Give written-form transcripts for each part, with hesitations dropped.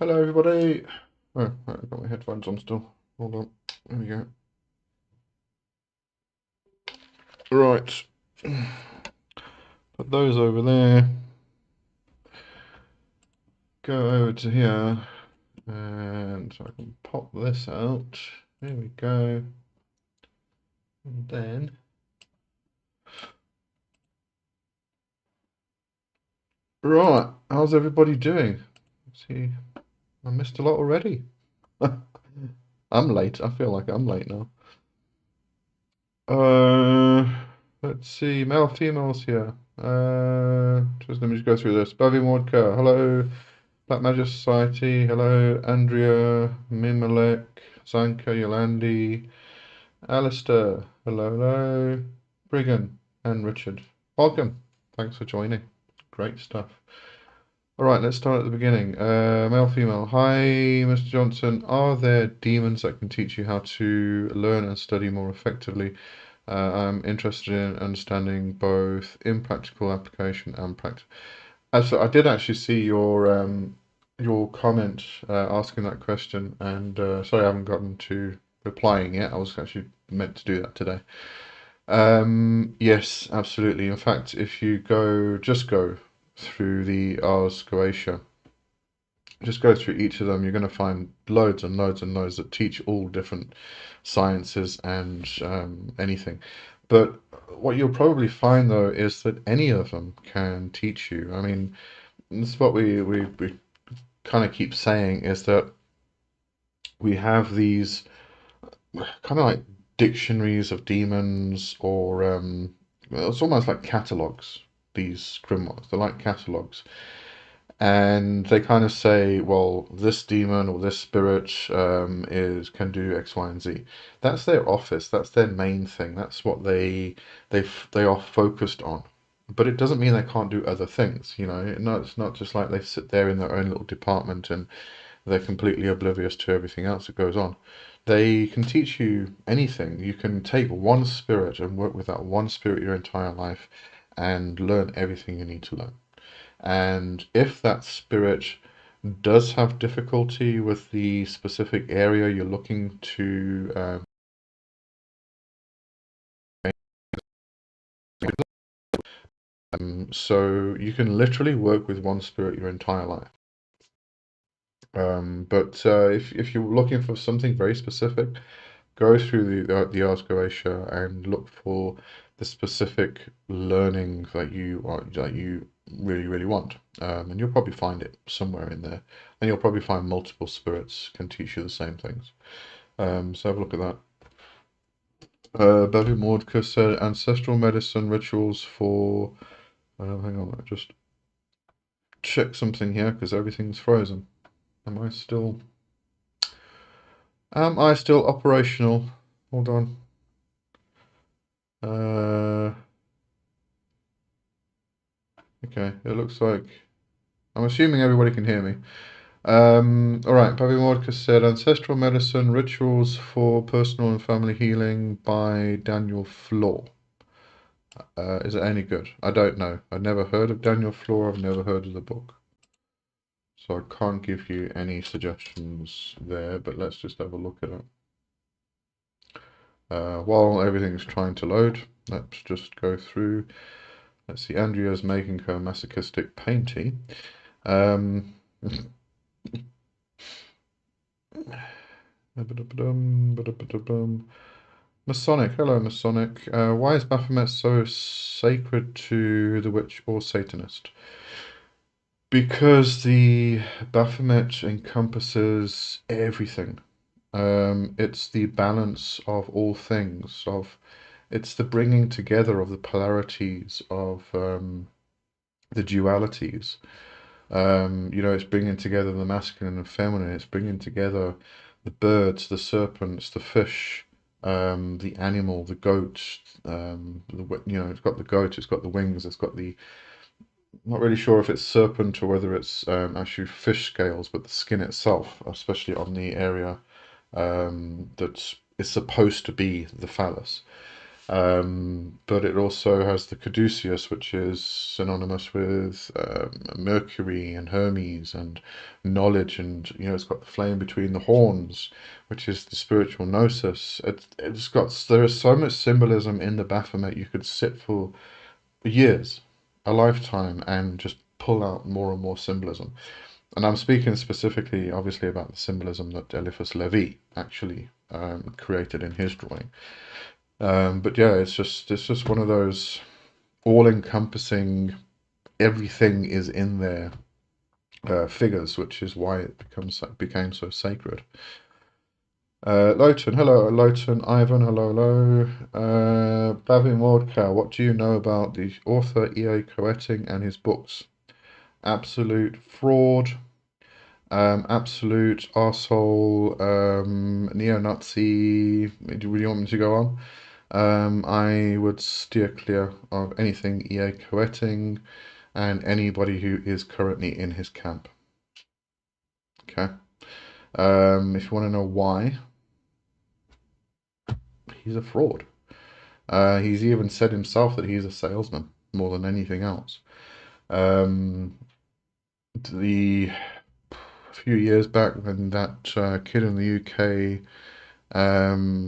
Hello, everybody. Oh, I've got my headphones on still. Hold on. There we go. Right. Put those over there. Go over to here. And so I can pop this out. There we go. And then. Right. How's everybody doing? See, I missed a lot already. I'm late. I feel like I'm late now. Uh, let's see. Male, females here. Just let me just go through this. Bobby Wardka, hello. Black Magic Society, hello. Andrea, Mimalek, Zanka, Yolandi, Alistair, hello, hello. Brigham, and Richard. Welcome. Thanks for joining. Great stuff. All right, let's start at the beginning. Male, female. Hi, Mr. Johnson. Are there demons that can teach you how to learn and study more effectively? I'm interested in understanding both impractical application and practical. So I did actually see your comment asking that question, and sorry I haven't gotten to replying yet. I was actually meant to do that today. Yes, absolutely. In fact, if you just go through the Ars Goetia, just go through each of them, you're going to find loads and loads and loads that teach all different sciences and anything. But what you'll probably find though is that any of them can teach you. I mean, this is what we kind of keep saying is that we have these kind of like dictionaries of demons, or well, it's almost like catalogs, these grimoires. They're like catalogs. And they kind of say, well, this demon or this spirit is can do X, Y, and Z. That's their office. That's their main thing. That's what they are focused on. But it doesn't mean they can't do other things. No, it's not just like they sit there in their own little department and they're completely oblivious to everything else that goes on. They can teach you anything. You can take one spirit and work with that one spirit your entire life and learn everything you need to learn. And if that spirit does have difficulty with the specific area you're looking to so you can literally work with one spirit your entire life. But if you're looking for something very specific, go through the Ars Goetia and look for the specific learning that you really want, and you'll probably find it somewhere in there, and you'll probably find multiple spirits can teach you the same things. So have a look at that. Bevi Mordka said ancestral medicine rituals for. Hang on, I just check something here because everything's frozen. Am I still? Am I still operational? Hold on. Uh, okay, it looks like I'm assuming everybody can hear me. All right, Bobby Mordecai said Ancestral Medicine Rituals for Personal and Family Healing by Daniel Flor. Is it any good? I don't know. I've never heard of Daniel Flor. I've never heard of the book. So I can't give you any suggestions there, but let's just have a look at it. While everything's trying to load, let's just go through. Let's see, Andrea's making her masochistic painting. Masonic, hello Masonic. Why is Baphomet so sacred to the witch or Satanist? Because the Baphomet encompasses everything. It's the balance of all things. It's the bringing together of the polarities of the dualities. It's bringing together the masculine and feminine. It's bringing together the birds, the serpents, the fish, the animal, the goat. It's got the goat. It's got the wings. It's got the. Not really sure if it's serpent or whether it's actually fish scales, but the skin itself, especially on the area that is supposed to be the phallus. But it also has the caduceus, which is synonymous with Mercury and Hermes and knowledge, and it's got the flame between the horns, which is the spiritual gnosis. There is so much symbolism in the Baphomet. You could sit for years, a lifetime, and just pull out more and more symbolism. And I'm speaking specifically, obviously, about the symbolism that Eliphas Levi actually created in his drawing. But yeah, it's just one of those all-encompassing, everything is in there figures, which is why it became so sacred. Lowton, hello, Lowton, Ivan, hello, hello. Bavin Wardcow, what do you know about the author E.A. Coetting and his books? Absolute fraud, absolute arsehole, neo-Nazi. Do you want me to go on? I would steer clear of anything E.A. Coetting and anybody who is currently in his camp. Okay. If you want to know why, he's a fraud. He's even said himself that he's a salesman more than anything else. A few years back, when that kid in the UK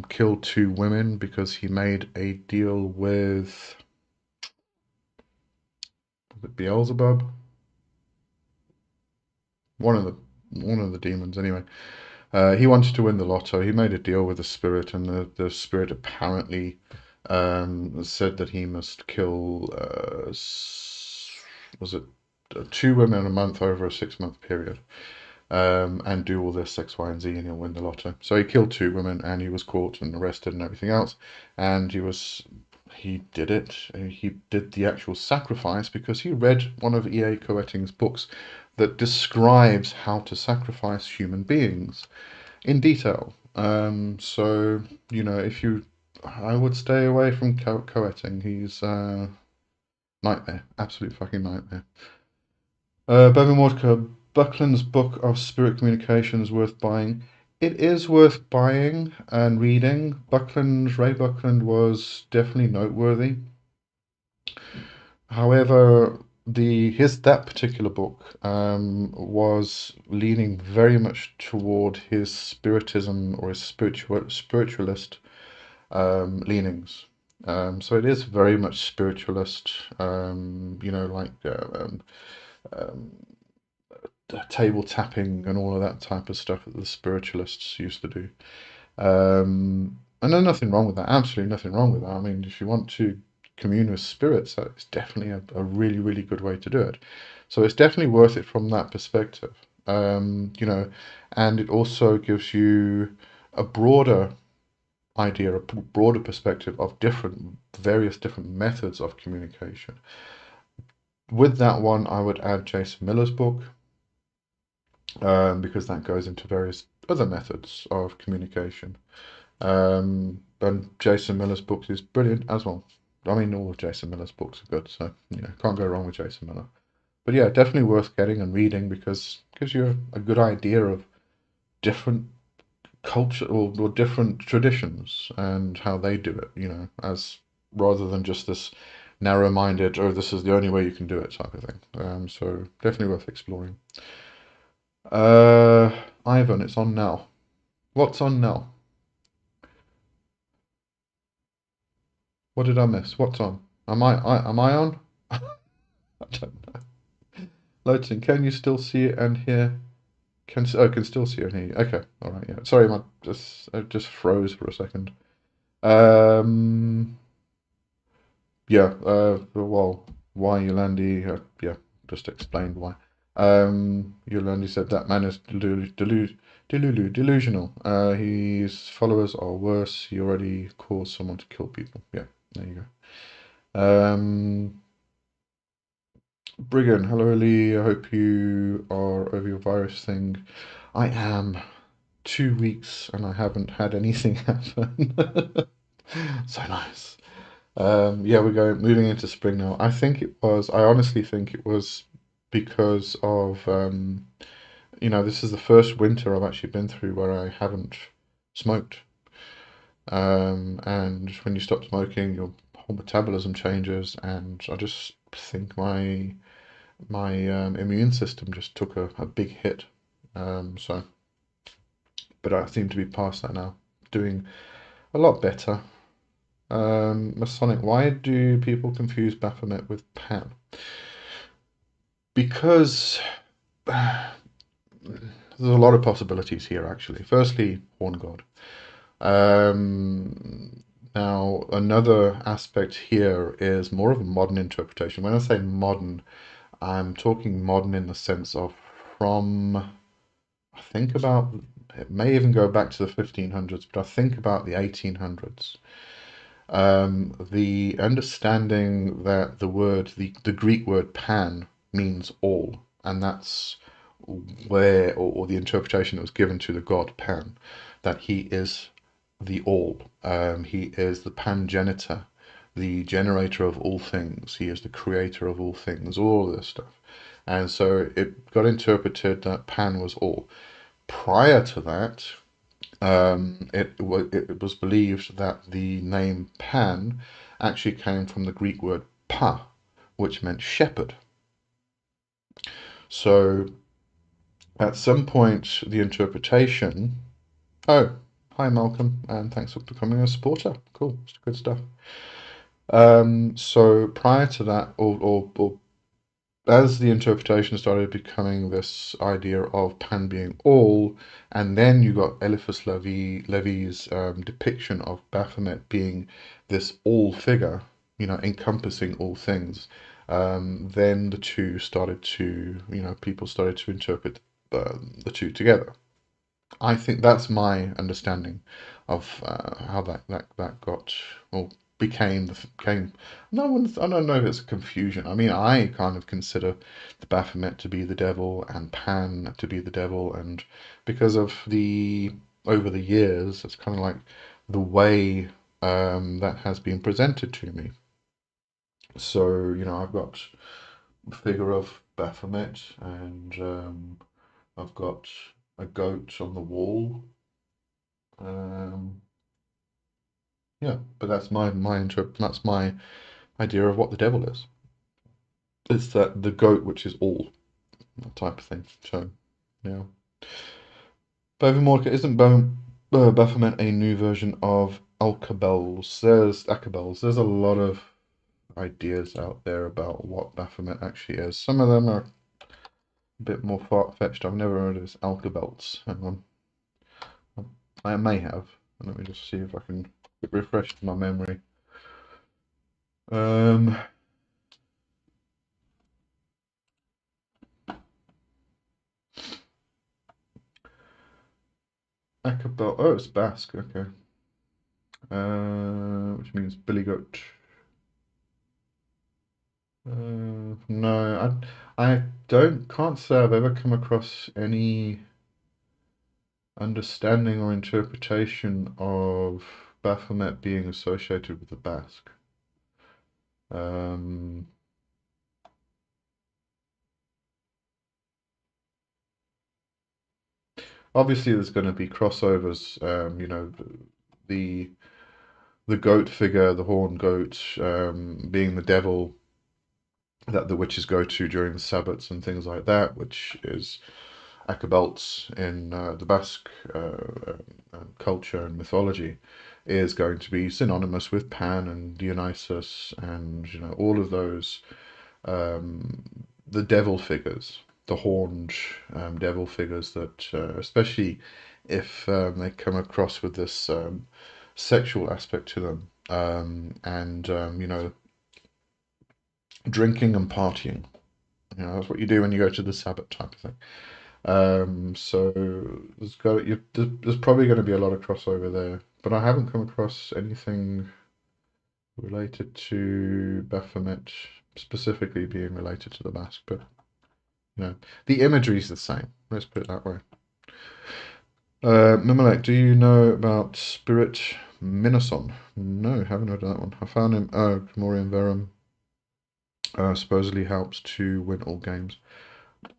killed 2 women because he made a deal with Beelzebub, one of the demons anyway. He wanted to win the lotto. He made a deal with the spirit, and the spirit apparently said that he must kill, was it 2 women a month over a 6-month period, and do all this X, Y, and Z, and he'll win the lotto. So he killed 2 women, and he was caught and arrested and everything else. And he did it. He did the actual sacrifice because he read one of E.A. Coetting's books that describes how to sacrifice human beings in detail. So, I would stay away from Coetting. He's nightmare, absolute fucking nightmare. Bevan Wardker, Buckland's book of spirit communication is worth buying. It is worth buying and reading. Ray Buckland was definitely noteworthy. However, that particular book was leaning very much toward his spiritism or his spiritualist leanings. So it is very much spiritualist, like table tapping and all of that type of stuff that the spiritualists used to do. And there's nothing wrong with that. Absolutely nothing wrong with that. I mean, if you want to commune with spirits, that's definitely a really, really good way to do it. So it's definitely worth it from that perspective. And it also gives you a broader idea, a broader perspective of various different methods of communication. With that one, I would add Jason Miller's book, because that goes into various other methods of communication. And Jason Miller's book is brilliant as well. I mean, all of Jason Miller's books are good, so can't go wrong with Jason Miller. But yeah, definitely worth getting and reading because it gives you a good idea of different culture or different traditions and how they do it, as rather than just this narrow-minded, oh, this is the only way you can do it type of thing. So definitely worth exploring. Ivan, it's on now. What's on now? What did I miss? What's on? Am I on? I don't know. Loading. Can you still see it and hear? Can still see it and hear you. Okay, all right, yeah. Sorry, I just froze for a second. Yeah. Well, why Yolandi? Yeah, just explained why. Yolandi said that man is delusional. His followers are worse. He already caused someone to kill people. Yeah, there you go. Briggan, hello Lee. I hope you are over your virus thing. I am. 2 weeks and I haven't had anything happen. So nice. Yeah, moving into spring now. I honestly think it was because of, this is the first winter I've actually been through where I haven't smoked. And when you stop smoking, your whole metabolism changes, and I just think my immune system just took a big hit. So, but I seem to be past that now, doing a lot better. Masonic, why do people confuse Baphomet with Pan? Because there's a lot of possibilities here, actually. Firstly, Horn God. Now, another aspect here is more of a modern interpretation. When I say modern, I'm talking modern in the sense of from, I think about, it may even go back to the 1500s, but I think about the 1800s. The understanding that the Greek word pan means all, and that's where, or the interpretation that was given to the god Pan, that he is the all. He is the pangenitor, the generator of all things. He is the creator of all things, all of this stuff. And so it got interpreted that Pan was all. Prior to that, it was believed that the name Pan actually came from the Greek word pa, which meant shepherd. So at some point, the interpretation. Oh, hi Malcolm, and thanks for becoming a supporter. Cool, it's good stuff. So prior to that, or as the interpretation started becoming this idea of Pan being all, and then you got Eliphas Levi's depiction of Baphomet being this all figure, encompassing all things. Then the two started to, people started to interpret the two together. I think that's my understanding of how that got or became. No one, I don't know if it's a confusion. I mean, I kind of consider the Baphomet to be the devil and Pan to be the devil, and because of the over the years, it's kind of like the way that has been presented to me. So, I've got the figure of Baphomet, and I've got a goat on the wall. Um, yeah, but that's my idea of what the devil is. It's that the goat which is all, that type of thing. So, yeah. Bovamorca isn't Baphomet a new version of Acabels. There's a lot of ideas out there about what Baphomet actually is. Some of them are a bit more far-fetched. I've never heard of this Alkabelts. Hang on. I may have. Let me just see if I can refresh my memory. Um, Acabel. Oh, it's Basque. Okay. Which means billy goat. No, I can't say I've ever come across any understanding or interpretation of Baphomet being associated with the Basque. Um, Obviously, there's going to be crossovers. The the goat figure, the horned goat, being the devil that the witches go to during the Sabbats and things like that, which is Acabelts in the Basque culture and mythology, is going to be synonymous with Pan and Dionysus and all of those um, the devil figures, the horned devil figures that, especially if they come across with this sexual aspect to them, and drinking and partying. That's what you do when you go to the Sabbath type of thing. So there's probably going to be a lot of crossover there, but I haven't come across anything related to Baphomet specifically being related to the Basque, but the imagery is the same. Let's put it that way. Mimalek, do you know about Spirit Minnason? No, haven't heard of that one. I found him. Oh, Grimorian Verum supposedly helps to win all games.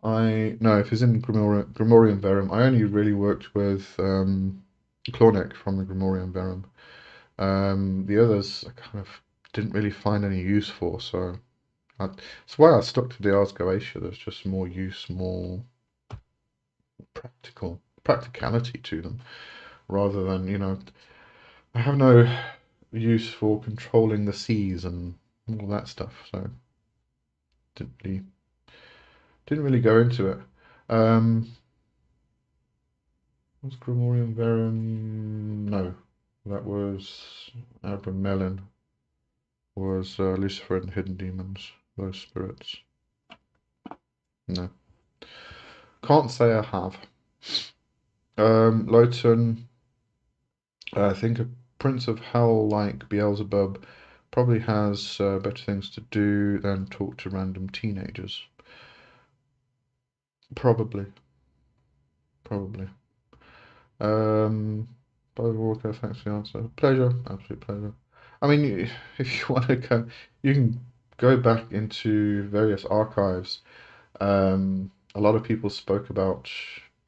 I no, if he's in Grimorian Verum, I only really worked with Clornek from the Grimorian Verum. The others I kind of didn't really find any use for, so that's why I stuck to the Ars Goetia. There's just more use, more practicality to them, rather than, I have no use for controlling the seas and all that stuff, so didn't really didn't really go into it. Was Grimorium Verum? No, that was Abram Melin. Was Lucifer and Hidden Demons, those spirits? No, can't say I have. Lowton, I think a Prince of Hell like Beelzebub probably has better things to do than talk to random teenagers. Probably, probably. Bobby Walker, thanks for the answer. Pleasure, absolute pleasure. I mean, if you want to go, you can go back into various archives. A lot of people spoke about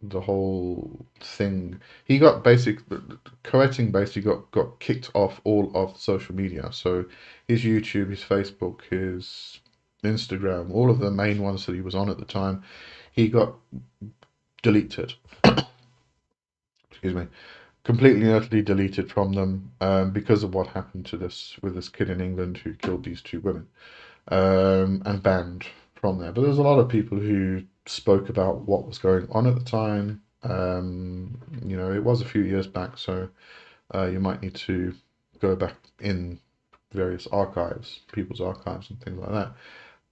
the whole thing. He got Coeting basically got kicked off all of social media. So his YouTube, his Facebook, his Instagram, all of the main ones that he was on at the time, he got deleted. Excuse me, completely and utterly deleted from them because of what happened to this kid in England who killed these two women, and banned from there. But there's a lot of people who spoke about what was going on at the time. It was a few years back, so you might need to go back in various archives, people's archives and things like that.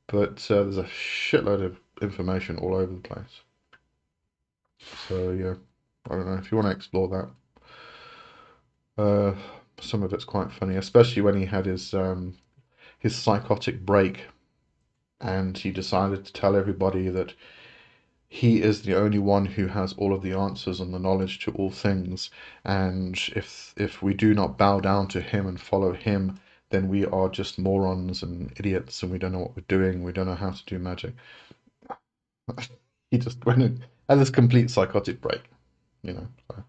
But there's a shitload of information all over the place. So yeah, I don't know if you want to explore that. Some of it's quite funny, especially when he had his psychotic break, and he decided to tell everybody that he is the only one who has all of the answers and the knowledge to all things, and if we do not bow down to him and follow him, then we are just morons and idiots, and we don't know what we're doing. We don't know how to do magic. He just went and had this complete psychotic break, you know. So.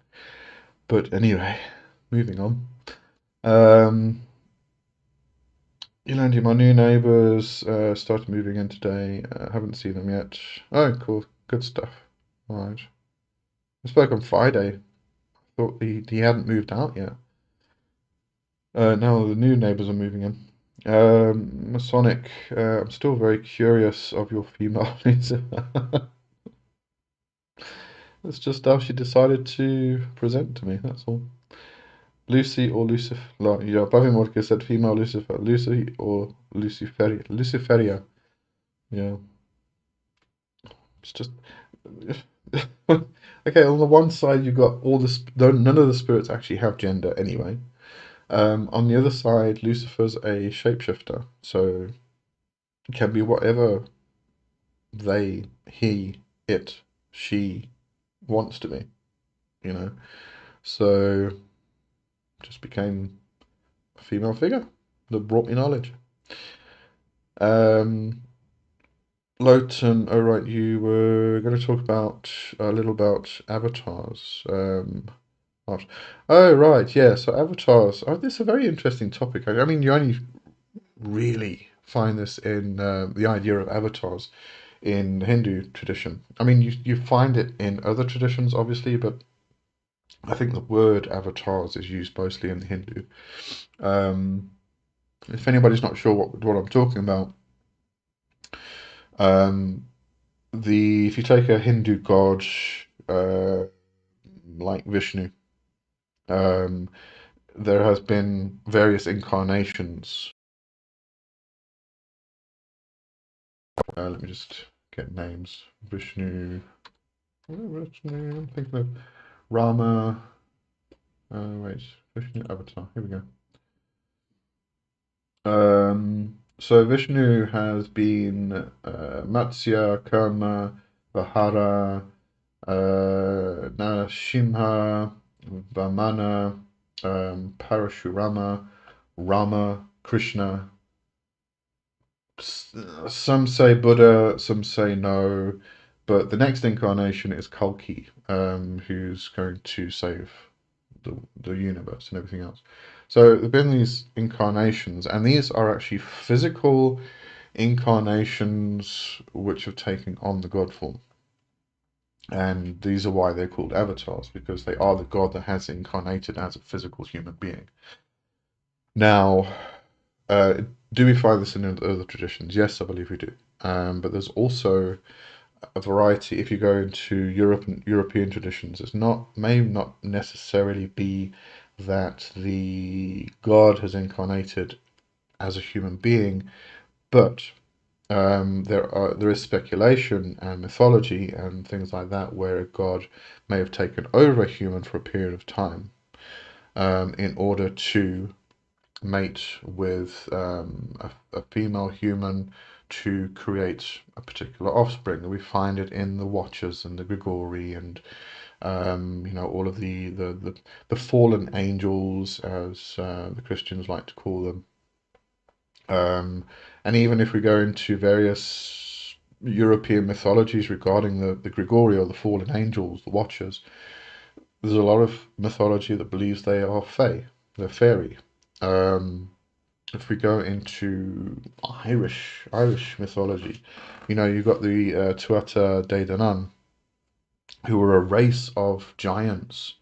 But anyway, moving on. Um, my new neighbours started moving in today. Haven't seen them yet. Oh, cool. Good stuff. All right. I spoke on Friday. Thought he hadn't moved out yet. Now the new neighbours are moving in. Masonic, I'm still very curious of your female Lucifer. That's just how she decided to present to me, that's all. Lucy or Lucifer. Yeah, Bobby Morka said female Lucifer. Lucy or Luciferia. Luciferia. Yeah. It's just okay. On the one side, you've got all this. None of the spirits actually have gender anyway. On the other side, Lucifer's a shapeshifter, so it can be whatever they, he, it, she wants to be. You know, so just became a female figure that brought me knowledge. Lowton, oh right, you were going to talk about a little about avatars. Oh right, yeah. So avatars. Oh, this is a very interesting topic. I mean, you only really find this in the idea of avatars in the Hindu tradition. I mean, you find it in other traditions, obviously, but I think the word avatars is used mostly in Hindu. If anybody's not sure what I'm talking about, um, if you take a Hindu god like Vishnu, um, there has been various incarnations. Let me just get names. Vishnu. Vishnu. I'm thinking of Rama. Wait, Vishnu Avatar. Here we go. So Vishnu has been Matsya, Karma, Vahara, Narasimha, Vamana, Parashurama, Rama, Krishna. Some say Buddha, some say no, but the next incarnation is Kalki, who's going to save the universe and everything else. So there've been these incarnations, and these are actually physical incarnations which have taken on the God form. And these are why they're called avatars, because they are the God that has incarnated as a physical human being. Now, do we find this in other traditions? Yes, I believe we do. But there's also a variety. If you go into European traditions, may not necessarily be that the God has incarnated as a human being, but there is speculation and mythology and things like that where a god may have taken over a human for a period of time in order to mate with a female human to create a particular offspring. We find it in the Watchers and the Grigori and all of the fallen angels, as the Christians like to call them. And even if we go into various European mythologies regarding the Grigori or the fallen angels, the Watchers, there's a lot of mythology that believes they are fae, they're fairy. If we go into Irish mythology, you've got the Tuatha De Danann, who were a race of giants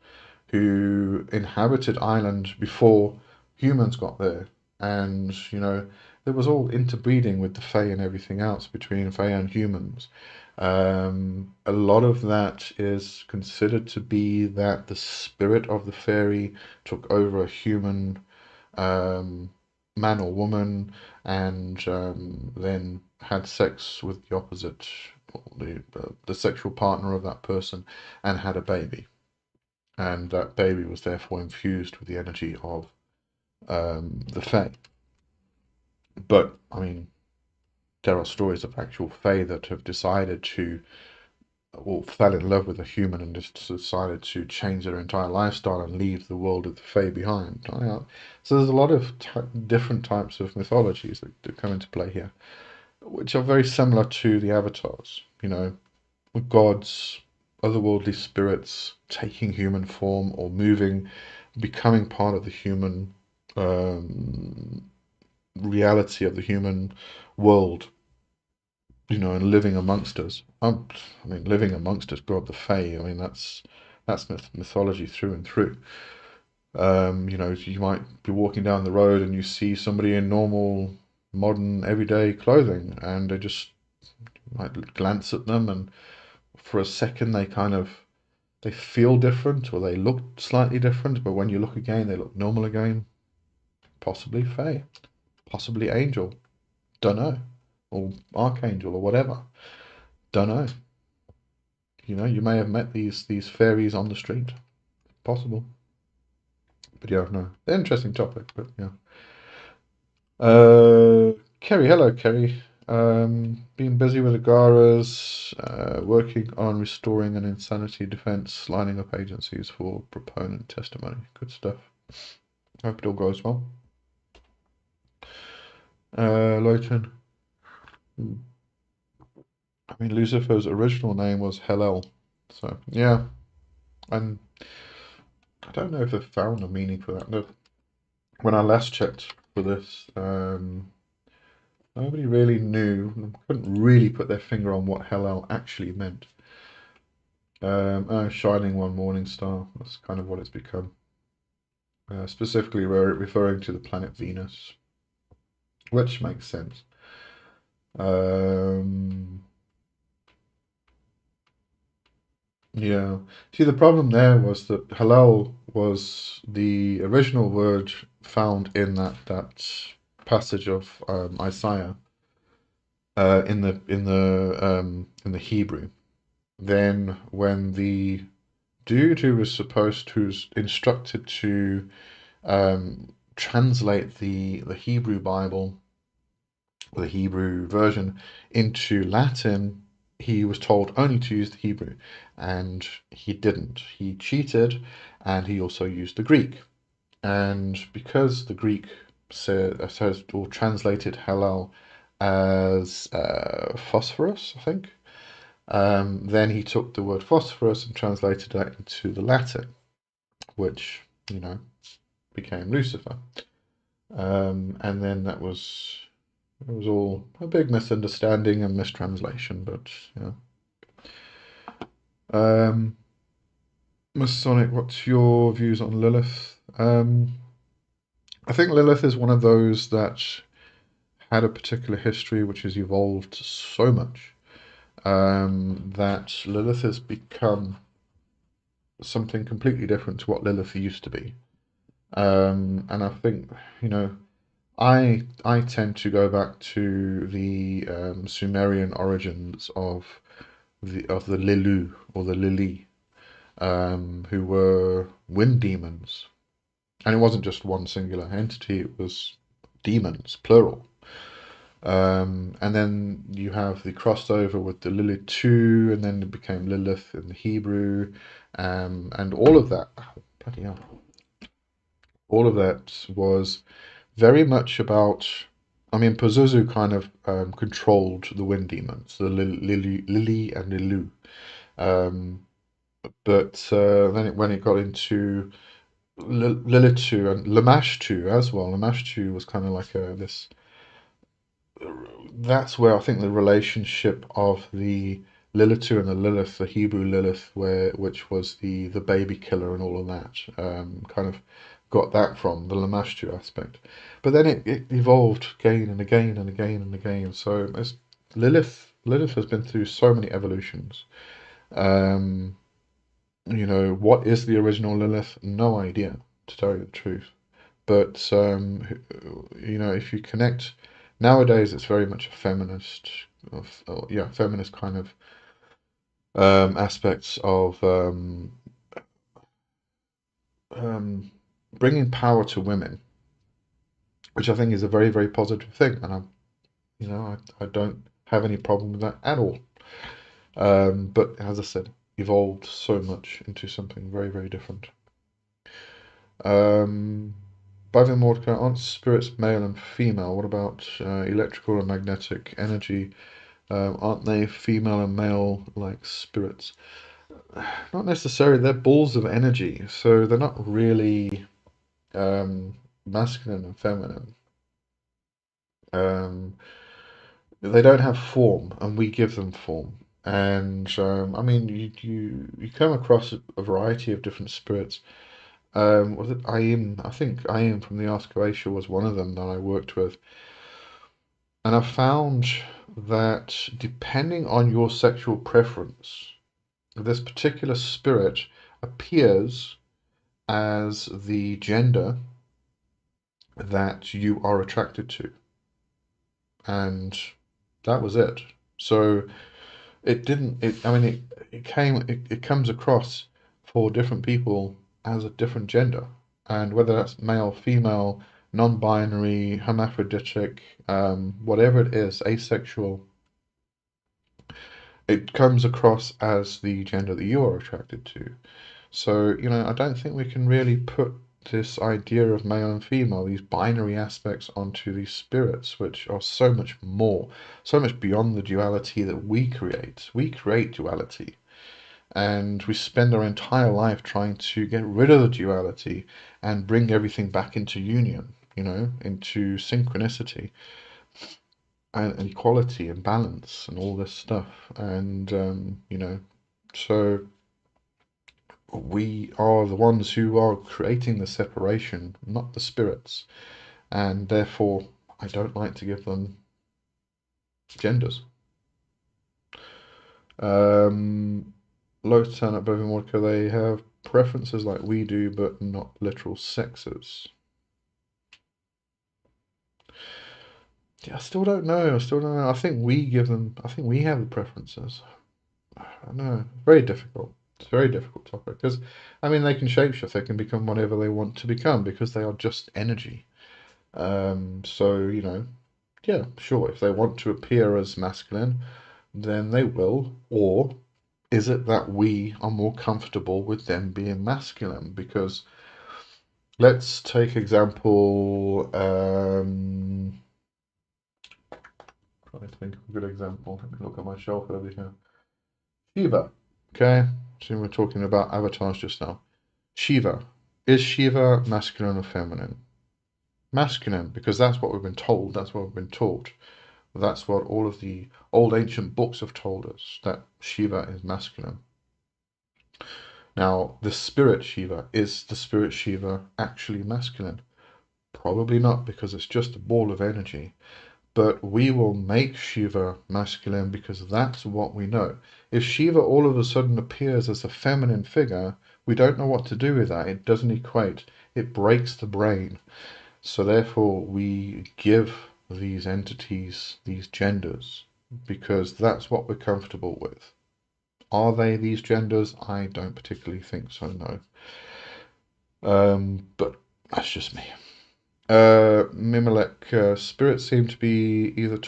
who inhabited Ireland before humans got there. And, there was all interbreeding with the Fae and everything else between Fae and humans. A lot of that is considered to be that the spirit of the fairy took over a human um, man or woman and then had sex with the opposite, or the sexual partner of that person, and had a baby, and that baby was therefore infused with the energy of the Fae. But I mean, there are stories of actual Fae that have decided to, or fell in love with a human and just decided to change their entire lifestyle and leave the world of the Fae behind. So there's a lot of different types of mythologies that come into play here, which are very similar to the avatars. Gods, otherworldly spirits taking human form or moving, becoming part of the human um, reality of the human world, and living amongst us. I mean, living amongst us, God the Fae. I mean, that's mythology through and through. You might be walking down the road and you see somebody in normal, modern, everyday clothing, and they just might glance at them, and for a second they feel different or they look slightly different, but when you look again, they look normal again. Possibly Fae, possibly Angel, don't know, or Archangel or whatever, don't know. You may have met these fairies on the street, possible. But yeah, no, interesting topic. But yeah, Kerry, hello, Kerry. Been busy with Agaras, working on restoring an insanity defense, lining up agencies for proponent testimony. Good stuff. Hope it all goes well. Lowton. I mean, Lucifer's original name was Hellel. So, yeah. And I don't know if they've found a meaning for that. No. When I last checked for this, nobody really knew, couldn't really put their finger on what Hellel actually meant. Shining one morning star, that's kind of what it's become. Specifically referring to the planet Venus, which makes sense. Yeah. See, the problem there was that halal was the original word found in that passage of Isaiah in the Hebrew. Then when the dude who was who's instructed to translate the Hebrew Bible, or the Hebrew version, into Latin, he was told only to use the Hebrew, and he didn't. He cheated, and he also used the Greek. And because the Greek says or translated halal as phosphorus, I think, then he took the word phosphorus and translated that into the Latin, which, became Lucifer. And then it was all a big misunderstanding and mistranslation, but yeah. Masonic, what's your views on Lilith? I think Lilith is one of those that had a particular history which has evolved so much that Lilith has become something completely different to what Lilith used to be. And I think, you know, I tend to go back to the Sumerian origins of the Lilu or the Lili, who were wind demons, and it wasn't just one singular entity; it was demons, plural. And then you have the crossover with the Lilith too, and then it became Lilith in the Hebrew, and all of that. Oh, bloody hell! All of that was very much about. I mean, Pazuzu kind of controlled the wind demons, the Lili and Lilu. Um, but then when it got into Lilitu and Lamashtu as well, Lamashtu was kind of like this. That's where I think the relationship of the Lilitu and the Lilith, the Hebrew Lilith, which was the baby killer and all of that, kind of got that from the Lamashtu aspect. But then it evolved again and again and again and again. So Lilith has been through so many evolutions. Um, what is the original Lilith? No idea, to tell you the truth. But if you connect nowadays, it's very much a feminist, feminist kind of aspects of um, bringing power to women, which I think is a very, very positive thing, and I don't have any problem with that at all. But as I said, evolved so much into something very, very different. Bhavin Mordecai, aren't spirits male and female? What about electrical and magnetic energy? Aren't they female and male like spirits? Not necessarily. They're balls of energy, so they're not really masculine and feminine. Um, they don't have form, and we give them form. And I mean, you come across a variety of different spirits. Was it Aim? I think Aim from the Ask Horatio was one of them that I worked with. And I found that depending on your sexual preference, this particular spirit appears as the gender that you are attracted to. And that was it. So it didn't, I mean, it comes across for different people as a different gender. And whether that's male, female, non-binary, hermaphroditic, whatever it is, asexual, it comes across as the gender that you are attracted to. So, I don't think we can really put this idea of male and female, these binary aspects, onto these spirits, which are so much more, so much beyond the duality that we create. We create duality, and we spend our entire life trying to get rid of the duality and bring everything back into union, into synchronicity and equality and balance and all this stuff. And, so we are the ones who are creating the separation, not the spirits, and therefore I don't like to give them genders. Low turn up Bovimorca, they have preferences like we do, but not literal sexes. Yeah, I still don't know. I think we give them. I think we have the preferences. I don't know. Very difficult. It's a very difficult topic because, I mean, they can shapeshift. They can become whatever they want to become because they are just energy. So, yeah, sure, if they want to appear as masculine, then they will. Or is it that we are more comfortable with them being masculine? Because let's take example, trying to think of a good example. Let me look at my shelf over here. Shiva. Okay, so we're talking about avatars just now. Shiva. Is Shiva masculine or feminine? Masculine, because that's what we've been told, that's what we've been taught. That's what all of the old ancient books have told us, that Shiva is masculine. Now, the spirit Shiva, is the spirit Shiva actually masculine? Probably not, because it's just a ball of energy. But we will make Shiva masculine because that's what we know. If Shiva all of a sudden appears as a feminine figure, we don't know what to do with that. It doesn't equate. It breaks the brain. So therefore, we give these entities these genders because that's what we're comfortable with. Are they these genders? I don't particularly think so, no. But that's just me. Mimilek, spirits seem to be either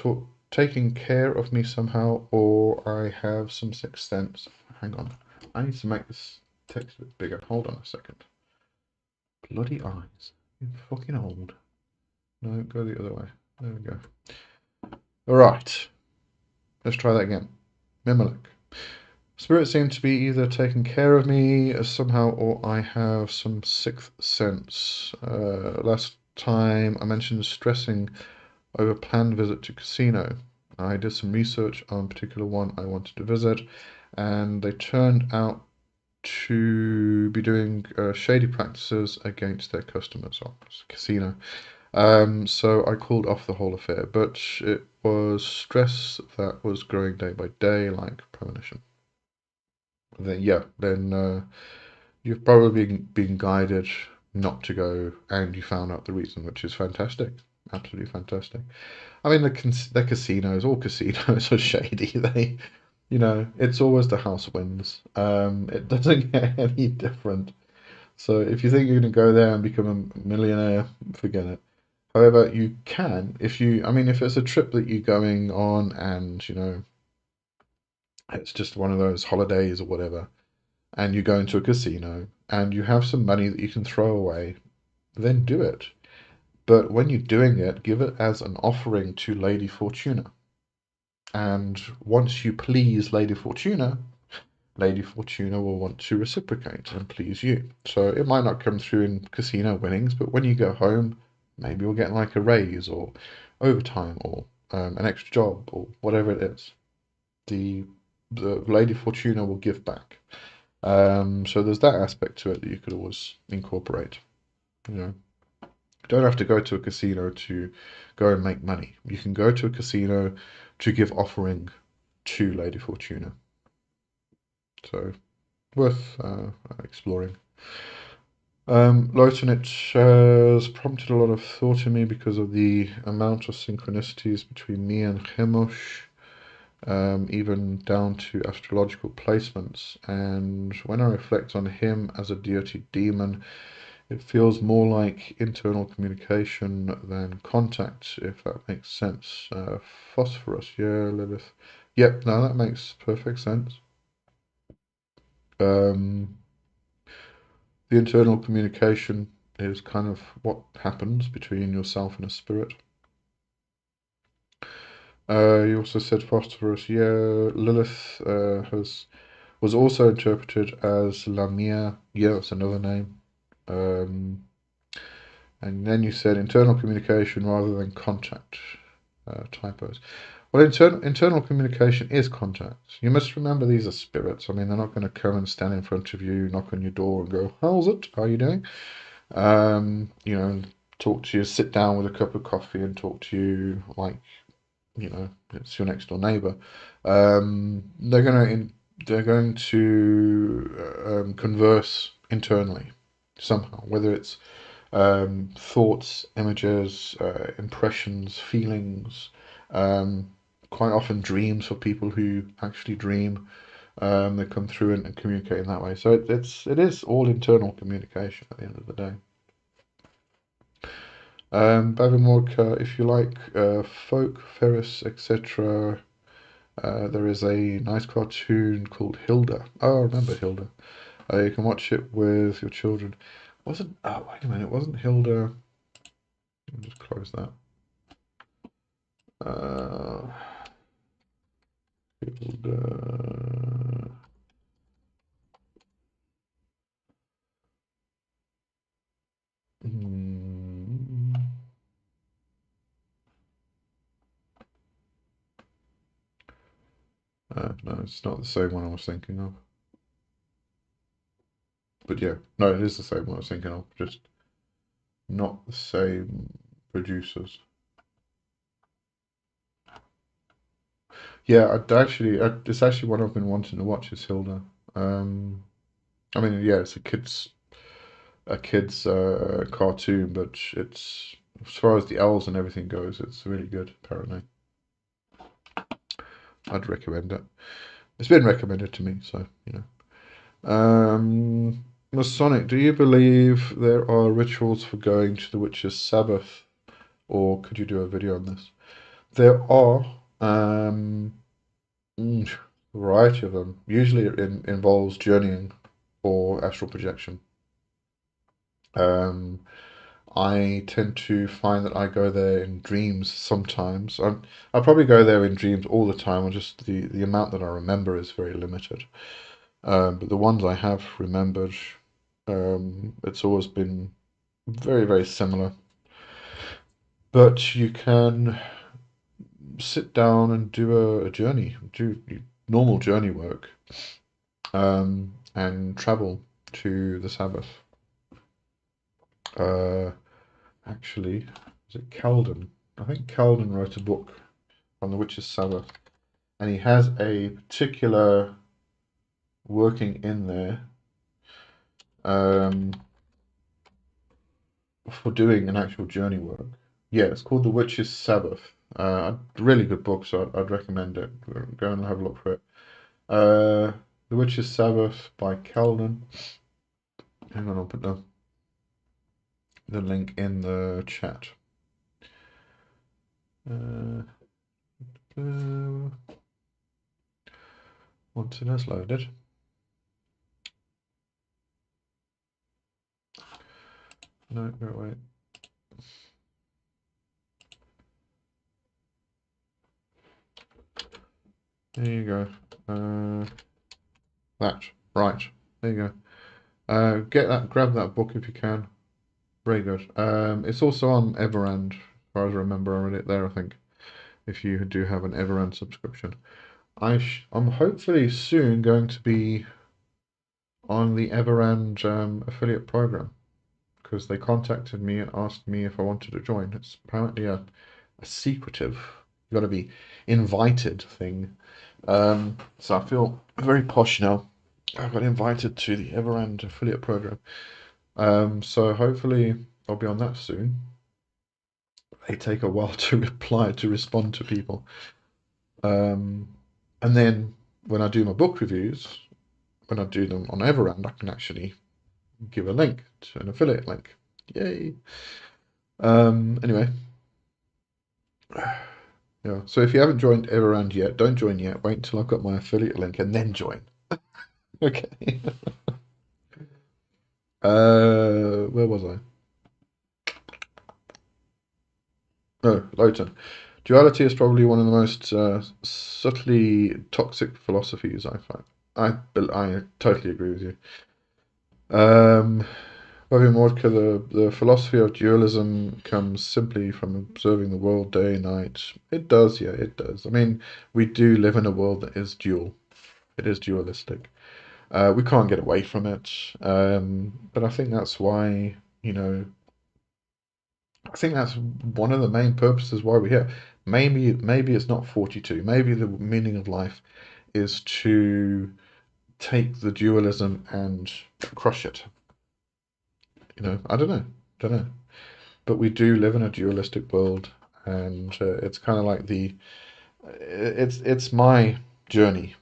taking care of me somehow, or I have some sixth sense. Hang on, I need to make this text a bit bigger. Hold on a second. Bloody eyes. You're fucking old. No, go the other way. There we go. Alright, let's try that again. Mimilek. Spirits seem to be either taking care of me somehow, or I have some sixth sense. Last time I mentioned stressing over a planned visit to casino. I did some research on a particular one I wanted to visit, and they turned out to be doing shady practices against their customers. Oh, it's a casino. So I called off the whole affair, but it was stress that was growing day by day, like premonition. Then you've probably been guided not to go, and you found out the reason, which is fantastic. Absolutely fantastic. I mean, the casinos, all casinos are shady. It's always the house wins. It doesn't get any different. So if you think you're going to go there and become a millionaire, forget it. However, you can if it's a trip that you're going on and, it's just one of those holidays or whatever, and you go into a casino and you have some money that you can throw away, then do it. But when you're doing it, give it as an offering to Lady Fortuna. And once you please Lady Fortuna will want to reciprocate and please you. So it might not come through in casino winnings, but when you go home, maybe you'll get like a raise or overtime or an extra job or whatever it is. The Lady Fortuna will give back. So there's that aspect to it that you could always incorporate. You don't have to go to a casino to go and make money. You can go to a casino to give offering to Lady Fortuna. So worth exploring. Loitonich has prompted a lot of thought in me because of the amount of synchronicities between me and Chemosh, even down to astrological placements. And when I reflect on him as a deity demon, it feels more like internal communication than contact, if that makes sense. Phosphorus, yeah, Lilith. Yep, no, that makes perfect sense. Um, the internal communication is kind of what happens between yourself and a spirit. You also said phosphorus, yeah. Lilith was also interpreted as Lamia, yeah, that's another name. Um, And then you said internal communication rather than contact. Typos. Well, internal communication is contact. You must remember these are spirits. I mean, they're not going to come and stand in front of you, knock on your door, and go, "How's it? How are you doing?" You know, talk to you, sit down with a cup of coffee, and talk to you like it's your next door neighbor. They're going to converse internally somehow, whether it's thoughts, images, impressions, feelings, um, quite often dreams for people who actually dream. They come through and communicate in that way. So it is all internal communication at the end of the day. Bavimorka, if you like folk, Ferris, etc., there is a nice cartoon called Hilda. Oh, I remember Hilda. You can watch it with your children. Wasn't, oh, wait a minute, wasn't Hilda, let me just close that. Hilda. No, it's not the same one I was thinking of. But yeah, no, it is the same one I was thinking of, just not the same producers. Yeah, it's actually one I've been wanting to watch is Hilda. Um, I mean, yeah, it's a kid's cartoon, but it's as far as the elves and everything goes, it's really good. Apparently, I'd recommend it. It's been recommended to me, so you know. Masonic, do you believe there are rituals for going to the witch's Sabbath, or could you do a video on this? There are a variety of them. Usually, it involves journeying or astral projection. Um, I tend to find that I go there in dreams sometimes. I probably go there in dreams all the time, and just the amount that I remember is very limited. But the ones I have remembered, it's always been very, very similar. But you can sit down and do a journey, do normal journey work, and travel to the Sabbath. Uh, Actually, is it Calden? I think Calden wrote a book on the Witch's Sabbath, and he has a particular working in there um, for doing an actual journey work. Yeah, it's called The Witch's Sabbath. Really good book, so I'd recommend it. Go and have a look for it. The Witch's Sabbath by Calden. Hang on, I'll put the link in the chat. Uh, Once it has loaded. No, go away. There you go. That. Right. There you go. Grab that book if you can. Very good. It's also on Everand, as far as I remember. I read it there, I think, if you do have an Everand subscription. I'm hopefully soon going to be on the Everand affiliate program because they contacted me and asked me if I wanted to join. It's apparently a secretive, you got to be invited thing. So I feel very posh now. I got invited to the Everand affiliate program. So hopefully I'll be on that soon. They take a while to respond to people. Um, and then when I do my book reviews, when I do them on Everand, I can actually give a link to an affiliate link. Yay! Anyway, yeah. So if you haven't joined Everand yet, don't join yet. Wait until I've got my affiliate link and then join. Okay. Where was I? Oh, Lowton. Duality is probably one of the most subtly toxic philosophies I find. I totally agree with you. Bobby Mordka, the philosophy of dualism comes simply from observing the world day and night. It does, yeah, it does. I mean, we do live in a world that is dual. It is dualistic. We can't get away from it. But I think that's why, you know, I think that's one of the main purposes why we're here. Maybe it's not 42. Maybe the meaning of life is to take the dualism and crush it. You know, I don't know, don't know. But we do live in a dualistic world, and it's kind of like it's my journey.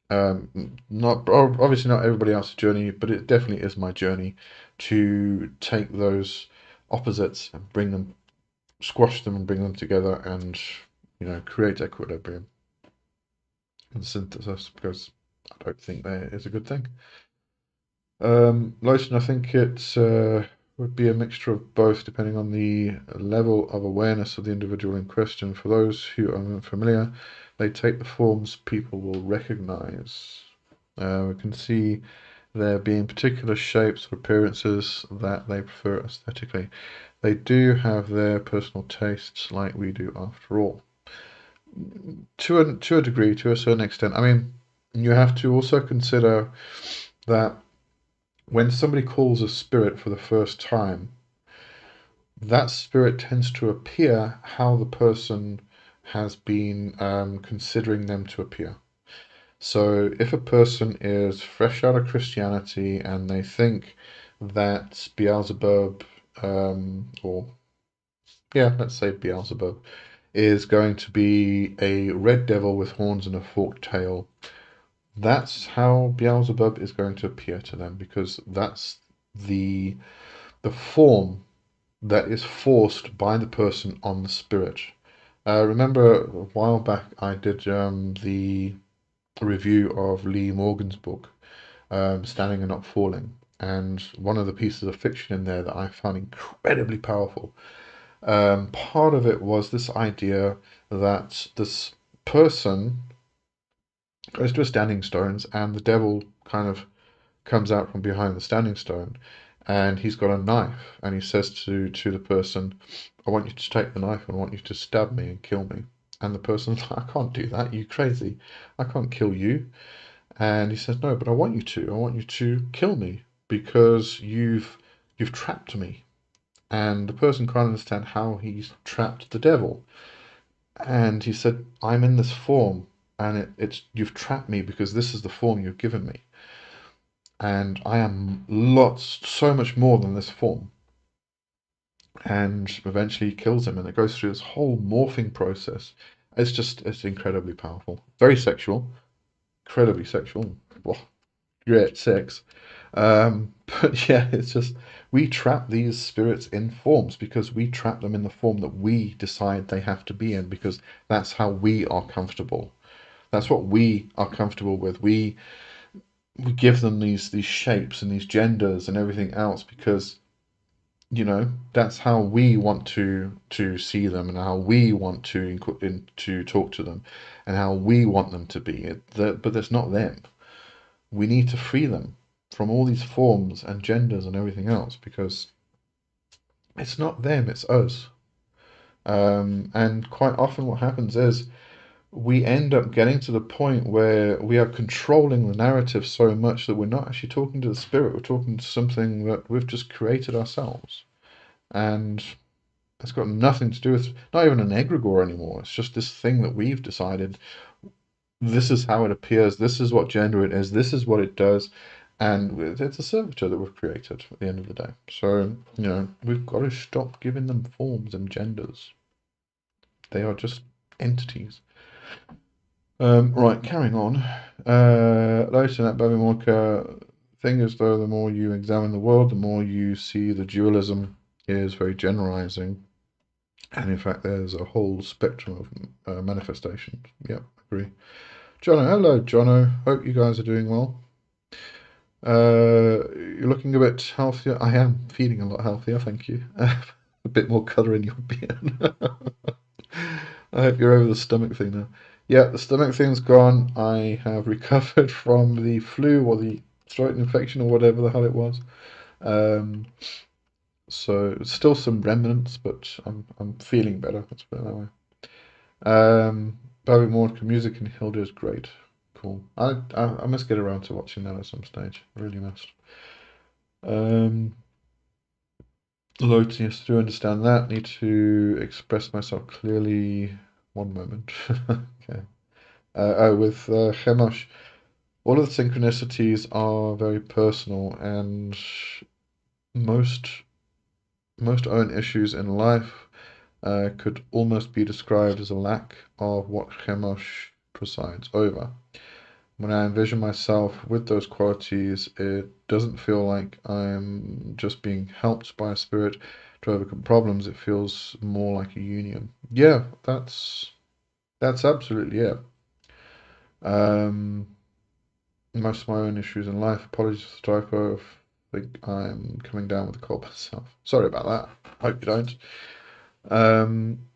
Not obviously not everybody else's journey, but it definitely is my journey to take those opposites and squash them and bring them together, and create equilibrium and synthesis, because I don't think that is a good thing. Lotion, I think it would be a mixture of both, depending on the level of awareness of the individual in question. For those who are unfamiliar, they take the forms people will recognize. We can see there being particular shapes or appearances that they prefer aesthetically. They do have their personal tastes, like we do, after all. To a degree, to a certain extent. I mean, you have to also consider that when somebody calls a spirit for the first time, that spirit tends to appear how the person has been considering them to appear. So if a person is fresh out of Christianity and they think that Beelzebub, or yeah, let's say Beelzebub, is going to be a red devil with horns and a forked tail, that's how Beelzebub is going to appear to them, because that's the form that is forced by the person on the spirit. Remember a while back I did the review of Lee Morgan's book, Standing and Not Falling, and one of the pieces of fiction in there that I found incredibly powerful. Part of it was this idea that this person goes to a standing stones and the devil kind of comes out from behind the standing stone, and he's got a knife, and he says to the person, I want you to take the knife and I want you to stab me and kill me. And the person's like, I can't do that, you crazy, I can't kill you. And he says, no, but I want you to, I want you to kill me because you've trapped me. And the person can't understand how he's trapped the devil. And he said, I'm in this form, and it's you've trapped me because this is the form you've given me, and I am so much more than this form. And eventually he kills him, and it goes through this whole morphing process. It's incredibly powerful, very sexual, incredibly sexual. Well, great sex. But yeah, it's just we trap these spirits in forms because we trap them in the form that we decide they have to be in because that's how we are comfortable. That's what we are comfortable with. We give them these shapes and these genders and everything else because that's how we want to see them and how we want to talk to them and how we want them to be. But it's not them. We need to free them from all these forms and genders and everything else because it's not them, it's us. And quite often what happens is we end up getting to the point where we are controlling the narrative so much that we're not actually talking to the spirit, we're talking to something that we've just created ourselves. And it's got nothing to do with, not even an egregore anymore. It's just this thing that we've decided this is how it appears, this is what gender it is, this is what it does, and it's a servitor that we've created at the end of the day. So, we've got to stop giving them forms and genders. They are just entities. Right, carrying on. Later in that Babymorka thing is though the more you examine the world, the more you see the dualism is very generalizing. And in fact, there's a whole spectrum of manifestations. Yep, agree. Jono, hello, Jono. Hope you guys are doing well. You're looking a bit healthier. I am feeling a lot healthier, thank you. A bit more colour in your beard. I hope you're over the stomach thing now. Yeah, the stomach thing's gone. I have recovered from the flu or the throat infection or whatever the hell it was. Um, so still some remnants, but I'm feeling better. Let's put it that way. Barry Mordka music and Hilda is great. Cool. I must get around to watching that at some stage. Really must. Loads, yes, do understand that. Need to express myself clearly. One moment. Okay. With Chemosh, all of the synchronicities are very personal, and most own issues in life could almost be described as a lack of what Chemosh presides over. When I envision myself with those qualities, it doesn't feel like I'm just being helped by a spirit to overcome problems. It feels more like a union. Yeah, that's absolutely it. Um, Most of my own issues in life. Apologies for the typo. I think I'm coming down with a cold myself. Sorry about that. Hope you don't.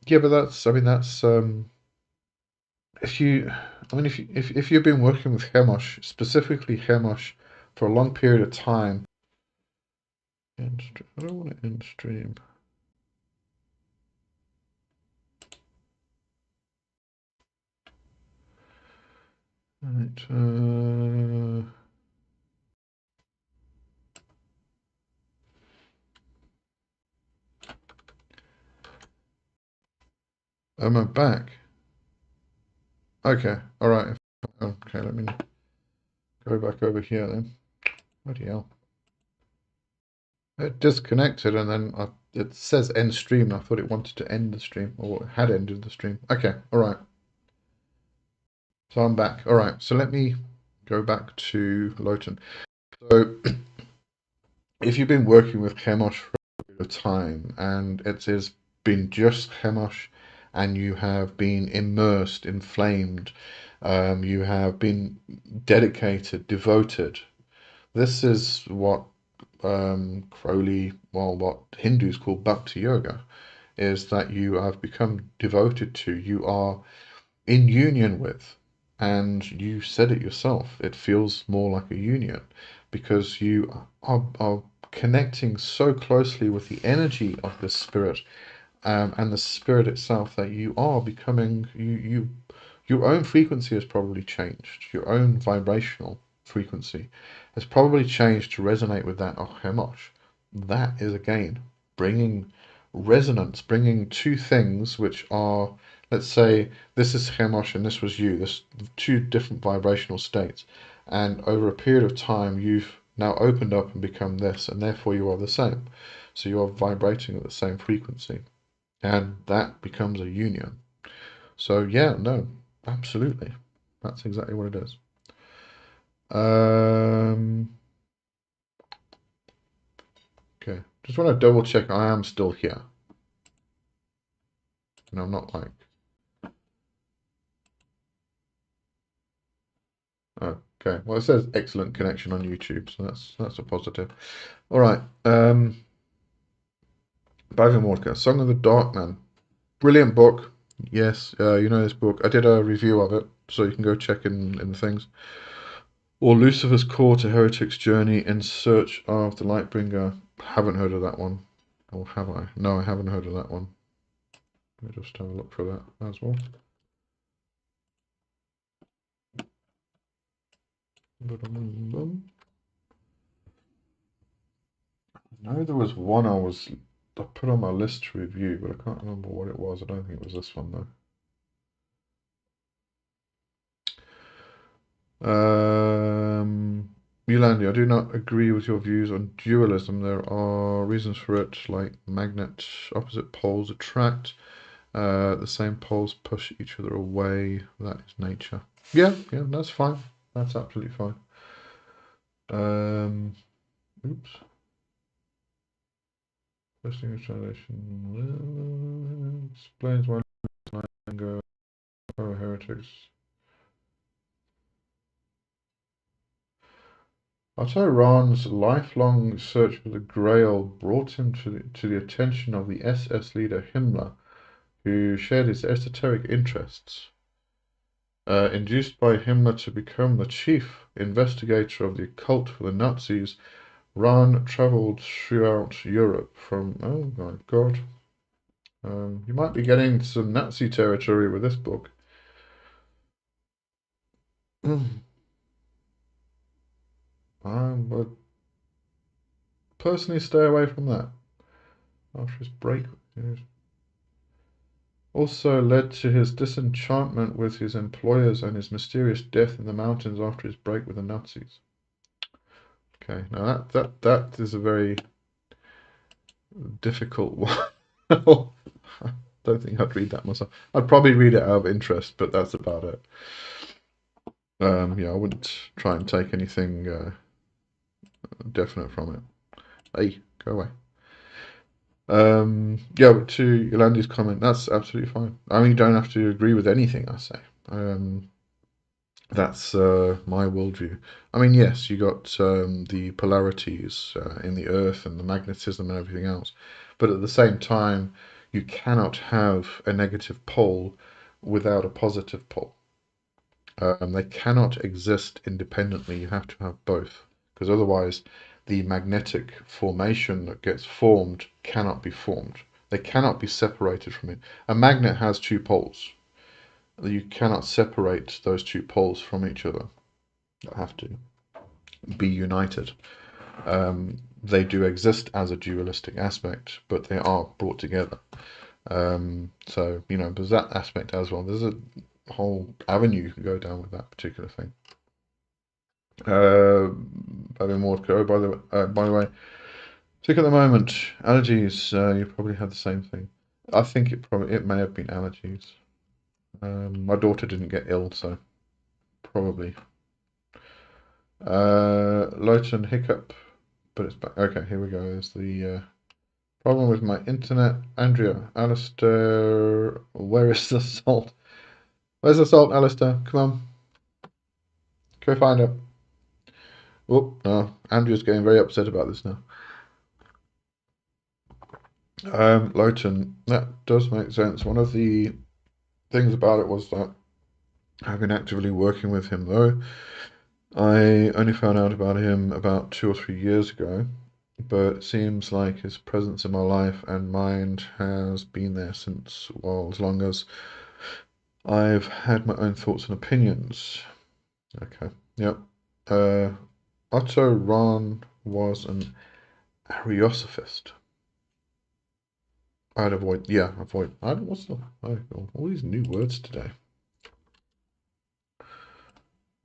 Yeah, but that's. I mean, that's. If you, I mean, if you've been working with Chemosh, specifically Chemosh, for a long period of time. I don't want to end stream. Right. Am I back? Okay. All right. Okay. Let me go back over here then. Bloody hell. It disconnected and then it says end stream. And I thought it wanted to end the stream or it had ended the stream. Okay. All right. So I'm back. All right. So let me go back to Lowton. So if you've been working with Chemosh for a bit of time and it has been just Chemosh and you have been immersed, inflamed, you have been dedicated, devoted, this is what Crowley, well, what Hindus call Bhakti Yoga, is that you have become devoted to, you are in union with, and you said it yourself, it feels more like a union because you are connecting so closely with the energy of the spirit and the spirit itself that you are becoming your own frequency has probably changed. Your own vibrational frequency has probably changed to resonate with that of Chemosh. That is again bringing resonance, bringing two things which are, let's say, this is Chemosh and this was you. This two different vibrational states, and over a period of time, you've now opened up and become this, and therefore you are the same. So you are vibrating at the same frequency, and that becomes a union. So yeah, no, absolutely. That's exactly what it is. Okay. Just want to double check I am still here. And I'm not like, okay. Well, it says excellent connection on YouTube, so that's a positive. All right. Bag of Vodka, Song of the Dark Man. Brilliant book. Yes, you know this book. I did a review of it, so you can go check in the things. Or Lucifer's Call to Heretic's Journey in Search of the Lightbringer. Haven't heard of that one. Or have I? No, I haven't heard of that one. Let me just have a look for that as well. I know there was one I put on my list to review, but I can't remember what it was. I don't think it was this one though. Yolandi, I do not agree with your views on dualism. There are reasons for it, like magnet opposite poles attract. The same poles push each other away. That is nature. Yeah, that's fine. That's absolutely fine. Oops. First English translation explains why anger heretics. Otto Rahn's lifelong search for the Grail brought him to the attention of the SS leader Himmler, who shared his esoteric interests. Induced by Himmler to become the chief investigator of the occult for the Nazis, Rahn traveled throughout Europe from, oh my God, you might be getting some Nazi territory with this book. I would personally stay away from that after his break. Also led to his disenchantment with his employers and his mysterious death in the mountains after his break with the Nazis. Okay, now that is a very difficult one. I don't think I'd read that myself. I'd probably read it out of interest, but that's about it. Yeah, I wouldn't try and take anything definite from it. Hey, go away. Yeah, but to Yolanda's comment, that's absolutely fine. I mean, you don't have to agree with anything I say. That's my worldview. I mean, yes, you got the polarities in the earth and the magnetism and everything else, but at the same time, you cannot have a negative pole without a positive pole. They cannot exist independently. You have to have both, because otherwise, the magnetic formation that gets formed cannot be formed. They cannot be separated from it. A magnet has two poles. you cannot separate those two poles from each other. They have to be united. They do exist as a dualistic aspect, but they are brought together. So, there's that aspect as well. There's a whole avenue you can go down with that particular thing. Having more to go. By the way, sick at the moment. Allergies. You probably had the same thing. I think it may have been allergies. My daughter didn't get ill, so probably. Lowton hiccup, but it's back. Okay, here we go. There's the problem with my internet. Andrea, Alistair, where is the salt? Where's the salt, Alistair? Come on. Go find it. Oh, no. Andrea's getting very upset about this now. Lowton, that does make sense. One of the things about it was that I've been actively working with him, though. I only found out about him about 2 or 3 years ago, but it seems like his presence in my life and mind has been there since, well, as long as I've had my own thoughts and opinions. Okay, yep. Otto Rahn was an Ariosophist. Avoid. What's the? All these new words today.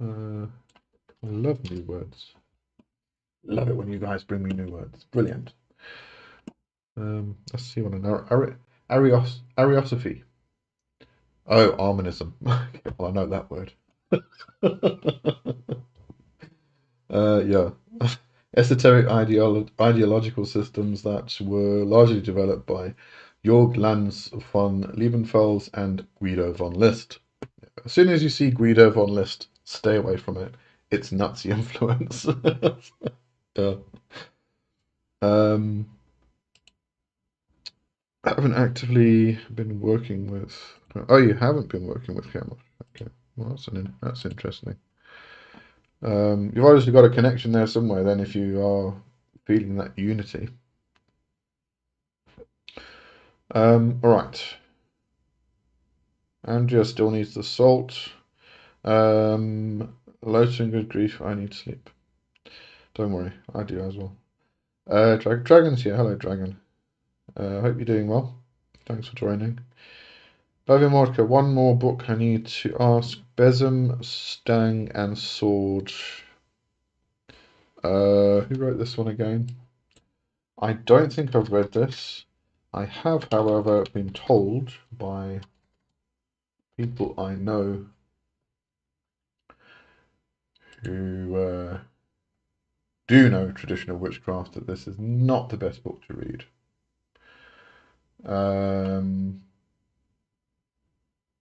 I love new words. Love it when you guys bring me new words. Brilliant. Let's see what I know. Ariosophy. Oh, Armanism. Well, I know that word. Yeah. Esoteric ideological systems that were largely developed by Jorg Lanz von Liebenfels and Guido von List. As soon as you see Guido von List, stay away from it. It's Nazi influence. Yeah. I haven't actively been working with. Oh, you haven't been working with camels. Okay, well that's interesting. You've obviously got a connection there somewhere. Then, if you are feeling that unity. All right. Andrea still needs the salt. Lowton, good grief, I need sleep. Don't worry, I do as well. Dragon's here. Hello, Dragon. Hope you're doing well. Thanks for joining. Bavia Mordka, one more book I need to ask. Besom, Stang, and Sword. Who wrote this one again? I don't think I've read this. I have, however, been told by people I know who do know traditional witchcraft that this is not the best book to read.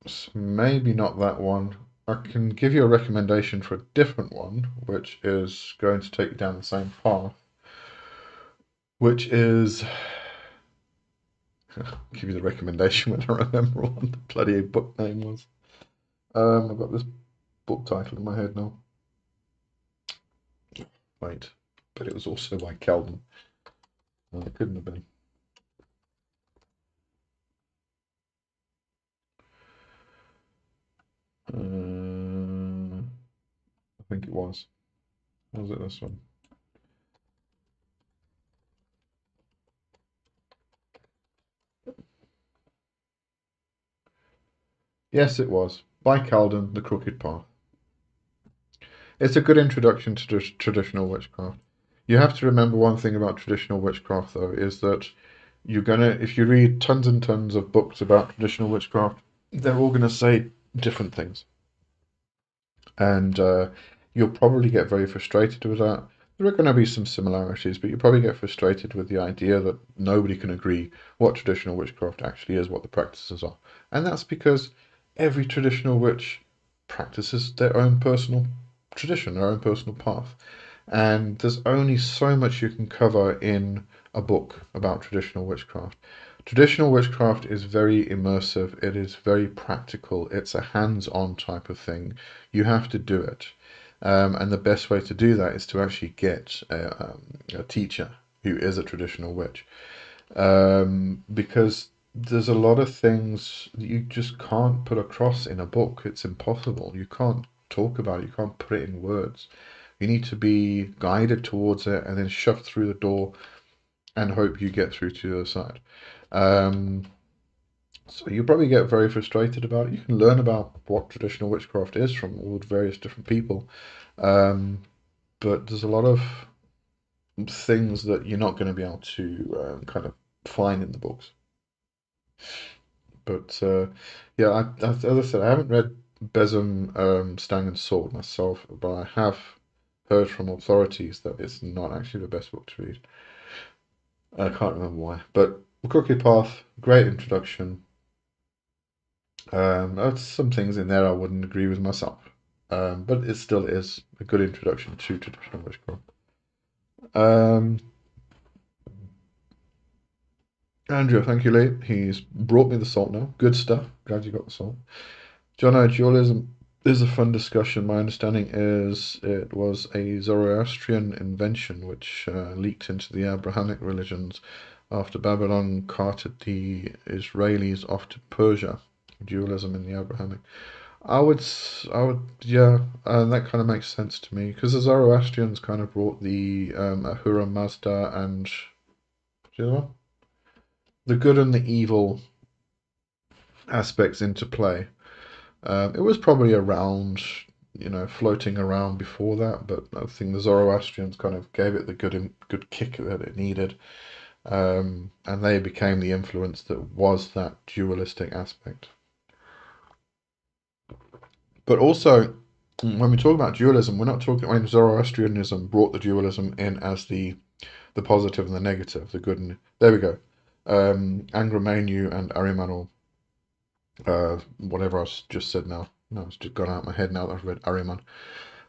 So maybe not that one. I can give you a recommendation for a different one, which is going to take you down the same path, which is I'll give you the recommendation when I remember what the bloody book name was. I've got this book title in my head now. Wait, but it was also by Calvin. Oh, it couldn't have been. I think it was. Was it this one? Yes, it was. By Calden, The Crooked Path. It's a good introduction to traditional witchcraft. You have to remember one thing about traditional witchcraft, though, is that if you read tons and tons of books about traditional witchcraft, they're all gonna say different things. And you'll probably get very frustrated with that. There are going to be some similarities, but you probably get frustrated with the idea that nobody can agree what traditional witchcraft actually is, what the practices are. And that's because every traditional witch practices their own personal tradition, their own personal path. And there's only so much you can cover in a book about traditional witchcraft. Traditional witchcraft is very immersive, it is very practical, it's a hands-on type of thing. You have to do it. And the best way to do that is to actually get a teacher who is a traditional witch. Because there's a lot of things that you just can't put across in a book. It's impossible. You can't talk about it. You can't put it in words. You need to be guided towards it and then shoved through the door and hope you get through to the other side. Um, so you probably get very frustrated about it. You can learn about what traditional witchcraft is from all the various different people, um, but there's a lot of things that you're not going to be able to kind of find in the books. But yeah, as I said, I haven't read Besom, Stang and Sword myself, but I have heard from authorities that it's not actually the best book to read. I can't remember why, but The Crooked Path, great introduction. There's some things in there I wouldn't agree with myself, but it still is a good introduction to traditional witchcraft. Um, Andrew, thank you, Lee. He's brought me the salt now. Good stuff. Glad you got the salt. John, dualism is a fun discussion. My understanding is it was a Zoroastrian invention which leaked into the Abrahamic religions after Babylon carted the Israelis off to Persia. Dualism in the Abrahamic. Yeah, that kind of makes sense to me because the Zoroastrians kind of brought the Ahura Mazda and the other one? The good and the evil aspects into play. It was probably around, floating around before that, but I think the Zoroastrians kind of gave it the good kick that it needed, and they became the influence that was that dualistic aspect. But also, when we talk about dualism, we're not talking when Zoroastrianism brought the dualism in as the positive and the negative, the good and there we go. Angramenu and Arimanel, whatever I just said now. No, it's just gone out of my head now that I've read Ariman.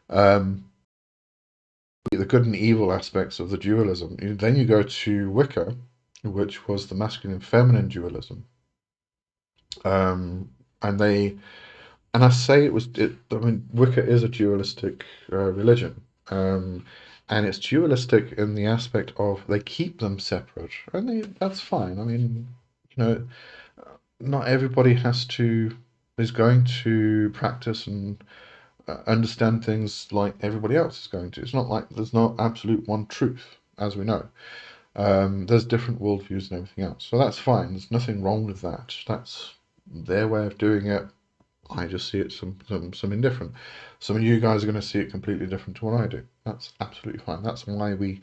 Um, the good and evil aspects of the dualism. Then you go to Wicca, which was the masculine and feminine dualism. Um, and they and I say I mean, Wicca is a dualistic religion, and it's dualistic in the aspect of they keep them separate, and that's fine. I mean, you know, not everybody is going to practice and understand things like everybody else is going to. It's not like there's no absolute one truth, as we know. There's different worldviews and everything else, so that's fine. There's nothing wrong with that. That's their way of doing it. I just see it something different. Some of you guys are going to see it completely different to what I do. That's absolutely fine. That's why we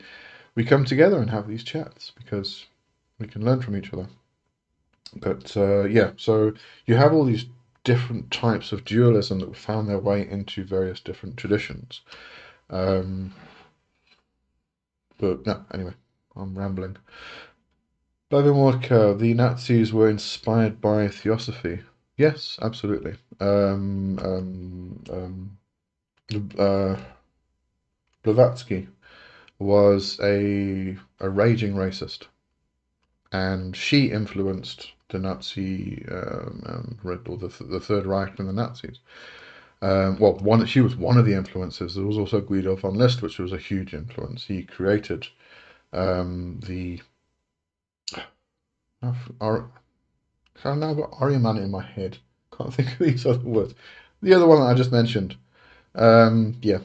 come together and have these chats because we can learn from each other. But yeah, so you have all these different types of dualism that found their way into various different traditions. Um, but no, anyway, I'm rambling. Bavimorka, the Nazis were inspired by theosophy. Yes, absolutely. Uh, Blavatsky was a raging racist, and she influenced the Nazi or the Third Reich and the Nazis. She was one of the influences. There was also Guido von List, which was a huge influence. He created the. I've now got Ariman in my head. Can't think of these other words. The other one that I just mentioned. Yeah.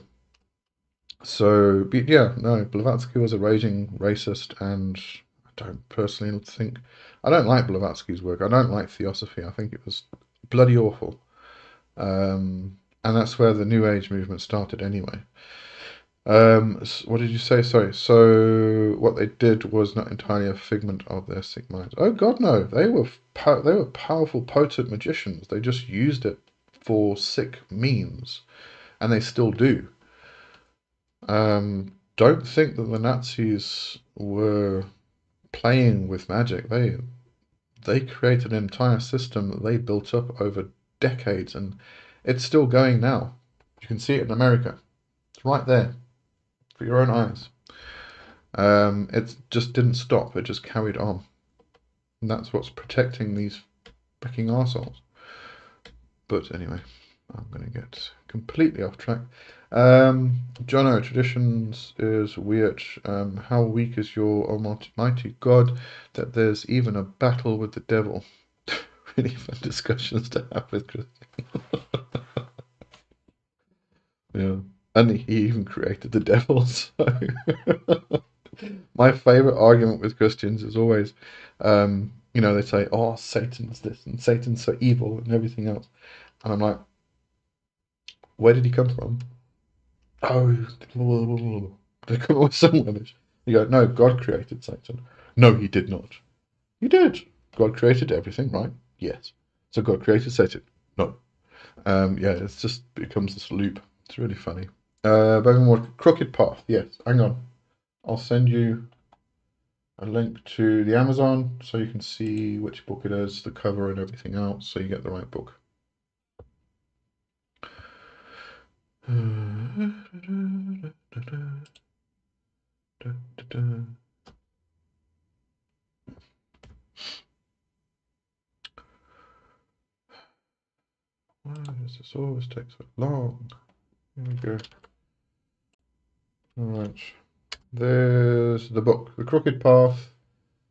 So, yeah, no, Blavatsky was a raging racist, and I don't personally think. I don't like Blavatsky's work. I don't like Theosophy. I think it was bloody awful. And that's where the New Age movement started anyway. What did you say? Sorry. So what they did was not entirely a figment of their sick minds. Oh God, no! They were powerful, potent magicians. They just used it for sick means, and they still do. Don't think that the Nazis were playing with magic. They created an entire system that they built up over decades, and it's still going now. You can see it in America. It's right there for your own eyes. It just didn't stop. It just carried on, and that's what's protecting these freaking arseholes. But anyway, I'm going to get completely off track. Jono, traditions is weird. How weak is your almighty God that there's even a battle with the devil? Really fun discussions to have with Christian. Yeah. And he even created the devil, so my favorite argument with Christians is always, they say, "Oh, Satan's this and Satan's so evil and everything else," and I'm like, "Where did he come from?" Oh, they come up with some rubbish. You go, "No, God created Satan." No, he did not. He did. God created everything, right? Yes. So God created Satan. No. Yeah, it's just becomes this loop. It's really funny. But more crooked path. Yes. Hang on. I'll send you a link to the Amazon so you can see which book it is, the cover and everything else, so you get the right book. Why does this always take so long? Here we go. All right. There's the book, The Crooked Path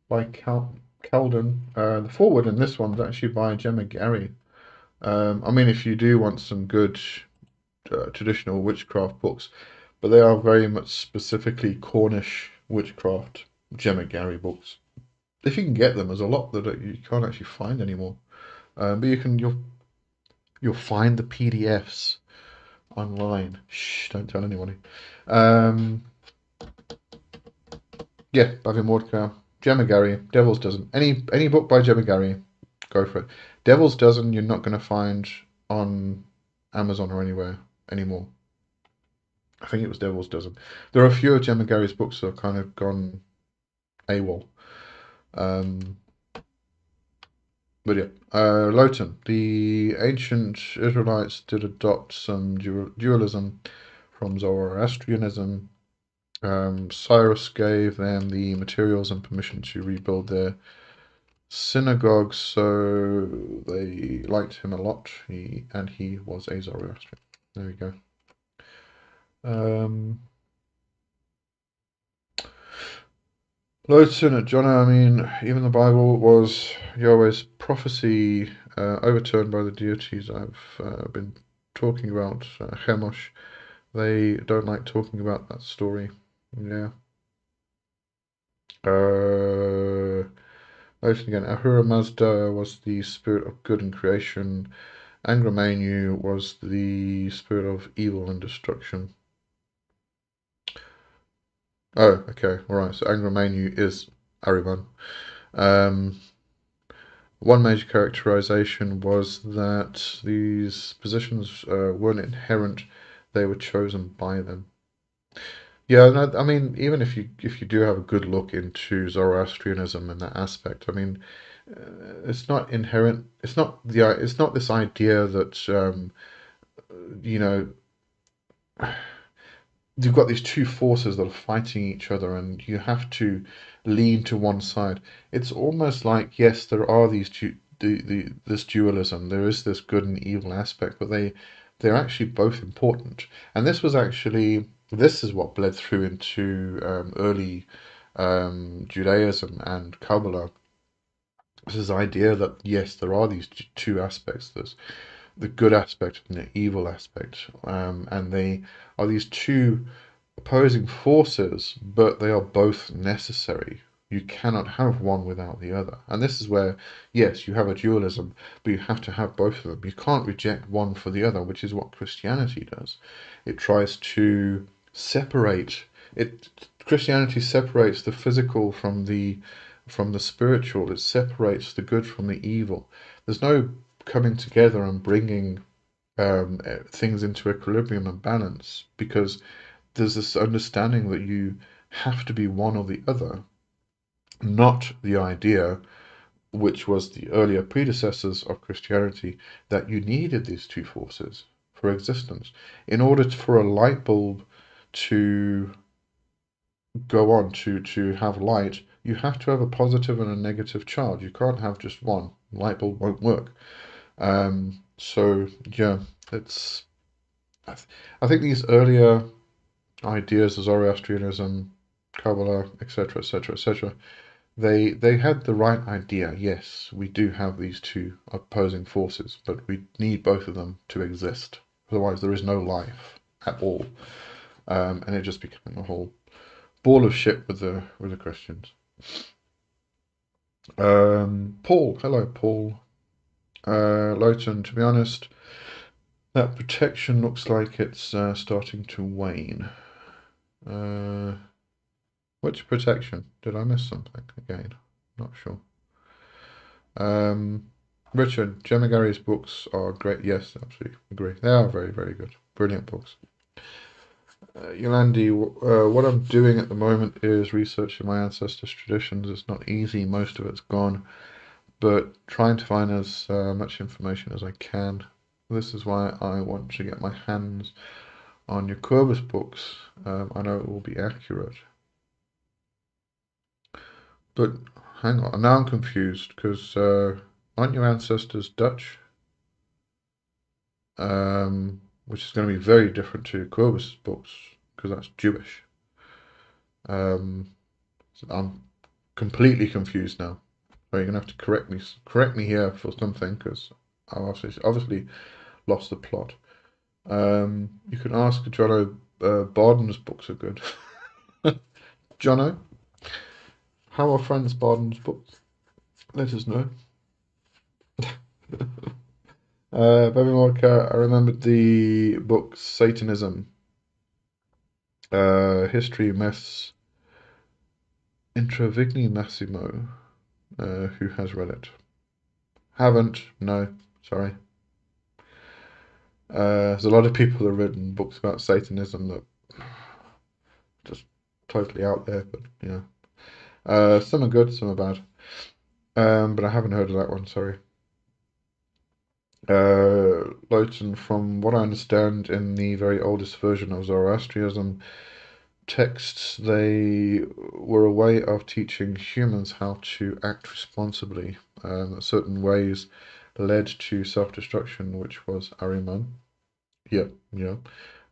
by Calden. The foreword in this one's actually by Gemma Gary. I mean, if you do want some good traditional witchcraft books, but they are very much specifically Cornish witchcraft Gemma Gary books. If you can get them, there's a lot that you can't actually find anymore. But you'll find the PDFs online. Shh, don't tell anybody. Yeah, Bhavya Mordka, Gemma Gary, Devil's Dozen. Any book by Gemma Gary, go for it. Devil's Dozen you're not going to find on Amazon or anywhere anymore. I think it was Devil's Dozen. There are a few of Gemma Gary's books that have kind of gone AWOL. But yeah, Lotan. The ancient Israelites did adopt some dualism from Zoroastrianism. Cyrus gave them the materials and permission to rebuild their synagogue, so they liked him a lot. He was a Zoroastrian. There we go. Loads it, John. I mean, even the Bible was Yahweh's prophecy overturned by the deities I've been talking about. Chemosh, they don't like talking about that story. Yeah. Notion again, Ahura Mazda was the spirit of good and creation. Angra Mainyu was the spirit of evil and destruction. Oh, okay, alright, so Angra Mainyu is Ahriman. One major characterization was that these positions weren't inherent, they were chosen by them. Yeah, no, I mean, even if you do have a good look into Zoroastrianism and that aspect, I mean, it's not inherent. It's not this idea that you know you've got these two forces that are fighting each other, and you have to lean to one side. It's almost like yes, there are this dualism. There is this good and evil aspect, but they're actually both important. And this is what bled through into early Judaism and Kabbalah. This idea that yes, there are these two aspects. There's the good aspect and the evil aspect, and they are these two opposing forces, but they are both necessary. You cannot have one without the other. And this is where, yes, you have a dualism, but you have to have both of them. You can't reject one for the other, which is what Christianity does. It tries to separate it. Christianity separates the physical from the spiritual. It separates the good from the evil. There's no coming together and bringing things into equilibrium and balance because there's this understanding that you have to be one or the other, not the idea, which was the earlier predecessors of Christianity, that you needed these two forces for existence. In order for a light bulb to go on to have light, you have to have a positive and a negative charge. You can't have just one. Light bulb won't work. So yeah, It's I think these earlier ideas of Zoroastrianism, Kabbalah, etc., etc., etc., they had the right idea. Yes, we do have these two opposing forces, but we need both of them to exist. Otherwise, there is no life at all, and it just became a whole ball of shit with the Christians. Paul, hello, Paul. Lowton, to be honest, that protection looks like it's starting to wane. Which protection? Did I miss something again? Not sure. Richard, Gemma Gary's books are great. Yes, absolutely agree. They are very, very good. Brilliant books. Yolandi, what I'm doing at the moment is researching my ancestors' traditions. It's not easy, most of it's gone, but trying to find as much information as I can. This is why I want to get my hands on your Corbus books. I know it will be accurate. But hang on, now I'm confused because aren't your ancestors Dutch? Which is going to be very different to Corbus books because that's Jewish. So I'm completely confused now. So you're going to have to correct me here for something because I obviously lost the plot. You can ask Jono. Barden's books are good. Jono, how are Franz Barden's books? Let us know. Baby Monica, I remembered the book Satanism, History, Myths, Intravigni Massimo, who has read it? Haven't, no, sorry. There's a lot of people that have written books about Satanism that just totally out there, but yeah. Some are good, some are bad. But I haven't heard of that one, sorry. Lowton, from what I understand, in the very oldest version of Zoroastrianism texts, they were a way of teaching humans how to act responsibly. Certain ways led to self-destruction, which was Ahriman. Yeah, yeah.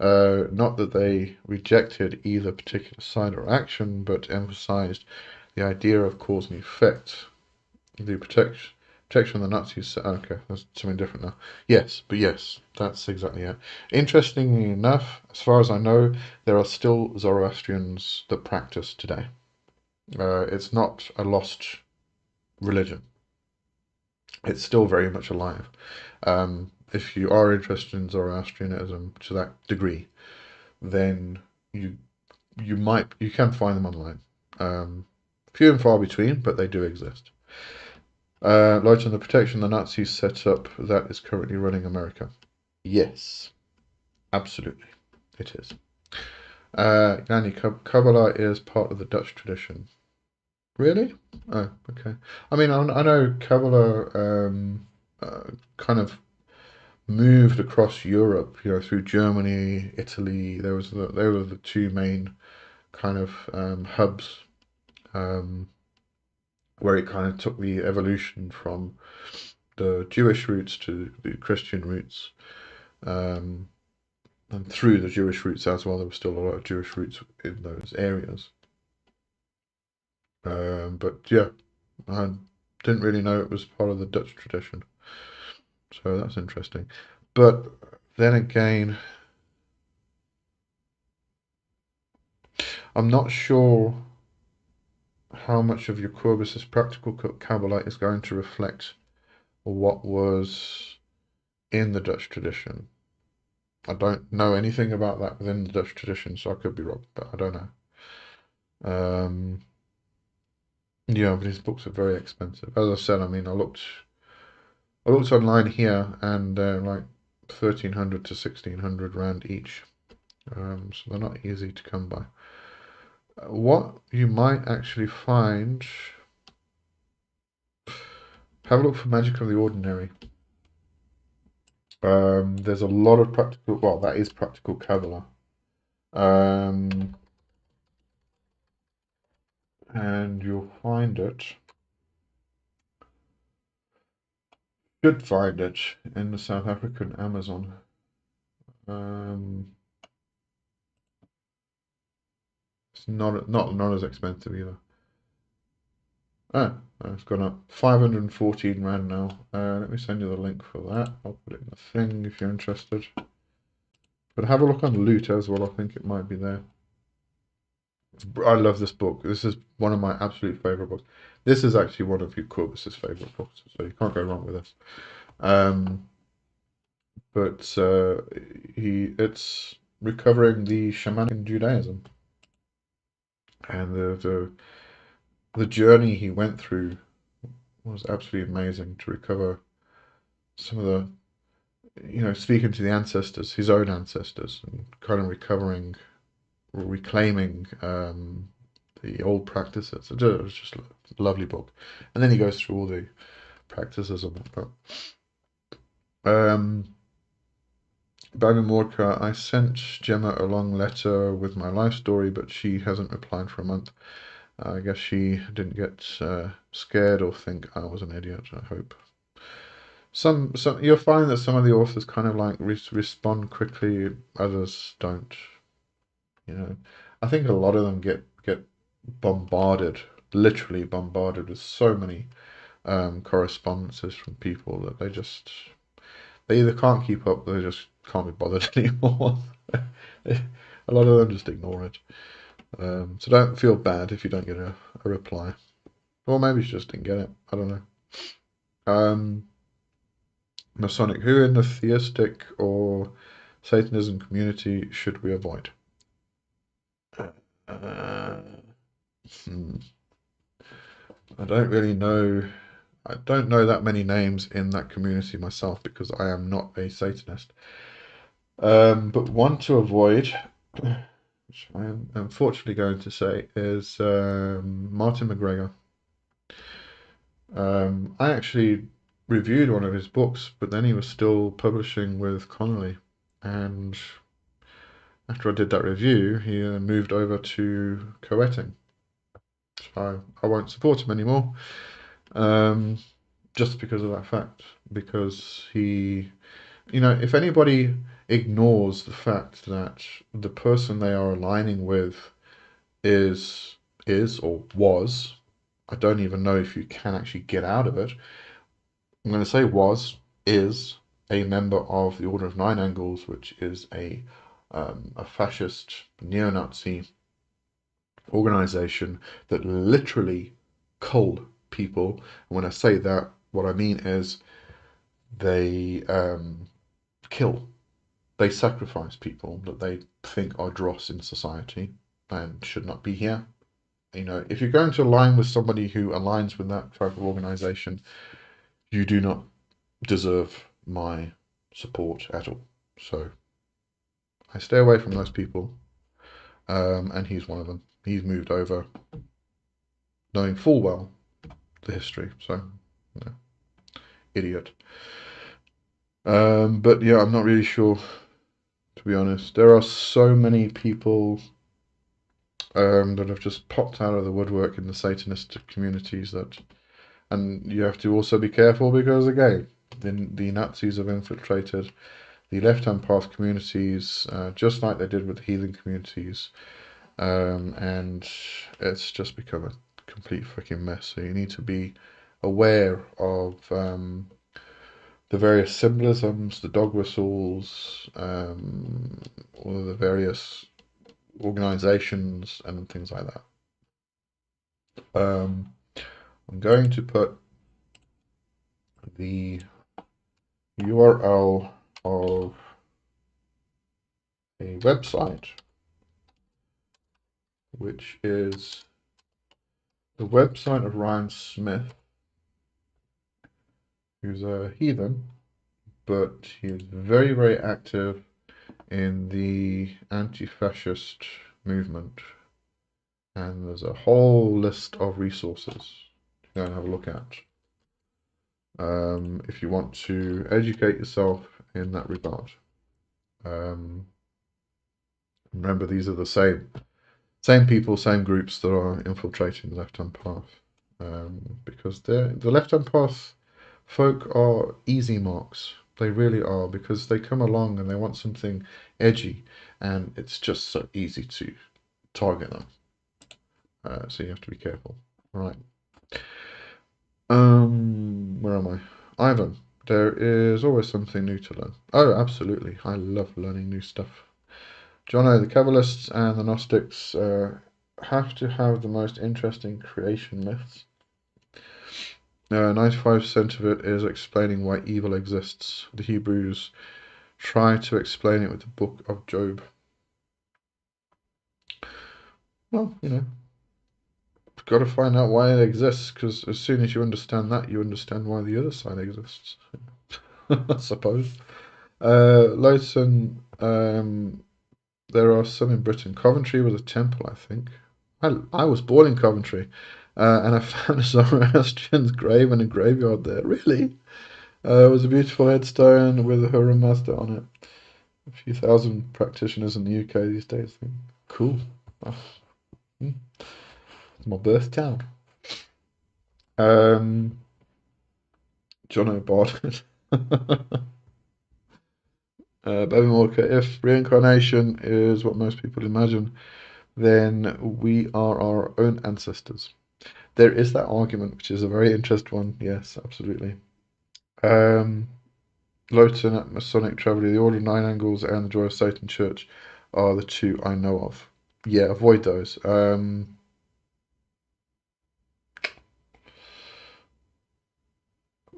Not that they rejected either particular side or action, but emphasized the idea of cause and effect. The protection of the Nazis. Okay, that's something different now. Yes, but yes, that's exactly it. Interestingly enough, as far as I know, there are still Zoroastrians that practice today. It's not a lost religion. It's still very much alive. If you are interested in Zoroastrianism to that degree, then you you can find them online. Few and far between, but they do exist. Light on the protection the Nazis set up that is currently running America. Yes, absolutely, it is. Yanni, Kabbalah is part of the Dutch tradition. Really? Oh, okay. I mean, I know Kabbalah kind of moved across Europe, through Germany, Italy. They were the two main kind of hubs where it kind of took the evolution from the Jewish roots to the Christian roots, and through the Jewish roots as well. There were still a lot of Jewish roots in those areas. But yeah, I didn't really know it was part of the Dutch tradition, so that's interesting. But then again, I'm not sure how much of your Corbus's practical Kabbalah is going to reflect what was in the Dutch tradition. I don't know anything about that within the Dutch tradition, so I could be wrong, but I don't know. Yeah, but his books are very expensive. As I said, I mean, I looked online here, and they're like 1,300 to 1,600 rand each. So they're not easy to come by. What you might actually find, have a look for Magic of the Ordinary. There's a lot of practical, well, that is practical Kabbalah. And you'll find it, should find it in the South African Amazon. It's not as expensive either. Ah, it's gone up 514 rand now. Let me send you the link for that. I'll put it in the thing if you're interested. But have a look on Loot as well. I think it might be there. I love this book. This is one of my absolute favorite books. This is actually one of Corbus's favorite books, so you can't go wrong with this. But it's recovering the shamanic Judaism, and the journey he went through was absolutely amazing to recover some of the, speaking to the ancestors, his own ancestors, and kind of recovering, or reclaiming the old practices. It was just a lovely book. And then he goes through all the practices and whatnot. Baby Mordka, I sent Gemma a long letter with my life story, but she hasn't replied for a month. I guess she didn't get scared or think I was an idiot, I hope. Some you'll find that some of the authors kind of like respond quickly, others don't. I think a lot of them get bombarded, literally bombarded with so many correspondences from people that they either can't keep up, or they just can't be bothered anymore. A lot of them just ignore it. So don't feel bad if you don't get a reply. Or maybe she just didn't get it. I don't know. Masonic, who in the theistic or Satanism community should we avoid? I don't really know. I don't know that many names in that community myself because I am not a Satanist. But one to avoid, which I am unfortunately going to say, is Martin McGregor. I actually reviewed one of his books, but then he was still publishing with Connolly. And after I did that review, he moved over to co-editing. So I won't support him anymore. Just because of that fact. Because if anybody ignores the fact that the person they are aligning with is or was, I don't even know if you can actually get out of it. I'm going to say is a member of the Order of Nine Angles, which is a fascist neo-Nazi organization that literally cull people. And when I say that, what I mean is they kill, they sacrifice people that they think are dross in society and should not be here. If you're going to align with somebody who aligns with that type of organization, you do not deserve my support at all. So I stay away from those people, and he's one of them. He's moved over, knowing full well the history. So, idiot. But yeah, I'm not really sure, to be honest. There are so many people that have just popped out of the woodwork in the Satanist communities and you have to also be careful because again, the Nazis have infiltrated the left-hand path communities, just like they did with the healing communities, and it's just become a complete freaking mess. So you need to be aware of the various symbolisms, the dog whistles, all of the various organizations and things like that. I'm going to put the URL of a website, which is the website of Ryan Smith, who's a heathen, but he is very, very active in the anti-fascist movement. And there's a whole list of resources to go and have a look at if you want to educate yourself in that regard. Remember, these are the same people, same groups that are infiltrating the left-hand path, because the left-hand path folk are easy marks. They really are, because they come along and they want something edgy, and it's just so easy to target them. So you have to be careful. Right. Where am I? Ivan. There is always something new to learn. Oh, absolutely. I love learning new stuff. Jono, the Kabbalists and the Gnostics have to have the most interesting creation myths. 95% of it is explaining why evil exists. The Hebrews try to explain it with the book of Job. Well, you've got to find out why it exists, because as soon as you understand that, you understand why the other side exists. I suppose. Lowton, there are some in Britain. Coventry was a temple, I think. I was born in Coventry, and I found a Zoroastrian's grave in a graveyard there. Really? It was a beautiful headstone with a Hurra Mazda on it. A few thousand practitioners in the UK these days. Cool. Oh, it's my birth town. John O'Barton. Bevan Walker, if reincarnation is what most people imagine, then we are our own ancestors. There is that argument, which is a very interesting one. Yes, absolutely. Lowton at Masonic Traveller, the Order of Nine Angles and the Joy of Satan Church are the two I know of. Yeah, avoid those.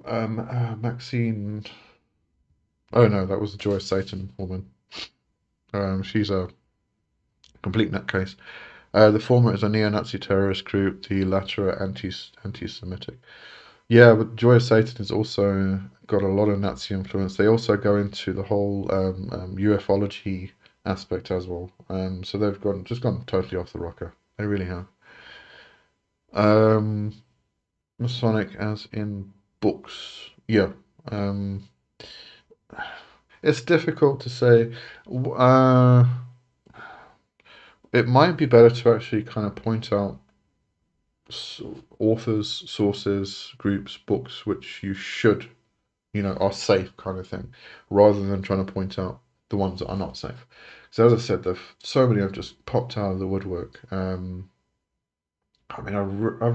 Maxine. Oh no, that was the Joy of Satan woman. She's a complete nutcase. The former is a neo-Nazi terrorist group, the latter are anti-Semitic. Yeah, but Joy of Satan has also got a lot of Nazi influence. They also go into the whole ufology aspect as well. So they've gone totally off the rocker. They really have. Masonic as in books. Yeah. It's difficult to say. It might be better to actually kind of point out authors, sources, groups, books which you should, are safe kind of thing, rather than trying to point out the ones that are not safe. So as I said, so many have just popped out of the woodwork. I've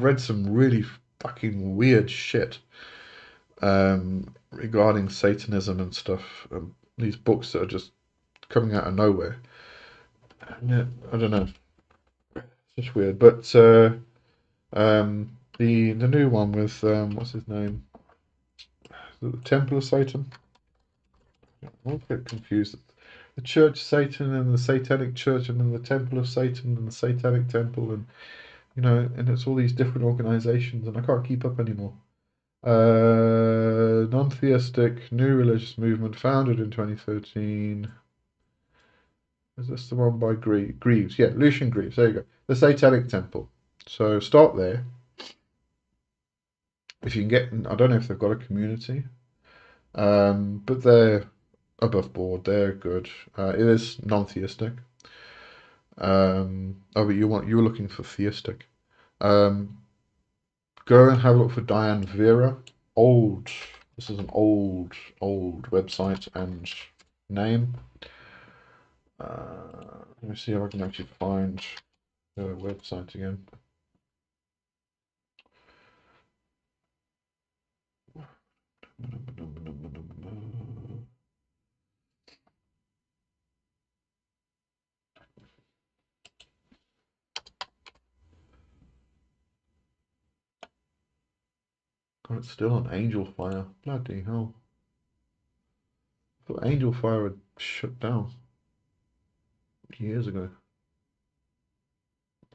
read some really fucking weird shit regarding Satanism and stuff. These books that are just coming out of nowhere. Yeah, I don't know. It's just weird. But the new one with what's his name? The Temple of Satan. I'm a bit confused. The Church of Satan and the Satanic Church and then the Temple of Satan and the Satanic Temple and and it's all these different organizations and I can't keep up anymore. Non-theistic new religious movement founded in 2013. Is this the one by Greaves? Yeah, Lucian Greaves. There you go. The Satanic Temple. So start there. If you can get, I don't know if they've got a community, but they're above board. They're good. It is non-theistic. But you were looking for theistic. Go and have a look for Diane Vera. This is an old website and name. Let me see if I can actually find her website again. God, it's still on Angel Fire. Bloody hell. I thought Angel Fire had shut down years ago.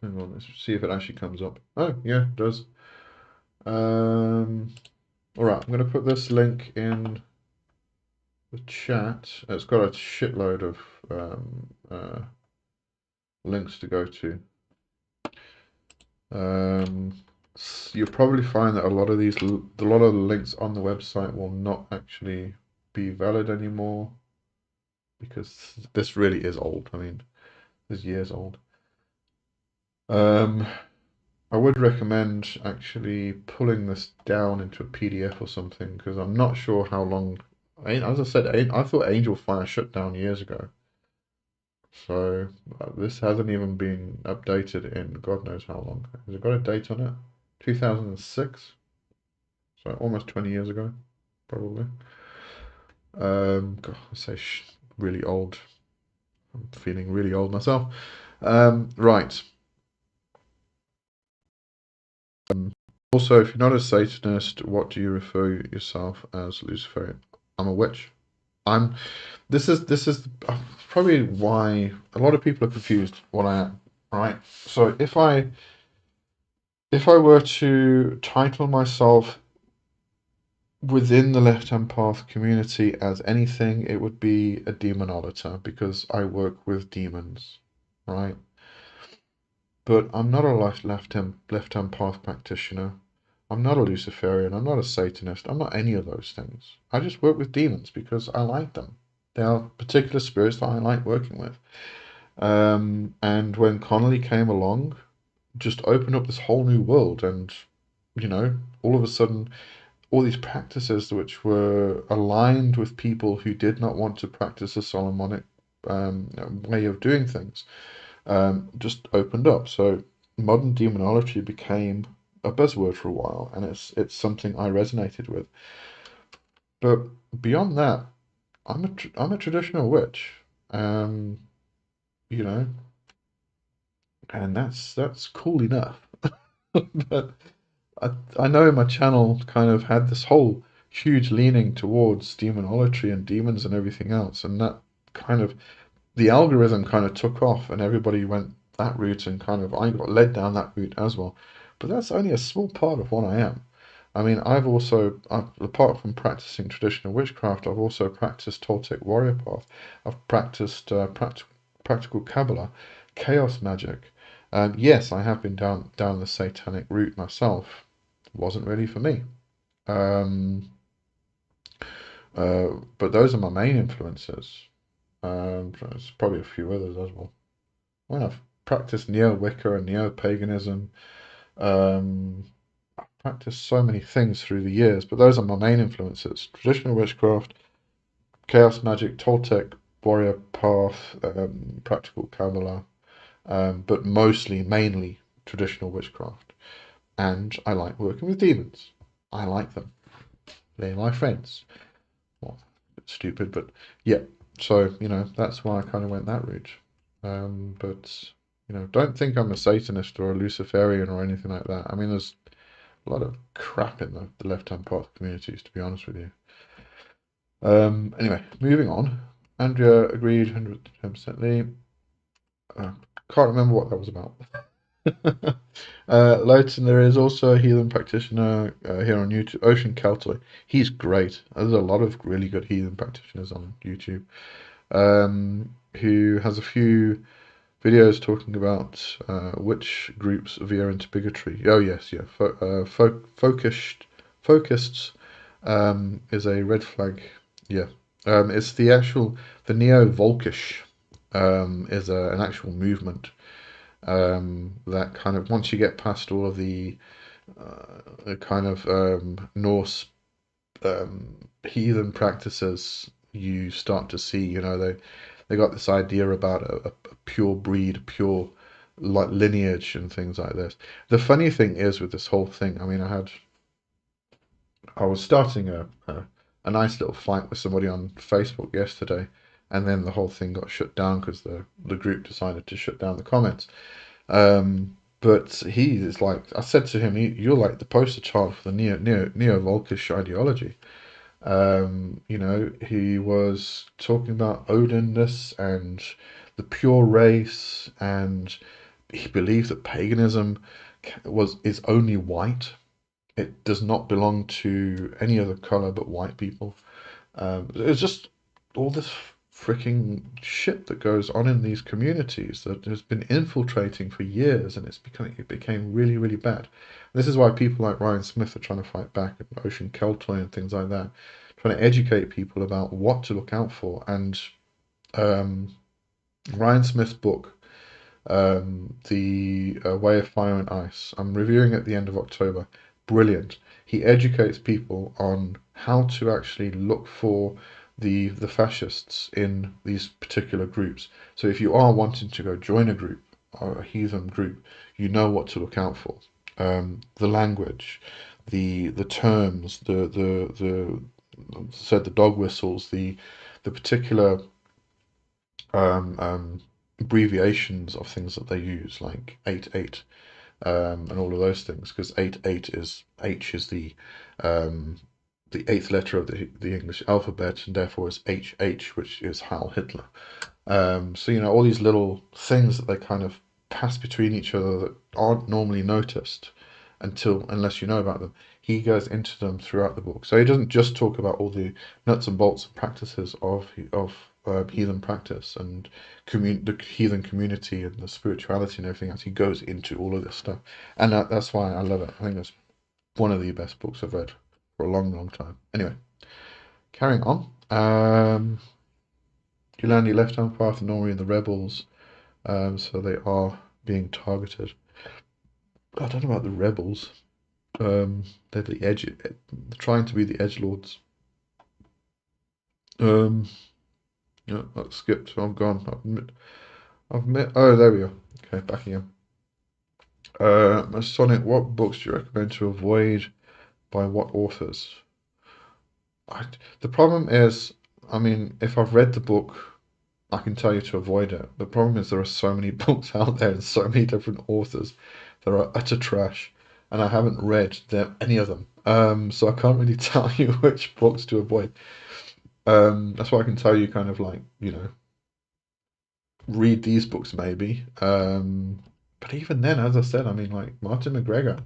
Hang on, let's see if it actually comes up. Oh, yeah, it does. Alright, I'm going to put this link in the chat. It's got a shitload of links to go to. You'll probably find that a lot of the links on the website will not actually be valid anymore because this really is old. I mean, this is years old. I would recommend actually pulling this down into a PDF or something because I'm not sure how long As I said, I thought Angel Fire shut down years ago. So this hasn't even been updated in God knows how long. Has it got a date on it? 2006? So almost 20 years ago, probably. God, I say really old. I'm feeling really old myself. Right. Also, if you're not a Satanist, what do you refer yourself as, Luciferian? I'm a witch. I'm. This is probably why a lot of people are confused what I am. Right. So if I were to title myself within the Left Hand Path community as anything, it would be a demonologer because I work with demons, right? But I'm not a left hand path practitioner. I'm not a Luciferian. I'm not a Satanist. I'm not any of those things. I just work with demons because I like them. They are particular spirits that I like working with. And when Connolly came along, just opened up this whole new world, and all of a sudden, all these practices which were aligned with people who did not want to practice a Solomonic way of doing things just opened up. So modern demonology became a buzzword for a while, and it's something I resonated with. But beyond that, I'm a traditional witch, um, you know, and that's cool enough. But I know my channel kind of had this whole huge leaning towards demonology and demons and everything else, and that kind of the algorithm kind of took off and everybody went that route, and kind of I got led down that route as well. But that's only a small part of what I am. I mean, apart from practicing traditional witchcraft, I've also practiced Toltec warrior path. I've practiced practical Kabbalah, chaos magic. Yes, I have been down the satanic route myself. Wasn't really for me. Um, but those are my main influences. There's probably a few others as well. Well, I've practiced neo-Wicca and neo-paganism. Um, I've practiced so many things through the years, but those are my main influences. Traditional witchcraft, chaos magic, Toltec, warrior path, practical Kabbalah, but mainly traditional witchcraft. And I like working with demons. I like them. They're my friends. Well, it's stupid, but yeah. So, that's why I kind of went that route. But, don't think I'm a Satanist or a Luciferian or anything like that. I mean, there's a lot of crap in the left-hand path communities, to be honest with you. Anyway, moving on. Andrea agreed 110%. Can't remember what that was about. Lowton, there is also a healing practitioner here on YouTube, Ocean Keltoy. He's great. There's a lot of really good healing practitioners on YouTube, who has a few videos talking about which groups veer into bigotry. Oh yes, yeah. Focused is a red flag. Yeah, it's the Neo-Volkish is an actual movement that kind of once you get past all of the kind of Norse heathen practices, you start to see, they got this idea about a pure breed, pure like lineage and things like this. The funny thing is with this whole thing, I mean, I was starting a nice little fight with somebody on Facebook yesterday, and then the whole thing got shut down because the group decided to shut down the comments. But he is like, I said to him, you're like the poster child for the neo-Volkish ideology. He was talking about Odinness and the pure race, and he believed that paganism is only white. It does not belong to any other color but white people. It's just all this freaking shit that goes on in these communities that has been infiltrating for years, and it became really, really bad. This is why people like Ryan Smith are trying to fight back, and Ocean Keltoy and things like that, trying to educate people about what to look out for. And um, Ryan Smith's book, The Way of Fire and Ice, I'm reviewing at the end of October. brilliant. He educates people on how to actually look for the fascists in these particular groups. So if you are wanting to go join a group or a heathen group, you know what to look out for. The language, the terms, the dog whistles, the particular abbreviations of things that they use, like 8 8, and all of those things, because 8 8 is H is the eighth letter of the English alphabet, and therefore it's HH, which is Heil Hitler. So all these little things that they kind of pass between each other that aren't normally noticed unless you know about them. He goes into them throughout the book, so he doesn't just talk about all the nuts and bolts and practices of heathen practice and the heathen community and the spirituality and everything else. He goes into all of this stuff, and that's why I love it. I think it's one of the best books I've read for a long, long time. Anyway, carrying on. You land your left-hand path, Nori and the rebels, so they are being targeted. I don't know about the rebels. They're they're trying to be the edgelords. Yeah, that skipped. I'm gone. Oh, there we are. Okay, back again. Masonic, what books do you recommend to avoid by what authors? The problem is, I mean, if I've read the book, I can tell you to avoid it. The problem is there are so many books out there and so many different authors that are utter trash, and I haven't read any of them. So I can't really tell you which books to avoid. That's why I can tell you kind of like, read these books maybe. But even then, as I said, I mean, like Martin McGregor,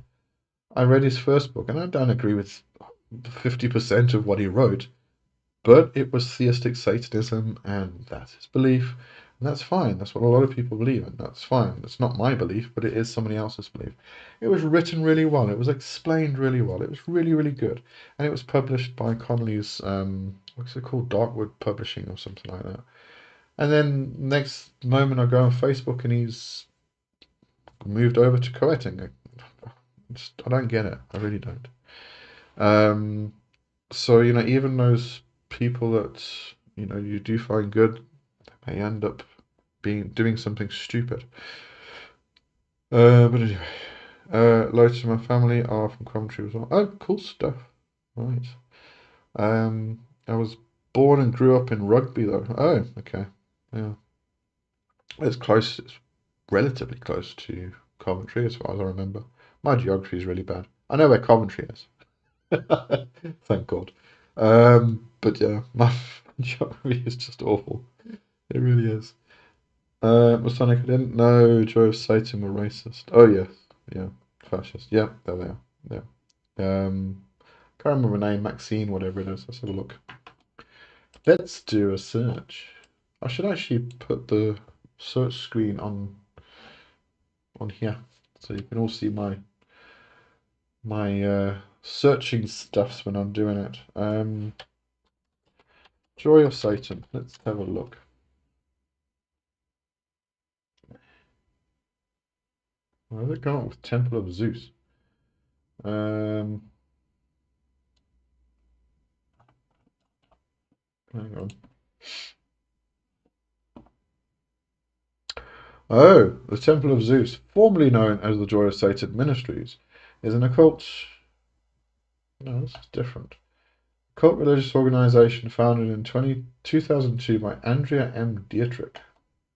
I read his first book, and I don't agree with 50% of what he wrote, but it was theistic Satanism, and that's his belief, and that's fine. That's what a lot of people believe, and that's fine. It's not my belief, but it is somebody else's belief. It was written really well. It was explained really well. It was really, really good, and it was published by Connolly's, what's it called, Darkwood Publishing or something like that. And then next moment, I go on Facebook, and he's moved over to co-editing. I don't get it. I really don't. Um, so even those people that you do find good, they may end up doing something stupid. But anyway, loads of my family are from Coventry as well. Oh, cool stuff. Right. I was born and grew up in Rugby though. Oh, okay. Yeah. It's close. It's relatively close to Coventry as far as I remember. My geography is really bad. I know where Coventry is. Thank God. But yeah, my geography is just awful. It really is. Masonic, I didn't know Joy of Satan were racist. Oh yes, yeah, fascist. Yeah, there they are. Yeah. Can't remember her name, Maxine, whatever it is. Let's have a look. Let's do a search. I should actually put the search screen on here so you can all see my searching stuffs when I'm doing it. Joy of Satan. Let's have a look. Where have they gone with Temple of Zeus? Hang on. Oh, the Temple of Zeus, formerly known as the Joy of Satan Ministries, is an occult. No, this is different. Cult religious organization founded in 2002 by Andrea M. Dietrich.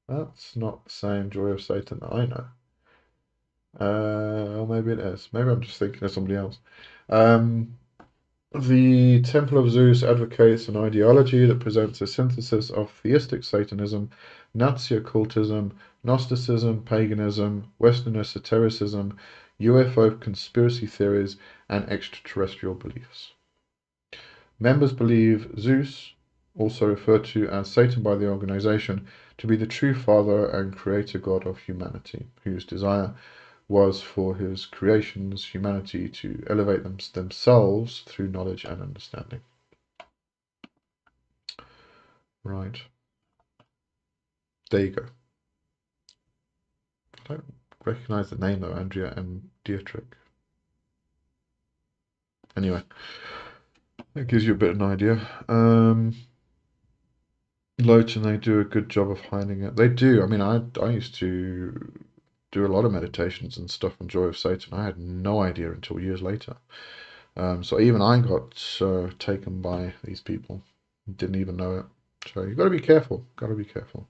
That's not the same Joy of Satan that I know. Or maybe it is. Maybe I'm just thinking of somebody else. The Temple of Zeus advocates an ideology that presents a synthesis of theistic Satanism, Nazi occultism, Gnosticism, paganism, Western esotericism, UFO conspiracy theories, and extraterrestrial beliefs. Members believe Zeus, also referred to as Satan by the organization, to be the true father and creator god of humanity, whose desire was for his creations, humanity, to elevate themselves through knowledge and understanding. Right. There you go. I don't recognize the name though, Andrea M. Dietrich. Anyway, that gives you a bit of an idea. Lowton, they do a good job of hiding it. They do. I mean, I used to do a lot of meditations and stuff on Joy of Satan. I had no idea until years later. So even I got taken by these people. Didn't even know it. So you've got to be careful. Got to be careful.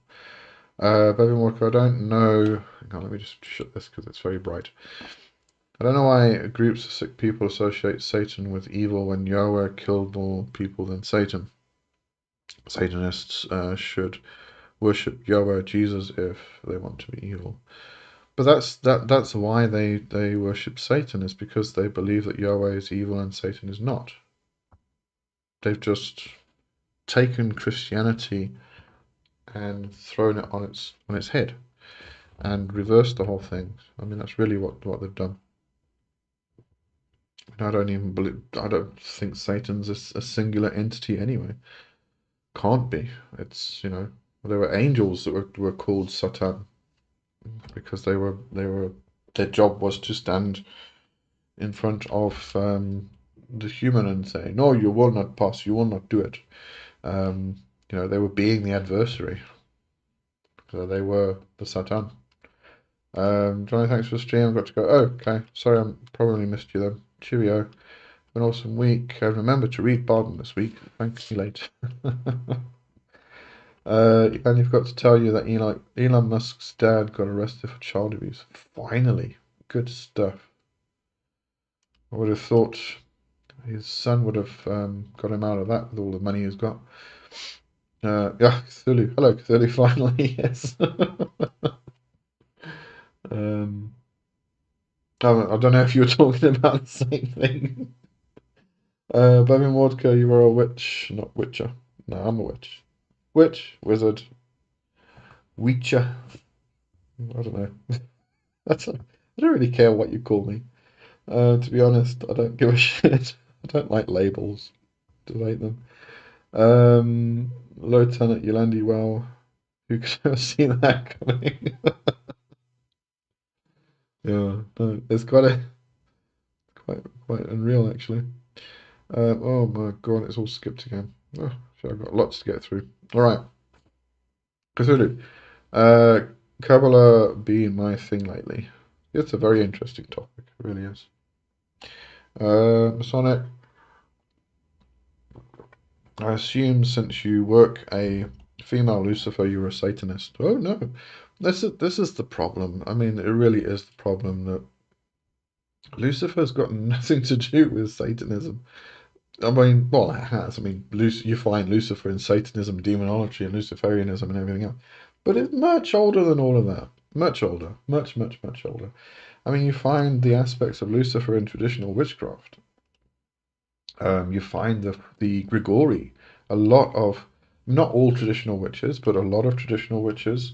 Bevan Walker, I don't know. Hang on, let me just shut this because it's very bright. I don't know why groups of sick people associate Satan with evil when Yahweh killed more people than Satan. Satanists should worship Yahweh Jesus if they want to be evil. But that's why they worship Satan, is because they believe that Yahweh is evil and Satan is not. They've just taken Christianity and thrown it on its head and reversed the whole thing. I mean, that's really what they've done. I don't think Satan's a singular entity anyway. Can't be. It's, there were angels that were called Satan because their job was to stand in front of the human and say, no, you will not pass, you will not do it. They were being the adversary. So they were the Satan. Johnny, thanks for the stream. I've got to go. Oh, okay. Sorry, I probably missed you then. Cheerio. An awesome week. Remember to read Barden this week. Thanks, you late. And you've got to tell you that Elon Musk's dad got arrested for child abuse. Finally. Good stuff. I would have thought his son would have got him out of that with all the money he's got. Yeah, Cthulhu. Hello, Cthulhu, finally, yes. I don't know if you were talking about the same thing. Birmingham Wardco, you were a witch, not witcher. No, I'm a witch. Witch, wizard, witcher. I don't know. I don't really care what you call me. To be honest, I don't give a shit. I don't like labels. Delete them. Lieutenant Yolandi, well, who could have seen that coming? Yeah, no, it's quite unreal actually. Oh my god, it's all skipped again. Oh, I've got lots to get through. All right, Cthulhu. Uh, Kabbalah being my thing lately. It's a very interesting topic, it really is. Masonic, I assume since you work a female Lucifer, you're a Satanist. Oh no, this is the problem. I mean, it really is the problem that Lucifer's got nothing to do with Satanism. I mean, well, it has. I mean, you find Lucifer in Satanism, demonology, and Luciferianism, and everything else. But it's much older than all of that. Much older. Much, much, much older. I mean, you find the aspects of Lucifer in traditional witchcraft. You find the Grigori. A lot of, not all traditional witches, but a lot of traditional witches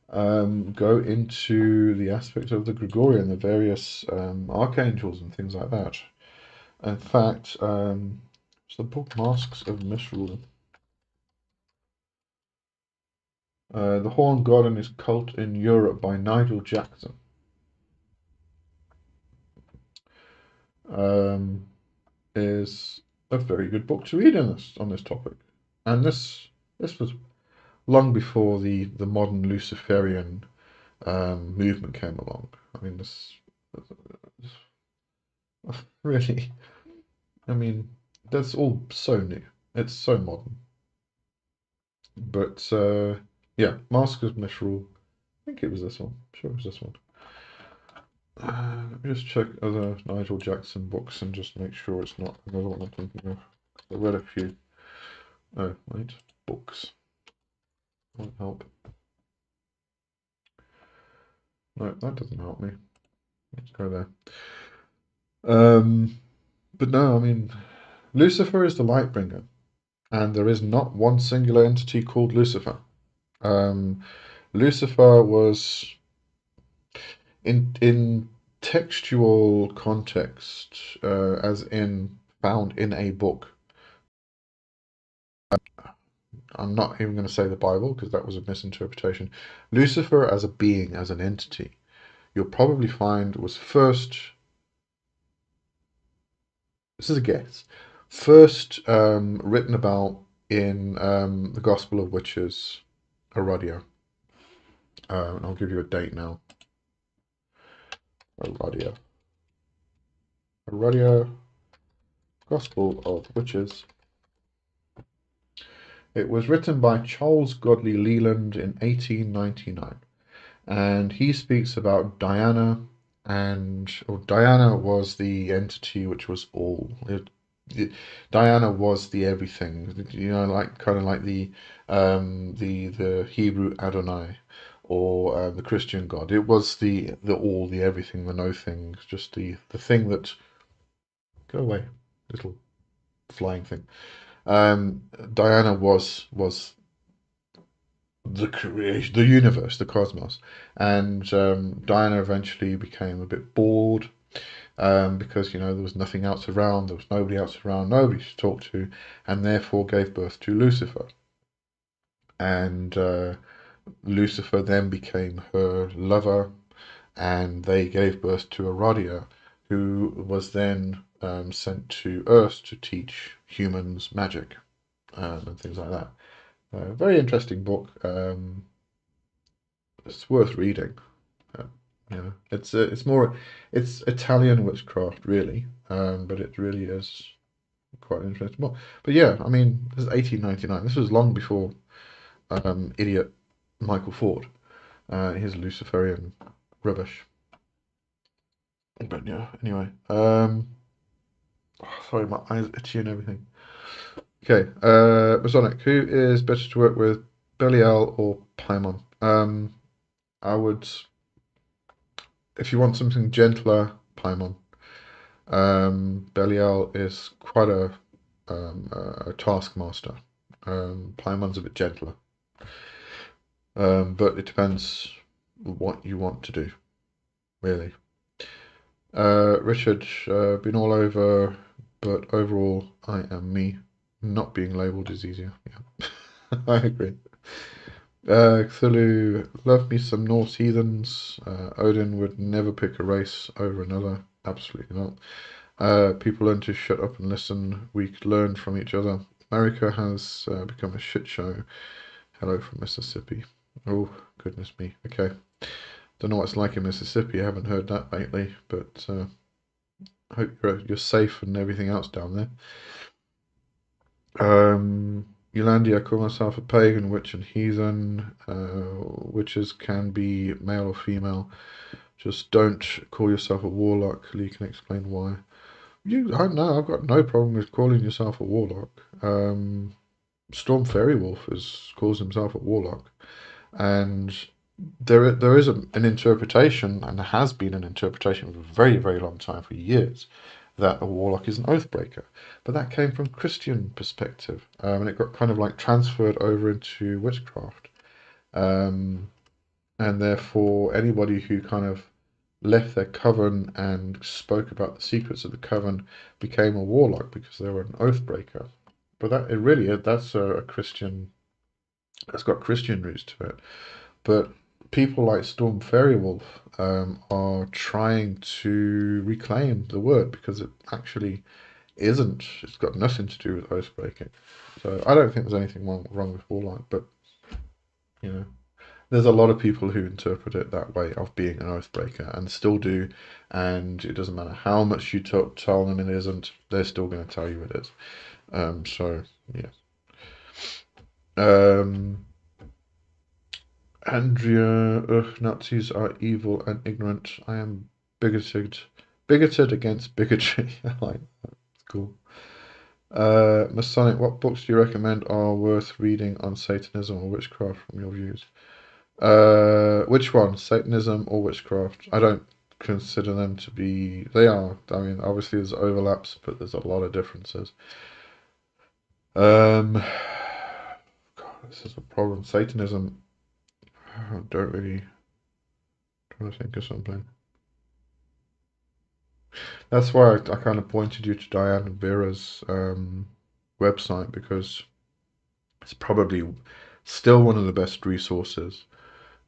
go into the aspect of the Grigori and the various archangels and things like that. In fact, it's the book Masks of Misrule. The Horned God and His Cult in Europe by Nigel Jackson. Is a very good book to read on this topic. And this was long before the modern Luciferian movement came along. I mean, this really, I mean, that's all so new. It's so modern. But yeah, Mask of Misrule. I think it was this one. I'm sure it was this one. Let me just check other Nigel Jackson books and just make sure it's not another one I'm thinking of. I read a few. Oh, wait. Books. Won't help. No, that doesn't help me. Let's go there. But no, I mean, Lucifer is the light bringer, and there is not one singular entity called Lucifer. Lucifer was in textual context, as in found in a book. I'm not even going to say the Bible because that was a misinterpretation. Lucifer as a being, as an entity, you'll probably find was first this is a guess. First written about in the Gospel of Witches, Aradia. And I'll give you a date now. Aradia. Aradia, Gospel of Witches. It was written by Charles Godley Leland in 1899. And he speaks about Diana, and Diana was the entity which was all. Diana was the everything, like kind of like the Hebrew Adonai, or the Christian God. It was the all, the everything, the no thing, just the thing that go away, little flying thing. Diana was the creation, the universe, the cosmos, and Diana eventually became a bit bored because there was nothing else around, there was nobody else around, nobody to talk to, and therefore gave birth to Lucifer. And Lucifer then became her lover, and they gave birth to Aradia, who was then sent to Earth to teach humans magic and things like that. Very interesting book. It's worth reading. Uh, it's Italian witchcraft really, but it really is quite an interesting book. But yeah, I mean, this is 1899. This was long before idiot Michael Ford. His Luciferian rubbish. But yeah, anyway. Sorry, my eyes itchy and everything. Okay, Masonic, who is better to work with, Belial or Paimon? I would, if you want something gentler, Paimon. Belial is quite a taskmaster. Paimon's a bit gentler, but it depends what you want to do, really. Richard, been all over, but overall, I am me. Not being labelled is easier. Yeah, I agree. Cthulhu, love me some Norse heathens. Odin would never pick a race over another. Absolutely not. People learn to shut up and listen. We learn from each other. America has become a shit show. Hello from Mississippi. Oh, goodness me. Okay. Don't know what it's like in Mississippi. I haven't heard that lately, but I hope you're safe and everything else down there. Yolandi, I call myself a pagan, witch, and heathen. Witches can be male or female. Just don't call yourself a warlock. Lee can explain why. I know, I've got no problem with calling yourself a warlock. Storm Fairy Wolf calls himself a warlock, and there is an interpretation, and there has been an interpretation for a very, very long time, for years, that a warlock is an oathbreaker. But that came from Christian perspective, and it got kind of like transferred over into witchcraft. Um, and therefore anybody who kind of left their coven and spoke about the secrets of the coven became a warlock because they were an oathbreaker. But that it really that's a Christian, that's got Christian roots to it. But people like Storm Fairy Wolf are trying to reclaim the word because it actually isn't. It's got nothing to do with oathbreaking. So I don't think there's anything wrong with warlock, but you know. There's a lot of people who interpret it that way, of being an oathbreaker, and still do, and it doesn't matter how much you tell them it isn't, they're still going to tell you it is. So yeah. Um, Andrea, ugh, Nazis are evil and ignorant. I am bigoted against bigotry. I like that. It's cool. Masonic, what books do you recommend are worth reading on Satanism or witchcraft from your views? Which one? Satanism or witchcraft? I don't consider them to be. They are. I mean, obviously there's overlaps, but there's a lot of differences. God, this is a problem. Satanism. I don't really. Trying to think of something. That's why I kind of pointed you to Diane and Vera's website, because it's probably still one of the best resources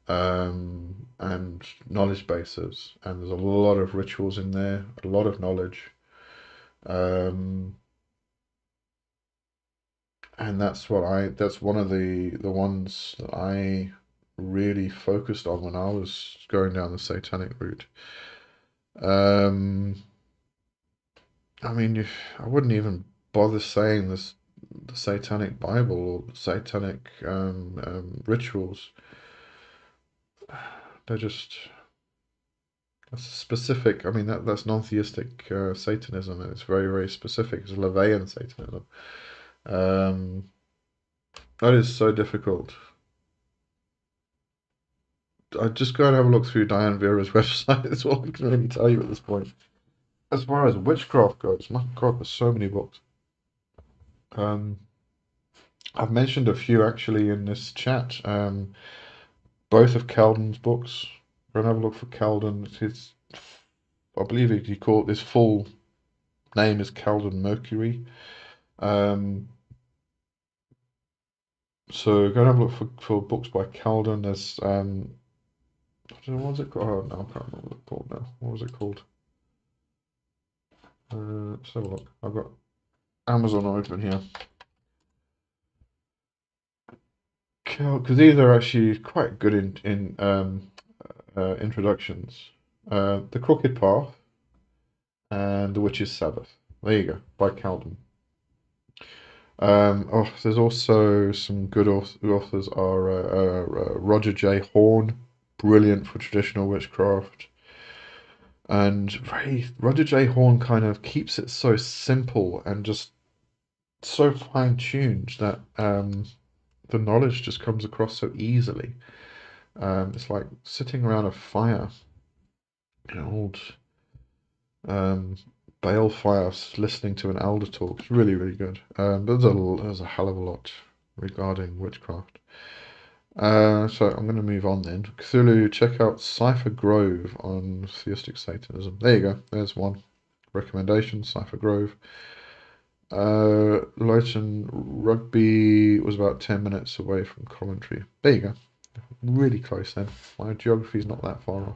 and knowledge bases, and there's a lot of rituals in there, a lot of knowledge. Um, and that's one of the ones that I really focused on when I was going down the satanic route. Um, I mean, I wouldn't even bother saying this, the Satanic Bible or Satanic rituals. They're just that's specific. I mean, that's non-theistic Satanism, and it's very, very specific. It's Levian Satanism. Um, that is so difficult. I just go and have a look through Diane Vera's website. That's all I can really tell you at this point. As far as witchcraft goes, my God, there's so many books. Um, I've mentioned a few actually in this chat. Both of Calden's books. Go and have a look for Calden. I believe he called his full name is Calden Mercury. Um, so go and have a look for books by Calden. There's I don't know, what was it called? Oh, no, I can't remember what it's called now. What was it called? Let's have a look. I've got Amazon open here. Because these are actually quite good in introductions. The Crooked Path and The Witch's Sabbath. There you go, by Calden. There's also some good authors are Roger J. Horn, brilliant for traditional witchcraft, and Roger J. Horn kind of keeps it so simple and just so fine-tuned that the knowledge just comes across so easily. It's like sitting around a fire, an old um, balefire, listening to an elder talk. It's really, really good. But there's a hell of a lot regarding witchcraft. So I'm going to move on then. Cthulhu, check out Cypher Grove on theistic Satanism. There you go. There's one recommendation. Cypher Grove. Leyton Rugby was about 10 minutes away from Coventry. There you go. Really close then. My geography's not that far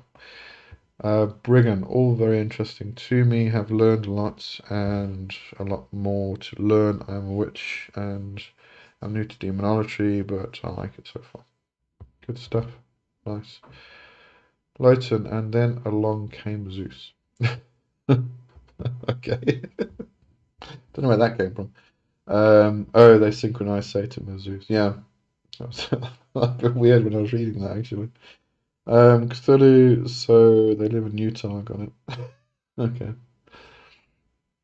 off. Brigand, all very interesting to me. Have learned a lot and a lot more to learn. I'm a witch and I'm new to demonology, but I like it so far. Good stuff. Nice. Leyton, and then along came Zeus. Okay. Don't know where that came from. Oh, they synchronized Satan with Zeus. Yeah. That was a bit weird when I was reading that actually. Cthulhu, so they live in Utah, got it. Okay.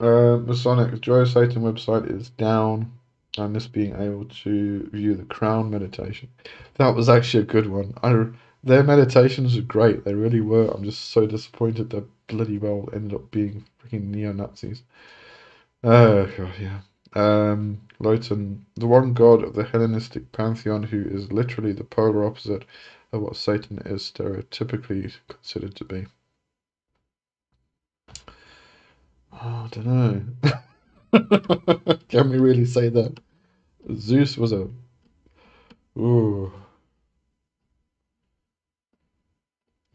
Masonic Joy Satan website is down. I miss being able to view the crown meditation. That was actually a good one. Their meditations are great. They really were. I'm just so disappointed that bloody well ended up being freaking neo-Nazis. Oh god, yeah. Lowton, the one god of the Hellenistic pantheon who is literally the polar opposite of what Satan is stereotypically considered to be. Oh, I don't know. Can we really say that? Zeus was a. Ooh,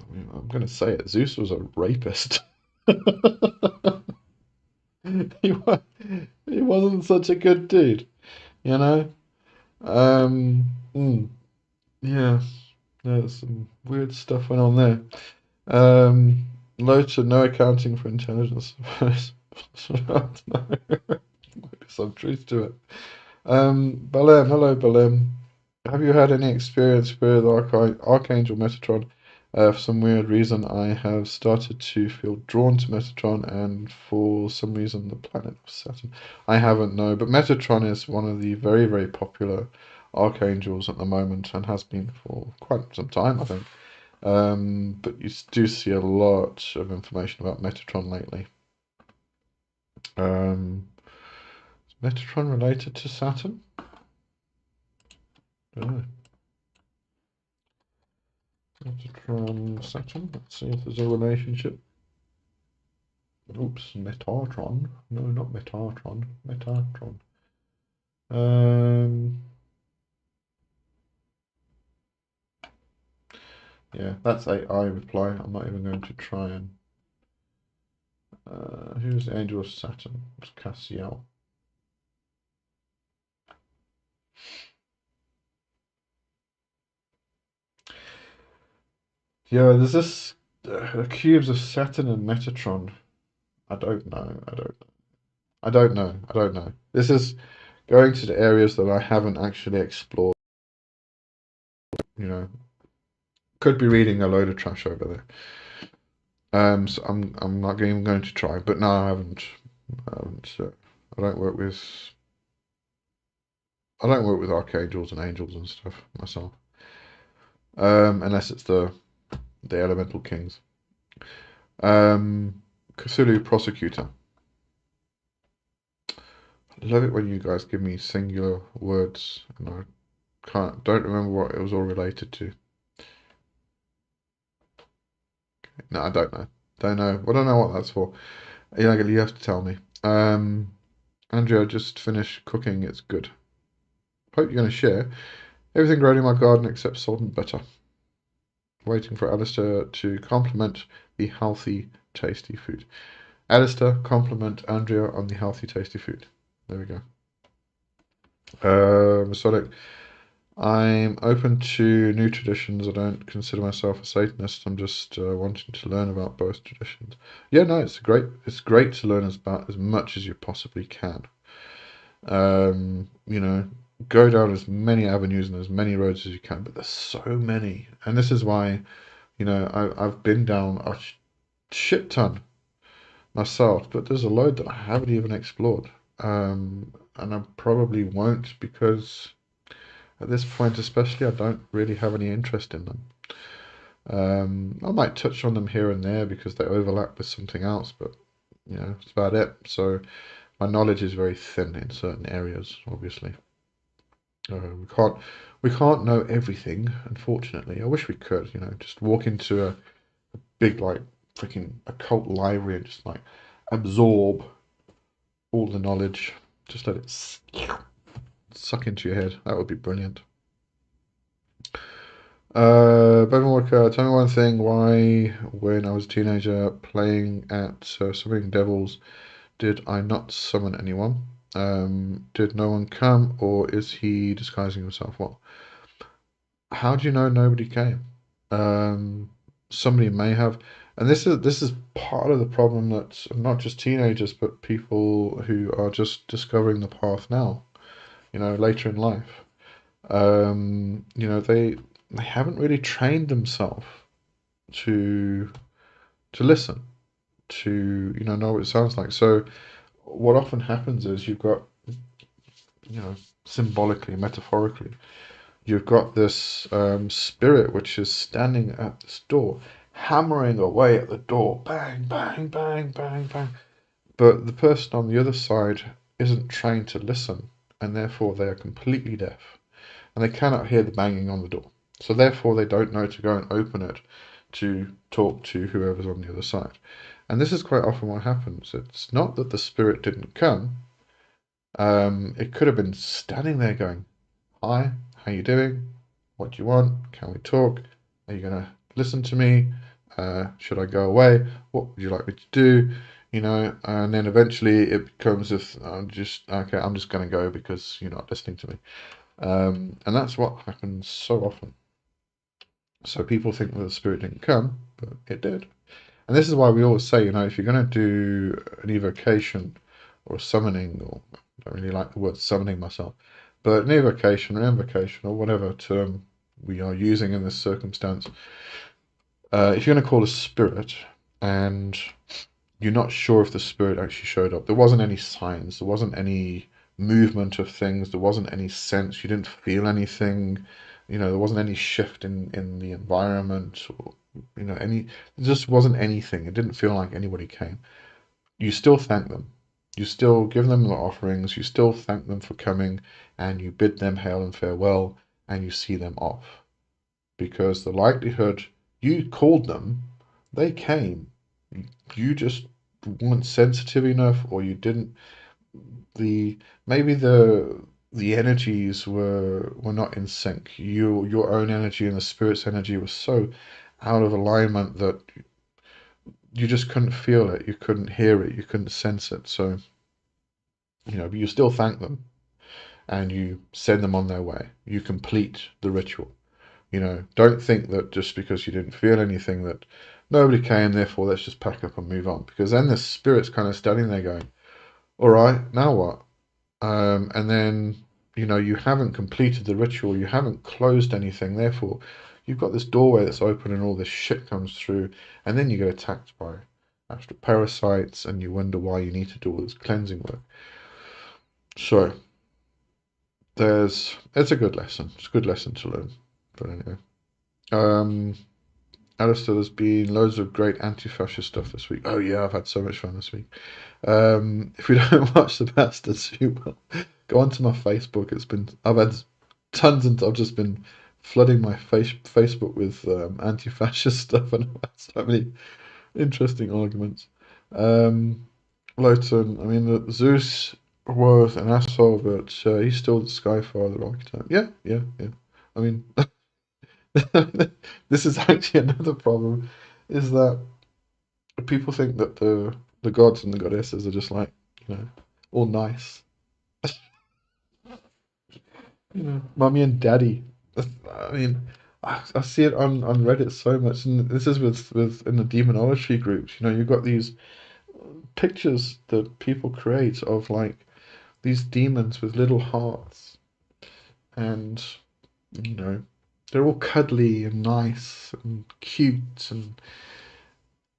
I mean, I'm gonna say it. Zeus was a rapist. he was, he wasn't such a good dude, you know. Um, mm, yeah, there's some weird stuff went on there. Low to no accounting for intelligence. I don't know. Might be some truth to it. Belem, hello Belem. Have you had any experience with Archangel Metatron? For some weird reason, I have started to feel drawn to Metatron, and for some reason, the planet of Saturn. I haven't, no, but Metatron is one of the very, very popular archangels at the moment, and has been for quite some time, I think. But you do see a lot of information about Metatron lately. Is Metatron related to Saturn? Oh. Metatron, Saturn. Let's see if there's a relationship. Oops, Metatron. No, not Metatron. Metatron. Um, yeah, that's AI reply. I'm not even going to try and Who's the angel of Saturn? It's Cassiel. Yeah, there's this the cubes of Saturn and Metatron. I don't know. I don't know. I don't know. This is going to the areas that I haven't actually explored. You know, could be reading a load of trash over there. So I'm not even going to try. But no, I haven't. I haven't. I don't work with I don't work with archangels and angels and stuff myself. Unless it's the elemental kings. Cthulhu Prosecutor. I love it when you guys give me singular words and I don't remember what it was all related to. No, I don't know. Don't know. I don't know what that's for. You have to tell me. Andrea, I just finished cooking. It's good. Hope you're going to share. Everything grown in my garden except salt and butter. Waiting for Alistair to compliment the healthy, tasty food. Alistair, compliment Andrea on the healthy, tasty food. There we go. Masonic. I'm open to new traditions. I don't consider myself a Satanist. I'm just wanting to learn about both traditions. Yeah, no, it's great to learn about as much as you possibly can. You know, go down as many avenues and as many roads as you can, but there's so many. And this is why, I've been down a shit ton myself, but there's a load that I haven't even explored. And I probably won't because at this point, especially, I don't really have any interest in them. I might touch on them here and there because they overlap with something else, but that's about it. So my knowledge is very thin in certain areas, obviously. We can't know everything, unfortunately. I wish we could, just walk into a big like freaking occult library and just like absorb all the knowledge. Just let it suck into your head. That would be brilliant. Bevan Walker, tell me one thing. Why, when I was a teenager playing at Summoning Devils, did I not summon anyone? Did no one come, or is he disguising himself? Well, how do you know nobody came? Somebody may have, and this is part of the problem that not just teenagers, but people who are just discovering the path now, later in life. They haven't really trained themselves to listen, to know what it sounds like. So what often happens is you've got, symbolically, metaphorically, you've got this spirit which is standing at this door, hammering away at the door, bang, bang, bang, bang, bang. But the person on the other side isn't trained to listen, and therefore they are completely deaf, and they cannot hear the banging on the door. So therefore they don't know to go and open it to talk to whoever's on the other side. And this is quite often what happens. It's not that the spirit didn't come. It could have been standing there going, "Hi, how you doing? What do you want? Can we talk? Are you gonna listen to me? Should I go away? What would you like me to do?" And then eventually it becomes if I'm just okay, I'm just gonna go because you're not listening to me. And that's what happens so often. So people think that the spirit didn't come, but it did. And this is why we always say, if you're going to do an evocation or a summoning, or I don't really like the word summoning myself, but an evocation or invocation or whatever term we are using in this circumstance, if you're going to call a spirit and you're not sure if the spirit actually showed up, there wasn't any signs, there wasn't any movement of things, there wasn't any sense, you didn't feel anything, there wasn't any shift in the environment or there just wasn't anything. It didn't feel like anybody came. You still thank them. You still give them the offerings, you still thank them for coming, and you bid them hail and farewell, and you see them off. Because the likelihood you called them, they came. You just weren't sensitive enough, or you didn't the maybe the energies were not in sync. Your own energy and the spirit's energy was so out of alignment that you just couldn't feel it, you couldn't hear it, you couldn't sense it. So, but you still thank them and you send them on their way. You complete the ritual. Don't think that just because you didn't feel anything that nobody came, therefore let's just pack up and move on. Because then the spirit's kind of standing there going, all right, now what? And then, you haven't completed the ritual, you haven't closed anything, therefore you've got this doorway that's open and all this shit comes through, and then you get attacked by astral parasites and you wonder why you need to do all this cleansing work. So, it's a good lesson. It's a good lesson to learn. But anyway. Alistair, there's been loads of great anti-fascist stuff this week. Oh yeah, I've had so much fun this week. If you don't watch the Bastards, you will go onto my Facebook. I've had tons and I've just been flooding my Facebook with anti-fascist stuff, and I've had so many interesting arguments. Lowton, I mean, Zeus was an asshole, but he's still the Skyfather archetype. Yeah, yeah, yeah. I mean, this is actually another problem, is that people think that the gods and the goddesses are just like, all nice. Mummy and daddy. I mean, I see it on Reddit so much, and this is with in the demonology groups. You've got these pictures that people create of like these demons with little hearts, and you know they're all cuddly and nice and cute,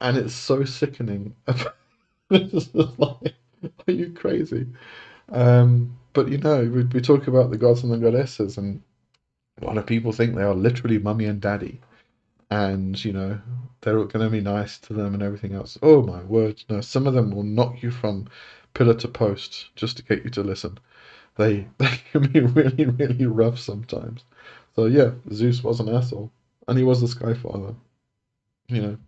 and it's so sickening. It's just like, are you crazy? But we talk about the gods and the goddesses, and a lot of people think they are literally mummy and daddy, and they're going to be nice to them and everything else. Oh my word, no! Some of them will knock you from pillar to post just to get you to listen. They can be really really rough sometimes. So yeah, Zeus was an asshole, and he was the Sky Father. You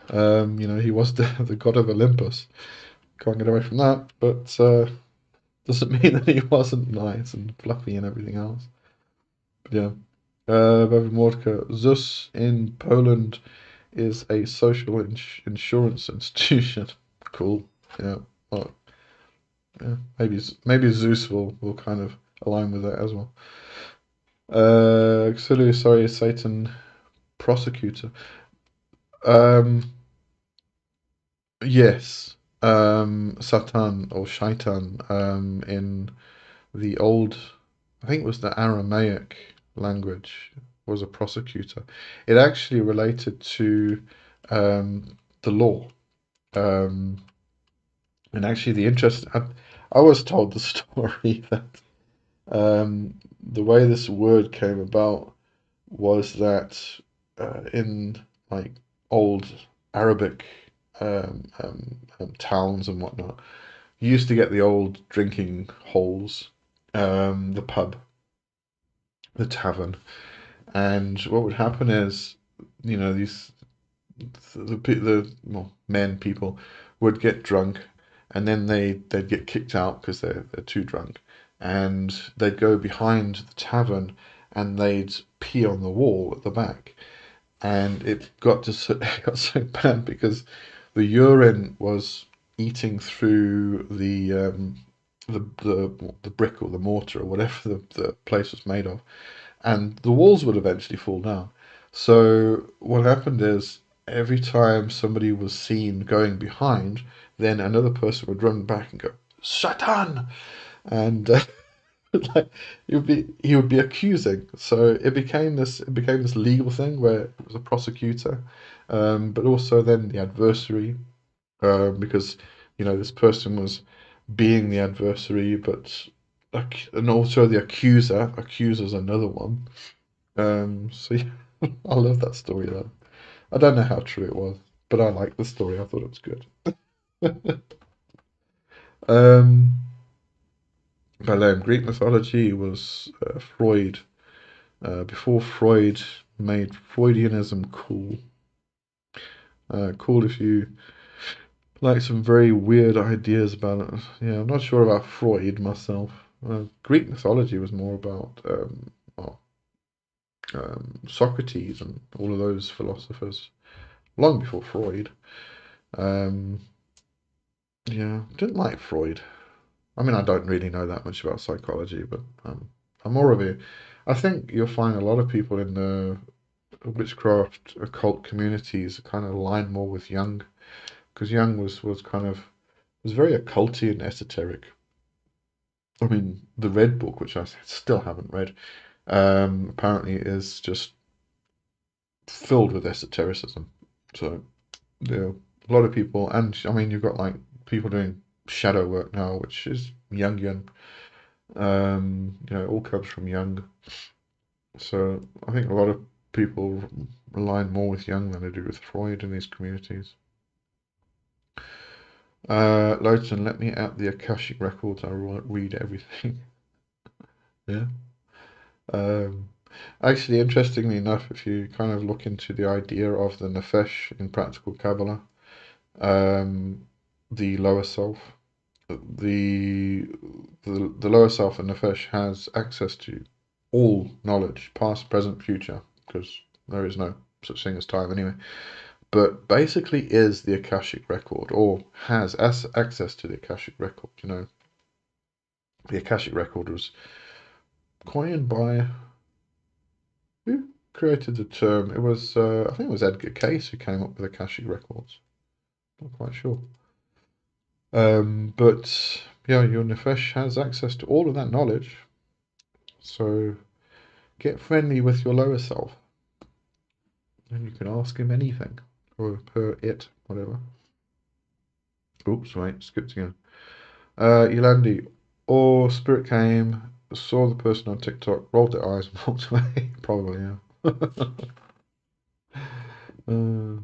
know, he was the god of Olympus. Can't get away from that, but doesn't mean that he wasn't nice and fluffy and everything else. But yeah. Bevan Mordka, Zeus in Poland is a social insurance institution. Cool. Yeah. Well, yeah. Maybe Zeus will kind of align with that as well. Xulu, sorry, Satan prosecutor. Um, yes. Satan or Shaitan. In the old, I think it was the Aramaic language, was a prosecutor. It actually related to the law. Um, and actually, I was told the story that the way this word came about was that in like old Arabic towns and whatnot, you used to get the old drinking holes, the pub, the tavern, and what would happen is, these well, people would get drunk, and then they'd get kicked out because they're too drunk, and they'd go behind the tavern and they'd pee on the wall at the back, and it got it got so bad because the urine was eating through the brick or the mortar or whatever the place was made of, and the walls would eventually fall down. So what happened is every time somebody was seen going behind, then another person would run back and go, "Satan!" and like he would be accusing. So it became this legal thing where it was a prosecutor, but also then the adversary, because this person was being the adversary, but and also the accuser. Accuser's another one. So yeah, I love that story though. I don't know how true it was, but I like the story. I thought it was good. Um, Greek mythology was Freud. Before Freud made Freudianism cool. Cool if you like some very weird ideas about it. Yeah, I'm not sure about Freud myself. Greek mythology was more about well, Socrates and all of those philosophers, long before Freud. Um, yeah, didn't like Freud. I mean, I don't really know that much about psychology, but I'm more of a. I think you'll find a lot of people in the witchcraft occult communities kind of align more with Jung, because Jung was kind of was very occulty and esoteric. I mean, the Red Book, which I still haven't read, apparently is just filled with esotericism. So yeah, a lot of people, and I mean, you've got like people doing shadow work now, which is Jungian. It all comes from Jung. So I think a lot of people align more with Jung than they do with Freud in these communities. Loden, let me out the Akashic records. I read everything. Yeah. Um, Actually, interestingly enough, if you kind of look into the idea of the Nefesh in practical Kabbalah, um, the lower self, the, the lower self in Nefesh has access to all knowledge, past, present, future, because there is no such thing as time anyway. But basically, is the Akashic record, or has access to the Akashic record. The Akashic record was coined by who created the term? It was, I think it was Edgar Cayce who came up with Akashic records. Not quite sure. But yeah, your Nefesh has access to all of that knowledge. So get friendly with your lower self, and you can ask him anything, or her, it, whatever. Oops, wait, skipped again. Yolandi, or Spirit came, saw the person on TikTok, rolled their eyes, and walked away. Probably, yeah. uh,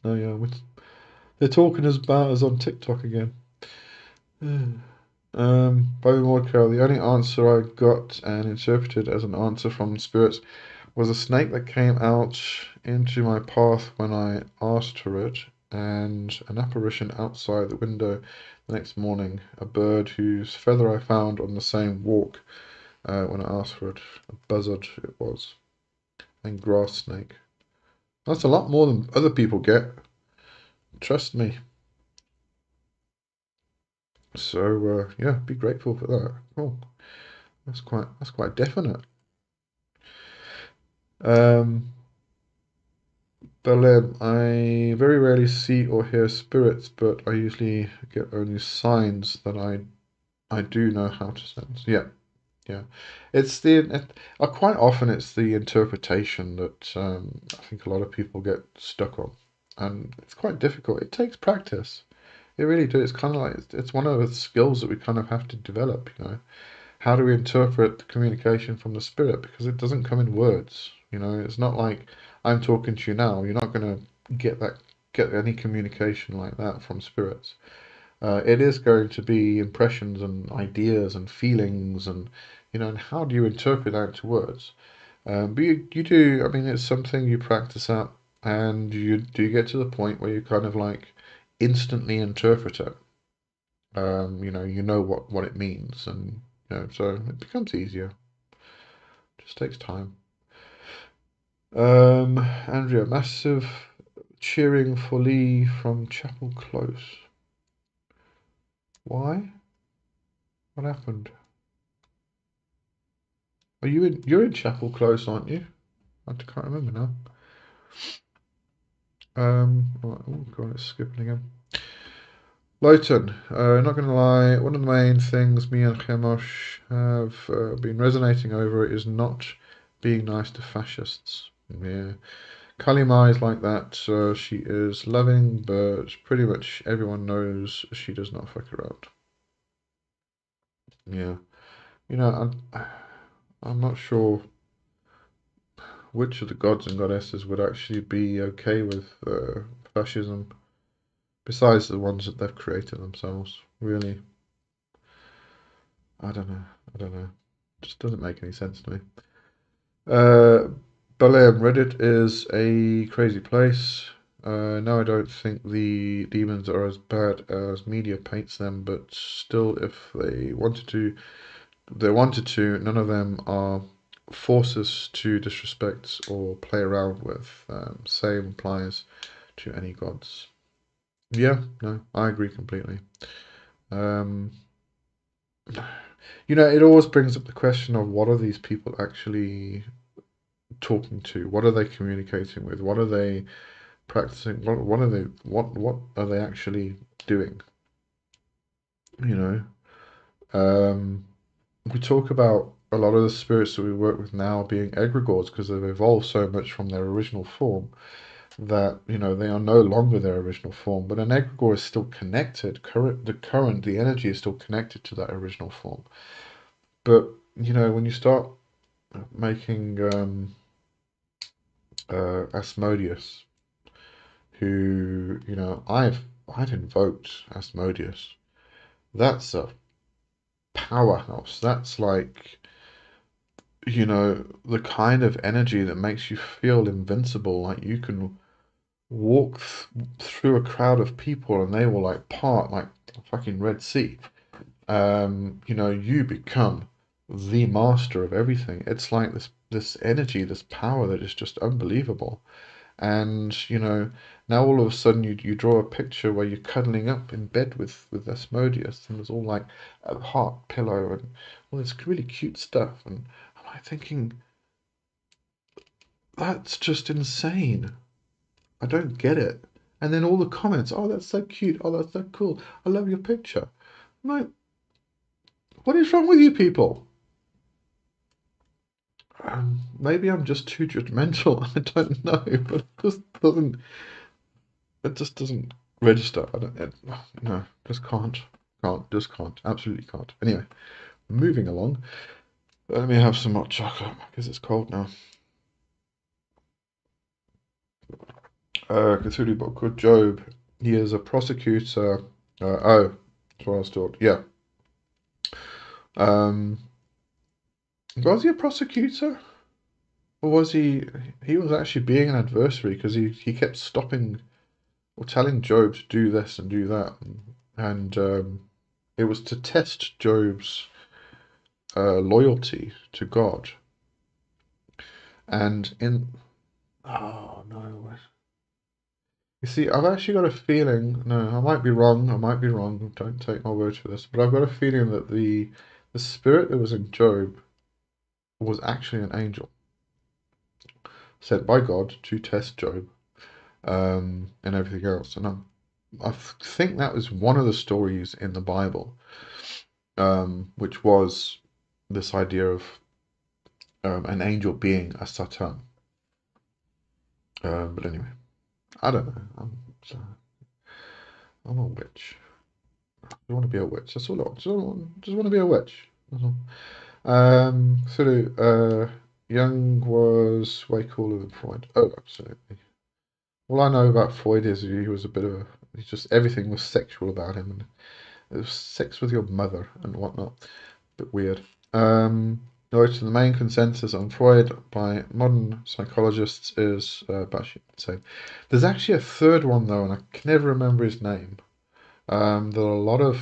oh yeah, they're talking about us on TikTok again. Bobby Mordecai, the only answer I got and interpreted as an answer from spirits was a snake that came out into my path when I asked for it, and an apparition outside the window the next morning, a bird whose feather I found on the same walk when I asked for it. A buzzard it was, and grass snake. That's a lot more than other people get. Trust me. So yeah, be grateful for that. Oh, that's quite definite. Um, Berlin, I very rarely see or hear spirits, but I usually get only signs that I do know how to sense. Yeah, yeah. It's quite often it's the interpretation that I think a lot of people get stuck on, and it's quite difficult. It takes practice. It really does. It's kind of like it's one of the skills that we kind of have to develop, how do we interpret the communication from the spirit? Because it doesn't come in words. It's not like I'm talking to you now. You're not going to get any communication like that from spirits. It is going to be impressions and ideas and feelings and how do you interpret that into words? But you do. I mean, it's something you practice at, and you do get to the point where you kind of like instantly interpret it. You know what it means, and so it becomes easier. Just takes time. Andrea, massive cheering for Lee from Chapel Close. Why? What happened? You're in Chapel Close, aren't you? I can't remember now. Right, oh god, it's skipping again. Leighton, not gonna lie, one of the main things me and Chemosh have been resonating over is not being nice to fascists. Yeah. Kalima is like that. She is loving, but pretty much everyone knows she does not fuck around. Yeah. I'm not sure which of the gods and goddesses would actually be okay with fascism, besides the ones that they've created themselves. Really, I don't know. I don't know. Just doesn't make any sense to me. Uh, Baleam, Reddit is a crazy place. No, I don't think the demons are as bad as media paints them, but still, if they wanted to, none of them are forces to disrespect or play around with. Same applies to any gods. Yeah, no, I agree completely. Um, it always brings up the question of what are these people actually talking to? What are they communicating with? What are they practicing? What are they actually doing? You know, um, we talk about a lot of the spirits that we work with now being egregores because they've evolved so much from their original form that they are no longer their original form. But an egregore is still connected. The energy is still connected to that original form. But when you start making Asmodeus, who I've invoked Asmodeus. That's a powerhouse. That's like the kind of energy that makes you feel invincible. Like you can walk through a crowd of people and they will like part like a fucking Red Sea. You become the master of everything. It's like this energy, this power that is just unbelievable. And now all of a sudden you draw a picture where you're cuddling up in bed with Asmodeus, and there's all like a heart pillow and all this really cute stuff, and I'm like thinking that's just insane. I don't get it. And then all the comments, oh, that's so cute, oh, that's so cool, I love your picture. I'm like, what is wrong with you people? Maybe I'm just too judgmental. I don't know, but it just doesn't register. I don't. No, just can't. Can't. Just can't. Absolutely can't. Anyway, moving along. Let me have some hot chocolate because it's cold now. Cthulhu book called Job. He is a prosecutor. Oh, that's what I was told. Yeah. Um, was he a prosecutor? Or was he? He was actually being an adversary because he kept stopping or telling Job to do this and do that, and it was to test Job's loyalty to God. And in oh no, you see, I've actually got a feeling. No, I might be wrong. I might be wrong. Don't take my word for this, but I've got a feeling that the spirit that was in Job was actually an angel sent by God to test Job, and everything else. And I think that was one of the stories in the Bible, which was this idea of an angel being a Satan. But anyway, I don't know. I'm a witch. I want to be a witch. That's all I want. Just want to be a witch. That's all. So Jung was way cooler than Freud. Oh, absolutely. All I know about Freud is he was a bit of a. He's just everything was sexual about him, and it was sex with your mother and whatnot. Bit weird. No, the main consensus on Freud by modern psychologists is batshit insane. There's actually a third one though, and I can never remember his name. That a lot of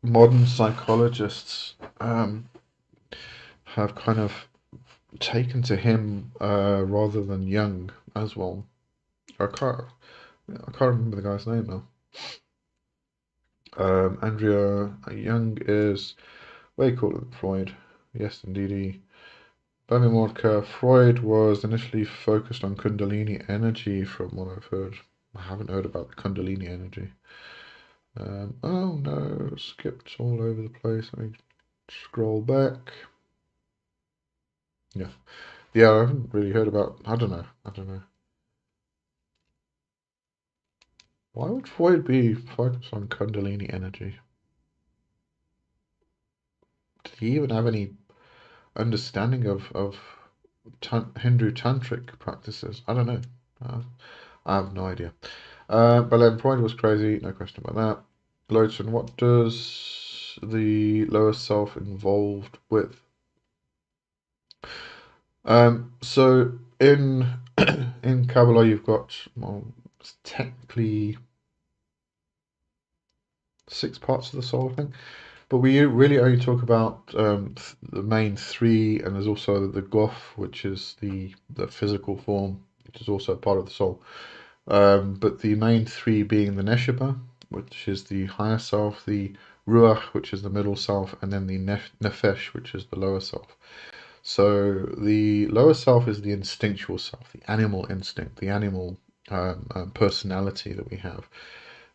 modern psychologists have kind of taken to him rather than Jung as well. I can't, I can't remember the guy's name now. Andrea Jung is way cooler than Freud. Yes, indeedy. Bami Mordka, Freud was initially focused on Kundalini energy, from what I've heard. I haven't heard about the Kundalini energy. Oh no, skipped all over the place. Let me scroll back. Yeah. Yeah, I haven't really heard about. I don't know. I don't know. Why would Freud be focused on Kundalini energy? Did he even have any understanding of Hindu tantric practices? I don't know. I have no idea. But then Freud was crazy, no question about that. Loton, what does the lower self involved with? So in in Kabbalah, you've got technically 6 parts of the soul, I think. But we really only talk about the main three, and there's also the Goth, which is the physical form, which is also part of the soul. But the main three being the Neshama, which is the higher self, the Ruach, which is the middle self, and then the Nefesh, which is the lower self. So the lower self is the instinctual self, the animal instinct, the animal personality that we have.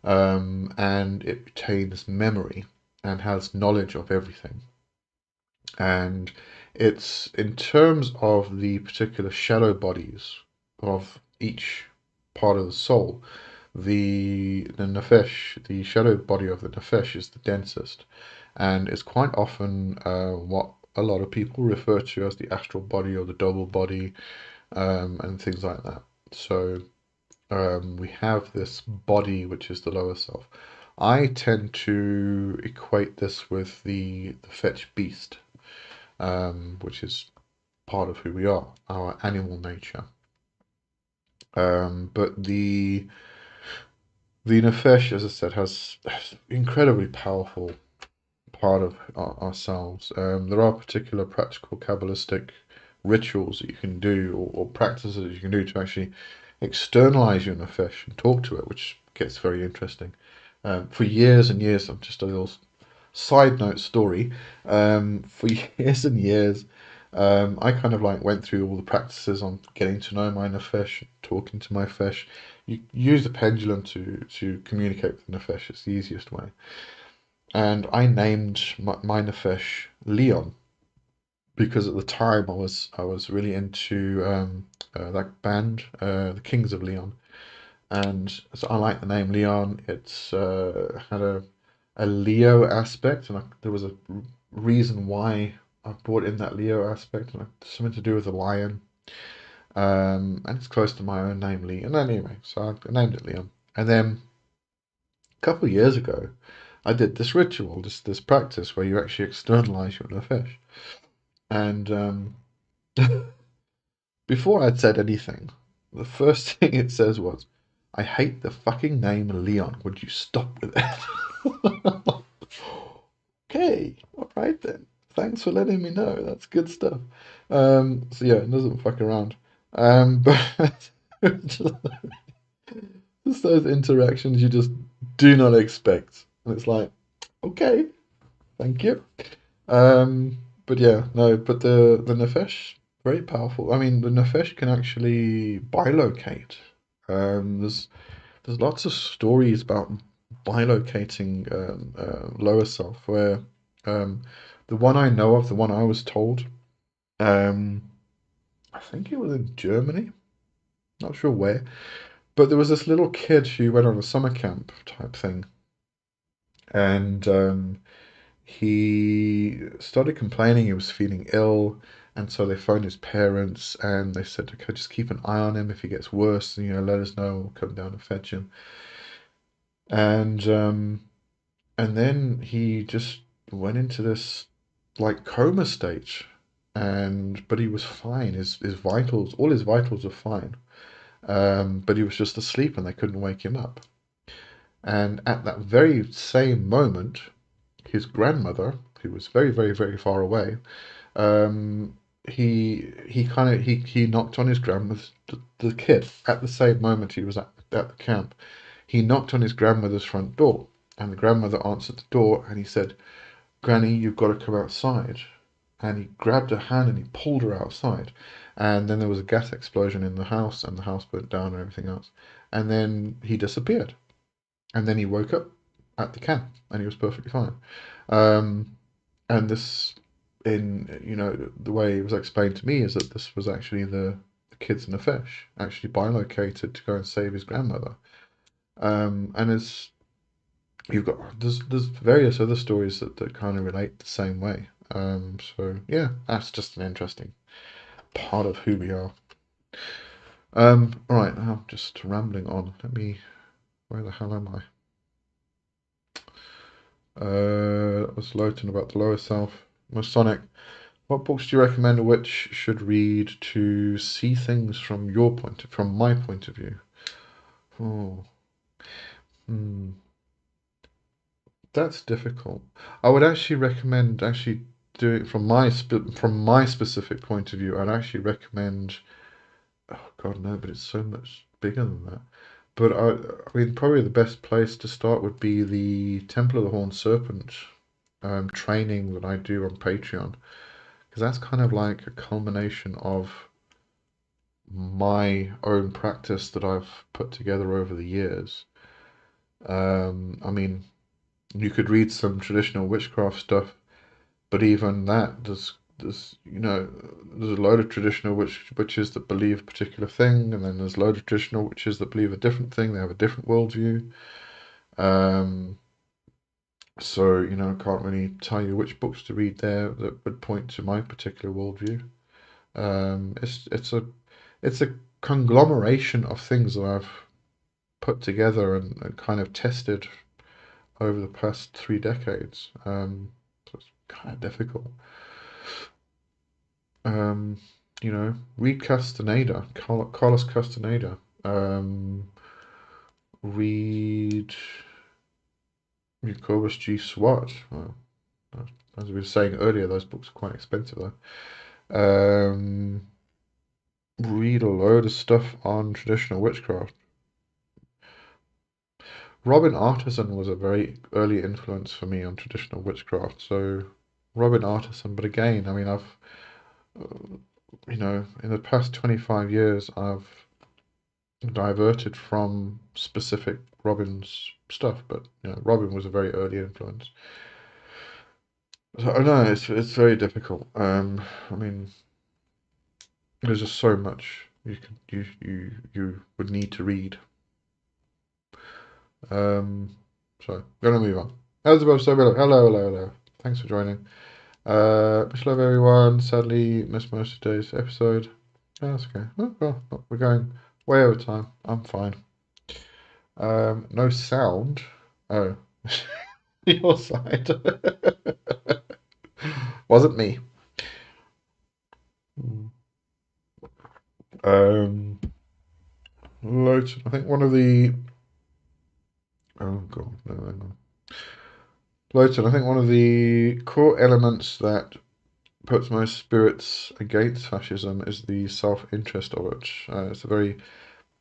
And it retains memory and has knowledge of everything. And it's in terms of the particular shadow bodies of each part of the soul, the nefesh, the shadow body of the nefesh is the densest, and it's quite often what a lot of people refer to as the astral body or the double body, and things like that. So we have this body which is the lower self. I tend to equate this with the fetch beast, which is part of who we are, our animal nature. But the nefesh, as I said, has incredibly powerful part of ourselves. There are particular practical Kabbalistic rituals that you can do, or practices that you can do to actually externalize your nefesh and talk to it, which gets very interesting. For years and years, I'm just a little side note story. For years and years, I kind of like went through all the practices on getting to know my nefesh, talking to my nefesh. You use the pendulum to communicate with the nefesh. It's the easiest way. And I named my nefesh Leon because at the time I was really into that band, the Kings of Leon, and so I like the name Leon. It's had a Leo aspect, and there was a reason why I brought in that Leo aspect, and it's something to do with a lion. And it's close to my own name, Lee. And anyway, so I named it Leon. And then a couple of years ago, I did this ritual, this practice where you actually externalize your nefesh. And before I'd said anything, the first thing it says was, "I hate the fucking name Leon. Would you stop with it?" Okay, all right then. Thanks for letting me know. That's good stuff. So yeah, it doesn't fuck around. But just those interactions you just do not expect, and it's like, okay, thank you. But yeah, no, but the nefesh, very powerful. I mean, the nefesh can actually bilocate. There's lots of stories about bilocating lower self, where um, the one I know of, the one I was told, um, I think it was in Germany, not sure where, but there was this little kid who went on a summer camp type thing, and he started complaining he was feeling ill, and so they phoned his parents and they said, okay, just keep an eye on him. If he gets worse, let us know. We'll come down and fetch him. And then he just went into this like coma state, and but he was fine. His vitals, all his vitals were fine. But he was just asleep and they couldn't wake him up. And at that very same moment, his grandmother, who was very, very, very far away, um, he knocked on his grandmother's the kid at the same moment he was at the camp. He knocked on his grandmother's front door, and the grandmother answered the door, and he said, "Granny, you've got to come outside." And he grabbed her hand and he pulled her outside. And then there was a gas explosion in the house, and the house burnt down and everything else. And then he disappeared. And then he woke up at the camp, and he was perfectly fine. Um, and this, in the way it was explained to me, is that this was actually the kids in the fish actually bilocated to go and save his grandmother. And it's you've got there's various other stories that kind of relate the same way. So yeah, that's just an interesting part of who we are. All right, I'm just rambling on. Where the hell am I? That was Lowton about the lower self. Masonic. What books do you recommend a witch should read to see things from my point of view? Oh, hmm, that's difficult. I would actually recommend doing it from my specific point of view. I'd actually recommend. Oh God, no, but it's so much bigger than that. But I mean, probably the best place to start would be the Temple of the Horned Serpent training that I do on Patreon, because that's kind of like a culmination of my own practice that I've put together over the years. I mean, you could read some traditional witchcraft stuff, but even that, there's there's a load of traditional witches that believe a particular thing, and then there's a load of traditional witches that believe a different thing. They have a different worldview. Um, so I can't really tell you which books to read there that would point to my particular worldview. It's a conglomeration of things that I've put together and kind of tested over the past 3 decades. So it's kind of difficult. Um, read Castaneda, Carlos Castaneda. Read Jacobus G. Swart. Well, as we were saying earlier, those books are quite expensive though. Read a load of stuff on traditional witchcraft. Robin Artisan was a very early influence for me on traditional witchcraft. So Robin Artisan, but again, I mean, uh, in the past 25 years, I've diverted from specific Robin's stuff, but Robin was a very early influence. So I know it's very difficult. I mean, there's just so much you would need to read. So gonna move on. Elizabeth, so hello, hello, hello. Thanks for joining. Much love, everyone. Sadly, missed most of today's episode. Oh, that's okay. Oh, well, we're going way over time. I'm fine. No sound. Oh, your side. Wasn't me. Um, Loads. I think one of the. Oh god, no, hang on. Lowton, I think one of the core elements that puts most spirits against fascism is the self-interest of it. It's a very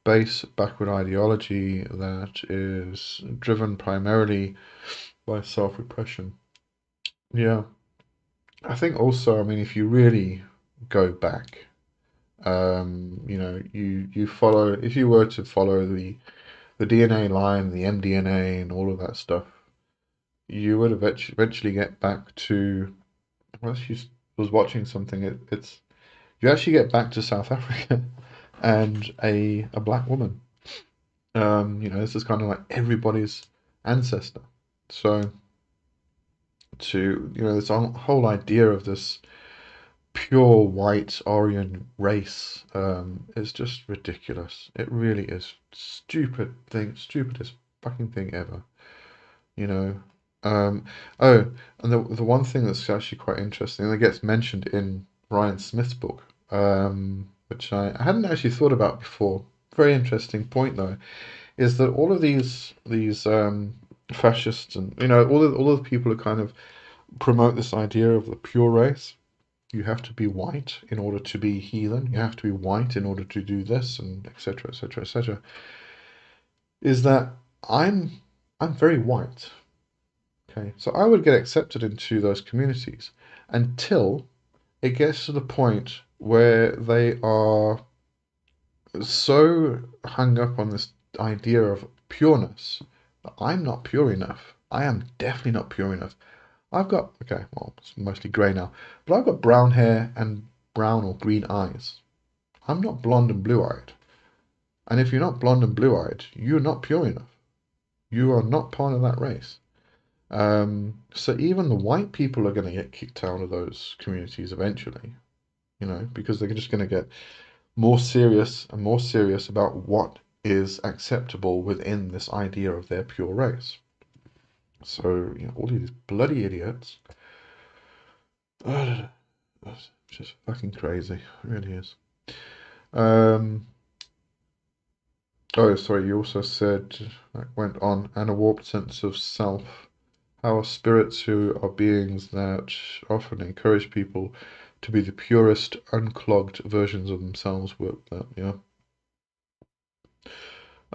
base, backward ideology that is driven primarily by self-repression. Yeah, I think also, I mean, if you really go back, you follow, if you were to follow the DNA line, the mDNA, and all of that stuff, you would eventually get back to. Well, she was watching something. It's you actually get back to South Africa and a black woman. This is kind of like everybody's ancestor. So this whole idea of this pure white Aryan race is just ridiculous. It really is stupidest fucking thing ever. You know. Oh, and the one thing that's actually quite interesting that gets mentioned in Ryan Smith's book, which I hadn't actually thought about before. Very interesting point though, is that all of these fascists and all the people who kind of promote this idea of the pure race. You have to be white in order to be heathen. You have to be white in order to do this, and etc. etc. etc. Is that I'm very white. Okay, so I would get accepted into those communities until it gets to the point where they are so hung up on this idea of pureness that I'm not pure enough. I am definitely not pure enough. I've got, okay, well, it's mostly grey now, but I've got brown hair and brown or green eyes. I'm not blonde and blue-eyed. And if you're not blonde and blue-eyed, you're not pure enough. You are not part of that race. So even the white people are going to get kicked out of those communities eventually, because they're just going to get more serious and more serious about what is acceptable within this idea of their pure race. So, all these bloody idiots. It's just fucking crazy. It really is. Um, oh, sorry, you also said, went on, and a warped sense of self. How spirits who are beings that often encourage people to be the purest, unclogged versions of themselves work that, yeah.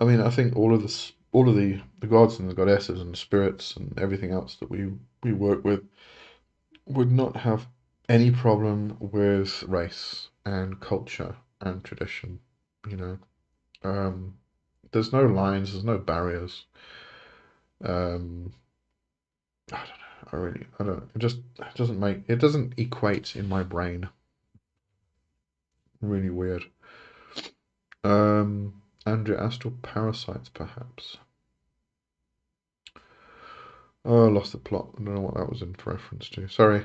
I mean, I think all of the gods and the goddesses and spirits and everything else that we work with would not have any problem with race and culture and tradition. You know, um, there's no lines, there's no barriers. Um, I don't know. I don't. It doesn't equate in my brain. Really weird. Astral parasites, perhaps. Oh, I lost the plot. I don't know what that was in reference to. Sorry,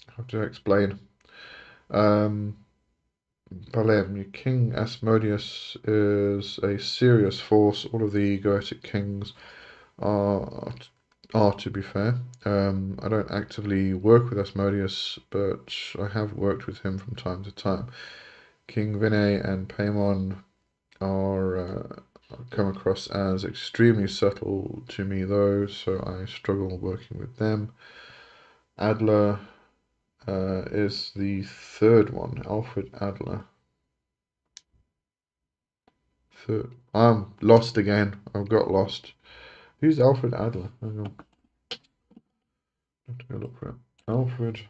I have to explain. Um, Balem, King Asmodeus is a serious force. All of the Goetic kings are, to be fair. I don't actively work with Asmodeus, but I have worked with him from time to time. King Vinay and Paimon are come across as extremely subtle to me, though, so I struggle working with them. Adler is the third one, Alfred Adler. Third. I'm lost again. I've got lost. Who's Alfred Adler? Hang on. I have to go look for it. Alfred.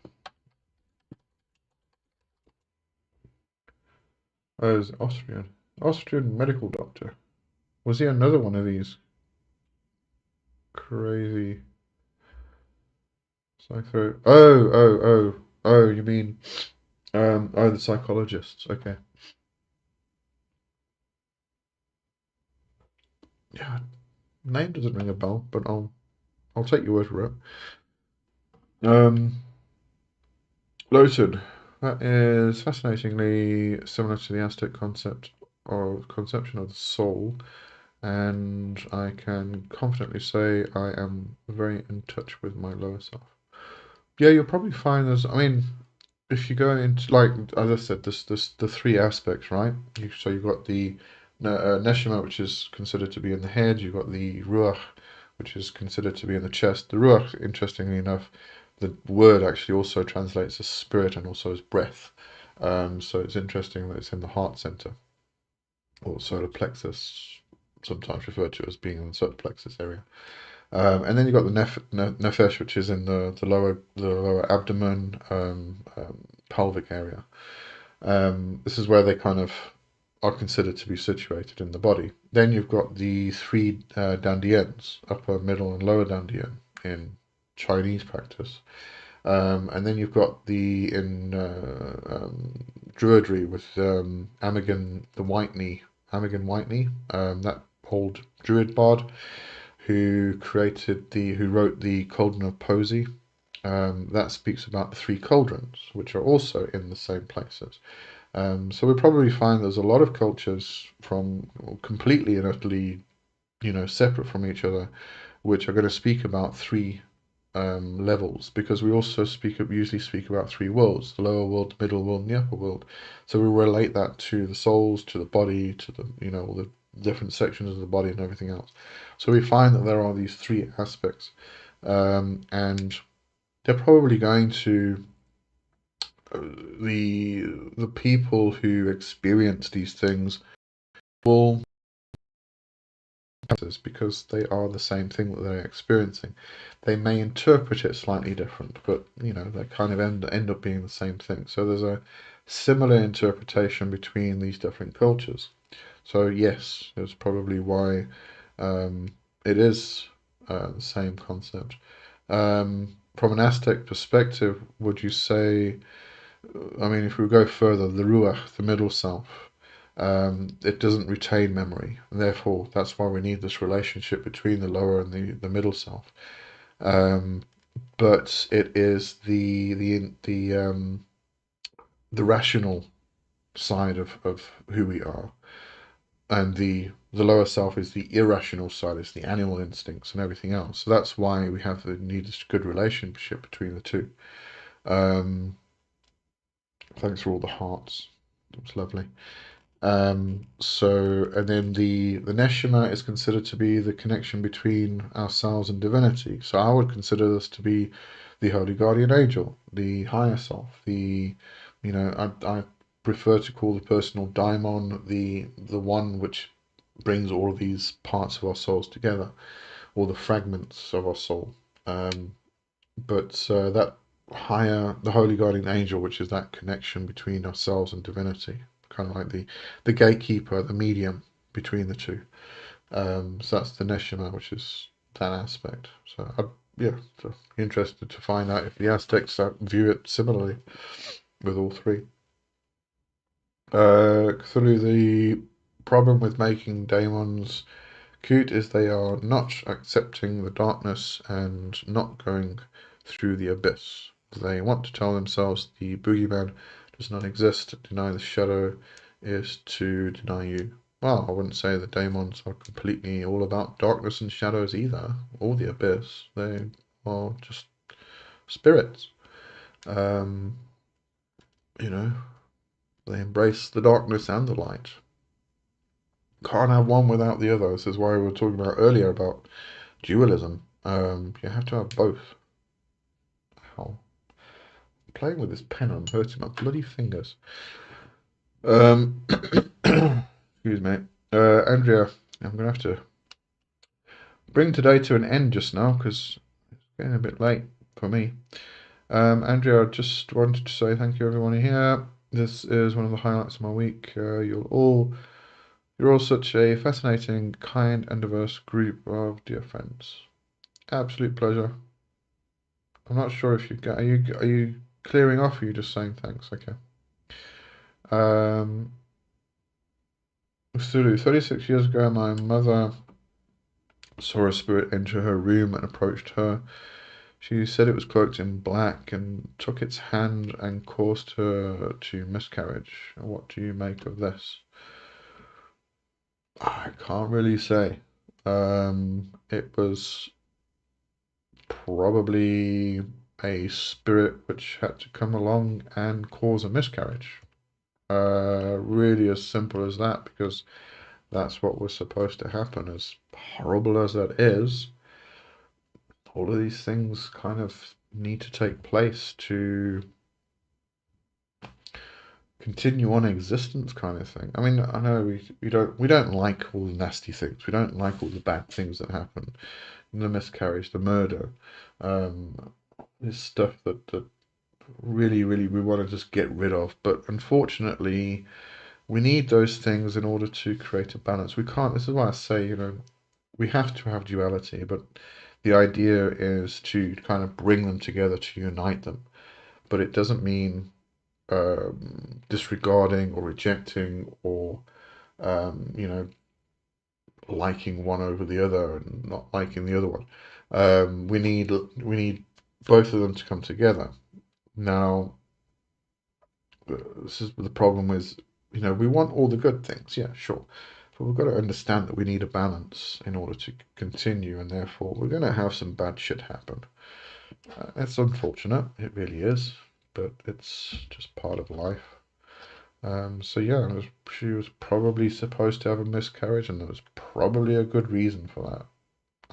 Oh, is Austrian. Austrian medical doctor. Was he another one of these crazy psycho? Oh, you mean the psychologists. Okay. Yeah, name doesn't ring a bell, but I'll take your word for it. Um, Lotud. That is fascinatingly similar to the Aztec conception of the soul, and I can confidently say I am very in touch with my lower self. Yeah, you'll probably find I mean, if you go into, like, as I said, this the three aspects, right? So you've got the neshama, which is considered to be in the head. You've got the ruach, which is considered to be in the chest. The ruach, interestingly enough, the word actually also translates as spirit and also as breath. So it's interesting that it's in the heart center, or solar plexus, sometimes referred to as being in the solar plexus area. And then you've got the nefesh, which is in the lower abdomen, pelvic area. This is where they kind of are considered to be situated in the body. Then you've got the three dandians, upper, middle, and lower dandian in Chinese practice. And then you've got the in Druidry with Amagen the Whiteney, Amagen Whiteney, that old Druid bard who wrote the Cauldron of Poesy. That speaks about the three cauldrons, which are also in the same places. So we probably find there's a lot of cultures from completely and utterly, separate from each other, which are going to speak about three levels, because we also usually speak about three worlds: the lower world, the middle world, and the upper world. So we relate that to the souls, to the body, to the all the different sections of the body and everything else. So we find that there are these three aspects, and they're probably going to the the people who experience these things will, because they are the same thing that they're experiencing. They may interpret it slightly different, but they kind of end up being the same thing. So there's a similar interpretation between these different cultures. So yes, that's probably why it is the same concept. From an Aztec perspective, would you say, I mean, if we go further, the Ruach, the middle self, it doesn't retain memory, and therefore that's why we need this relationship between the lower and the middle self. Um, but it is the rational side of who we are, and the lower self is the irrational side, it's the animal instincts and everything else. So that's why we have the need this good relationship between the two. Um, Thanks for all the hearts. It was lovely. And then the neshama is considered to be the connection between ourselves and divinity. So I would consider this to be the holy guardian angel, the higher self. I prefer to call the personal daimon the one which brings all of these parts of our souls together, all the fragments of our soul. But that higher, the holy guardian angel, which is that connection between ourselves and divinity, kind of like the gatekeeper, the medium between the two. So that's the neshama, which is that aspect. So yeah, so interested to find out if the Aztecs view it similarly with all three. Through the problem with making daemons cute is they are not accepting the darkness and not going through the abyss. They want to tell themselves the boogeyman does not exist. To deny the shadow is to deny you. Well, I wouldn't say the daemons are completely all about darkness and shadows either, or the abyss. They are just spirits. Um, you know, they embrace the darkness and the light. Can't have one without the other. This is why we were talking about earlier about dualism. You have to have both. How? Playing with this pen, I'm hurting my bloody fingers. Excuse me. Andrea, I'm going to have to bring today to an end just now because it's getting a bit late for me. Andrea, I just wanted to say thank you everyone here. This is one of the highlights of my week. You're all such a fascinating, kind, and diverse group of dear friends. Absolute pleasure. I'm not sure if you get. Are you clearing off? Or are you just saying thanks? Okay. Um, Sulu, 36 years ago, my mother saw a spirit enter her room and approached her. She said it was cloaked in black and took its hand and caused her to miscarriage. What do you make of this? I can't really say. It was probably a spirit which had to come along and cause a miscarriage. Really as simple as that, because that's what was supposed to happen. As horrible as that is, all of these things kind of need to take place to continue on existence, kind of thing. I mean, I know we don't like all the nasty things. We don't like all the bad things that happen, the miscarriage, the murder, this stuff that really, really we want to just get rid of. But unfortunately, we need those things in order to create a balance. We can't. This is why I say, we have to have duality, but the idea is to kind of bring them together to unite them. But it doesn't mean disregarding or rejecting or um, you know liking one over the other and not liking the other one. We need both of them to come together. Now, this is the problem with, we want all the good things, yeah, sure. But we've got to understand that we need a balance in order to continue, and therefore we're going to have some bad shit happen. It's unfortunate, it really is, but it's just part of life. So yeah, she was probably supposed to have a miscarriage, and there was probably a good reason for that.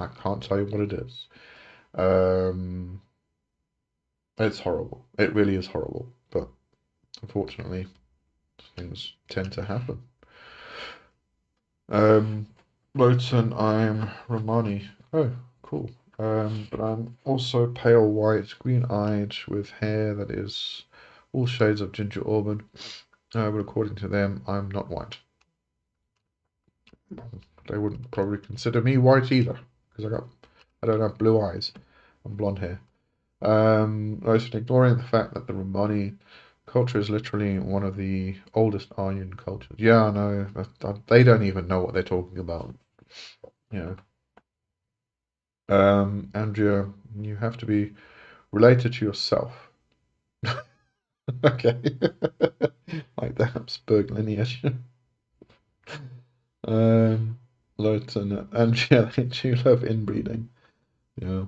I can't tell you what it is. Um, it's horrible. It really is horrible, but unfortunately, things tend to happen. Lowton, I'm Romani. Oh, cool. But I'm also pale white, green-eyed, with hair that is all shades of ginger auburn. But according to them, I'm not white. They wouldn't probably consider me white either, because I don't have blue eyes and blonde hair. Lowton, ignoring the fact that the Romani culture is literally one of the oldest Aryan cultures. Yeah, I know. They don't even know what they're talking about. You Andrea, you have to be related to yourself. Okay. Like the Habsburg lineage. Um, Lowton, Andrea, they do love inbreeding. Yeah.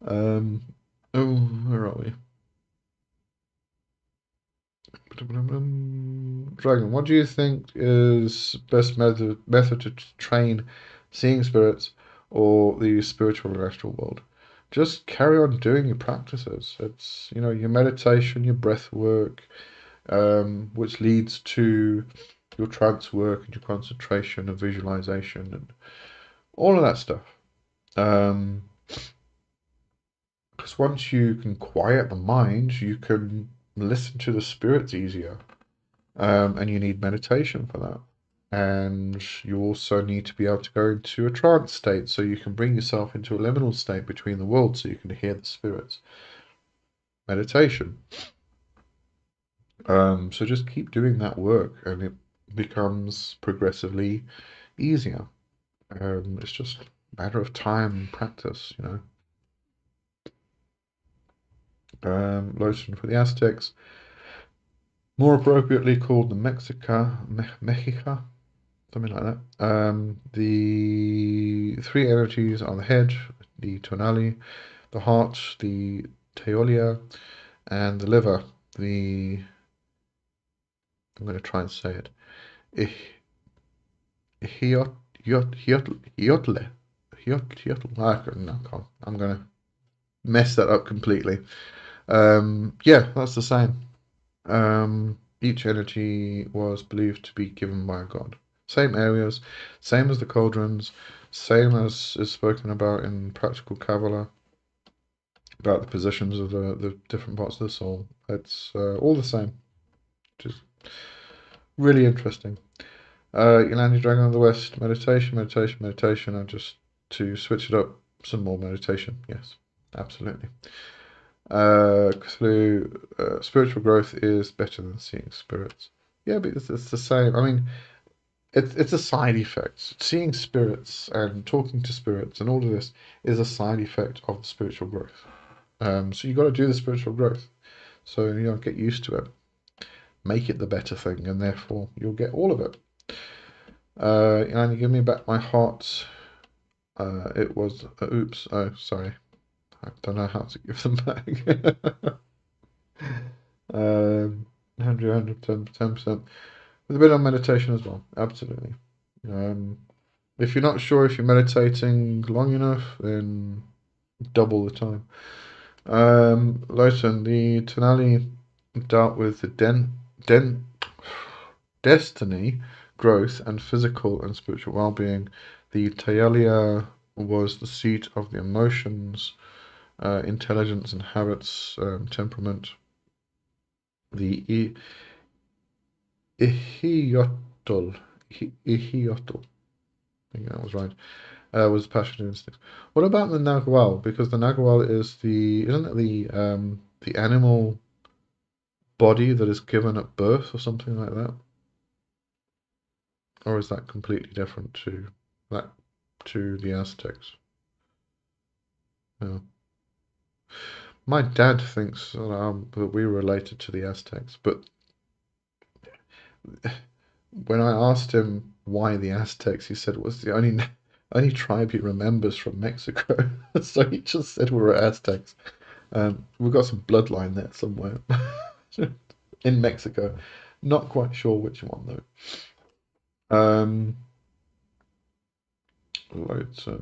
Um, oh, where are we? Dragon, what do you think is best method to train seeing spirits or the spiritual and astral world? Just carry on doing your practices. It's, your meditation, your breath work, which leads to your trance work and your concentration and visualization and all of that stuff. Because once you can quiet the mind, you can listen to the spirits easier. And you need meditation for that. And you also need to be able to go into a trance state so you can bring yourself into a liminal state between the worlds so you can hear the spirits. Meditation. So just keep doing that work and it becomes progressively easier. It's just a matter of time and practice, you know. Lotion for the Aztecs, more appropriately called the Mexica, something like that. The three energies are the head, the tonali, the heart, the teolia, and the liver, the, I'm going to try and say it, Hiot, Hiotle. I'm going to mess that up completely. Yeah, that's the same. Each energy was believed to be given by a god. Same areas, same as the cauldrons, same as is spoken about in Practical Kabbalah, about the positions of the different parts of the soul. It's all the same. Just really interesting. Yolandi Dragon of the West, meditation, meditation, meditation, and just to switch it up, some more meditation. Yes, absolutely. Cthulhu, spiritual growth is better than seeing spirits. Yeah, but it's the same. I mean, it's a side effect. Seeing spirits and talking to spirits and all of this is a side effect of the spiritual growth. So you got to do the spiritual growth. So you know, get used to it. Make it the better thing, and therefore you'll get all of it. And you give me back my heart. It was oops. Oh, sorry. I don't know how to give them back. 10%. With a bit of meditation as well, absolutely. If you're not sure if you're meditating long enough, then double the time. Lawson, the Tonali dealt with the destiny, growth, and physical and spiritual well-being. The Taelia was the seat of the emotions, intelligence and habits, temperament. The Ihiotl, Ihiotl, I think that was right, was passion and instinct. What about the Nagual? Because the Nagual is isn't it the animal body that is given at birth or something like that? Or is that completely different to the Aztecs? Yeah. My dad thinks that we were related to the Aztecs, but when I asked him why the Aztecs, he said it was the only tribe he remembers from Mexico. So he just said we were Aztecs. We've got some bloodline there somewhere in Mexico. Not quite sure which one though.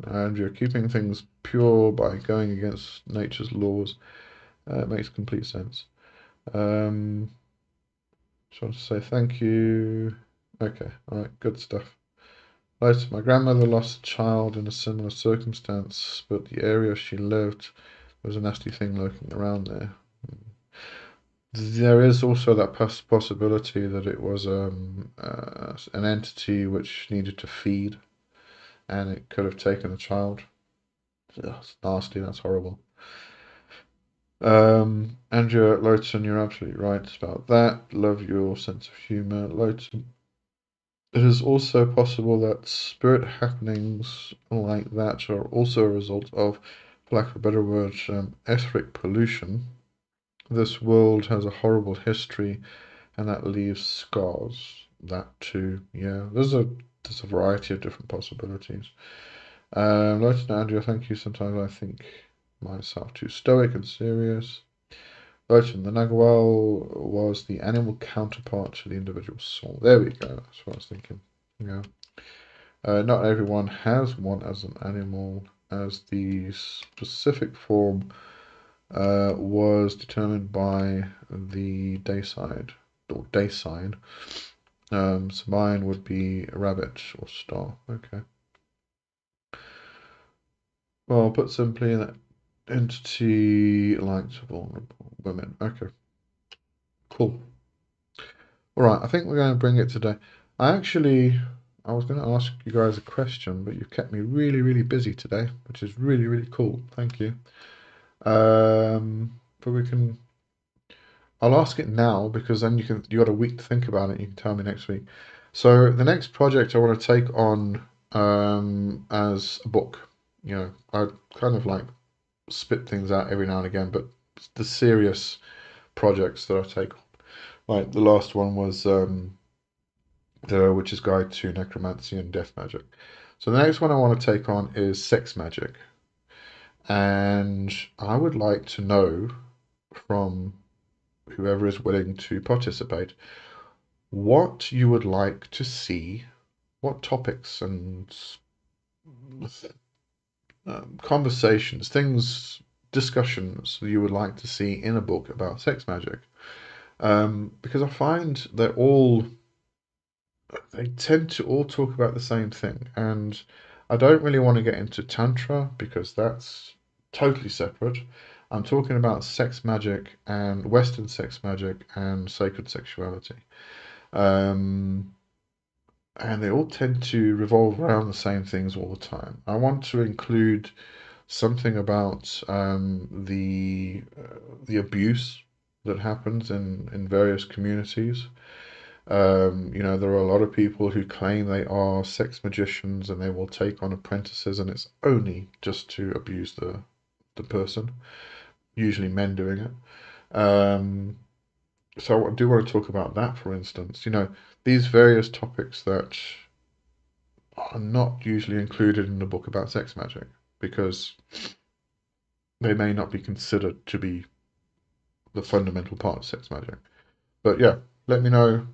Andrea, keeping things pure by going against nature's laws makes complete sense. Just want to say thank you. Okay, all right, good stuff. Right, my grandmother lost a child in a similar circumstance, but the area she lived, there was a nasty thing lurking around there. There is also that possibility that it was an entity which needed to feed, and it could have taken a child. That's nasty, that's horrible. Andrea Lowton, you're absolutely right about that. Love your sense of humour, Lowton. It is also possible that spirit happenings like that are also a result of, for lack of a better word, etheric pollution. This world has a horrible history, and that leaves scars. That too, yeah. There's a variety of different possibilities. Lieutenant Andrea, thank you. Sometimes I think myself too stoic and serious. Lieutenant, the Nagual was the animal counterpart to the individual soul. There we go. That's what I was thinking. Yeah. Not everyone has one as an animal, as the specific form was determined by the day side or day sign. So mine would be a rabbit or star. Okay. Well, put simply that entity likes vulnerable women. Okay, cool. All right, I think we're going to bring it today. I was going to ask you guys a question, but you've kept me really, really busy today, which is really, really cool. Thank you. But I'll ask it now because then you got a week to think about it. You can tell me next week. So the next project I want to take on as a book. I kind of like spit things out every now and again, but the serious projects that I take on, like the last one was the Witch's Guide to Necromancy and Death Magic. So the next one I want to take on is sex magic, and I would like to know from whoever is willing to participate what you would like to see, what topics and conversations, discussions you would like to see in a book about sex magic. Because I find they tend to all talk about the same thing, and I don't really want to get into Tantra because that's totally separate. I'm talking about sex magic and Western sex magic and sacred sexuality. Um, and they all tend to revolve around the same things all the time. I want to include something about the abuse that happens in various communities. There are a lot of people who claim they are sex magicians and they will take on apprentices, and it's only just to abuse the person, usually men doing it. Um, so I do want to talk about that, for instance. These various topics that are not usually included in the book about sex magic because they may not be considered to be the fundamental part of sex magic. But yeah, let me know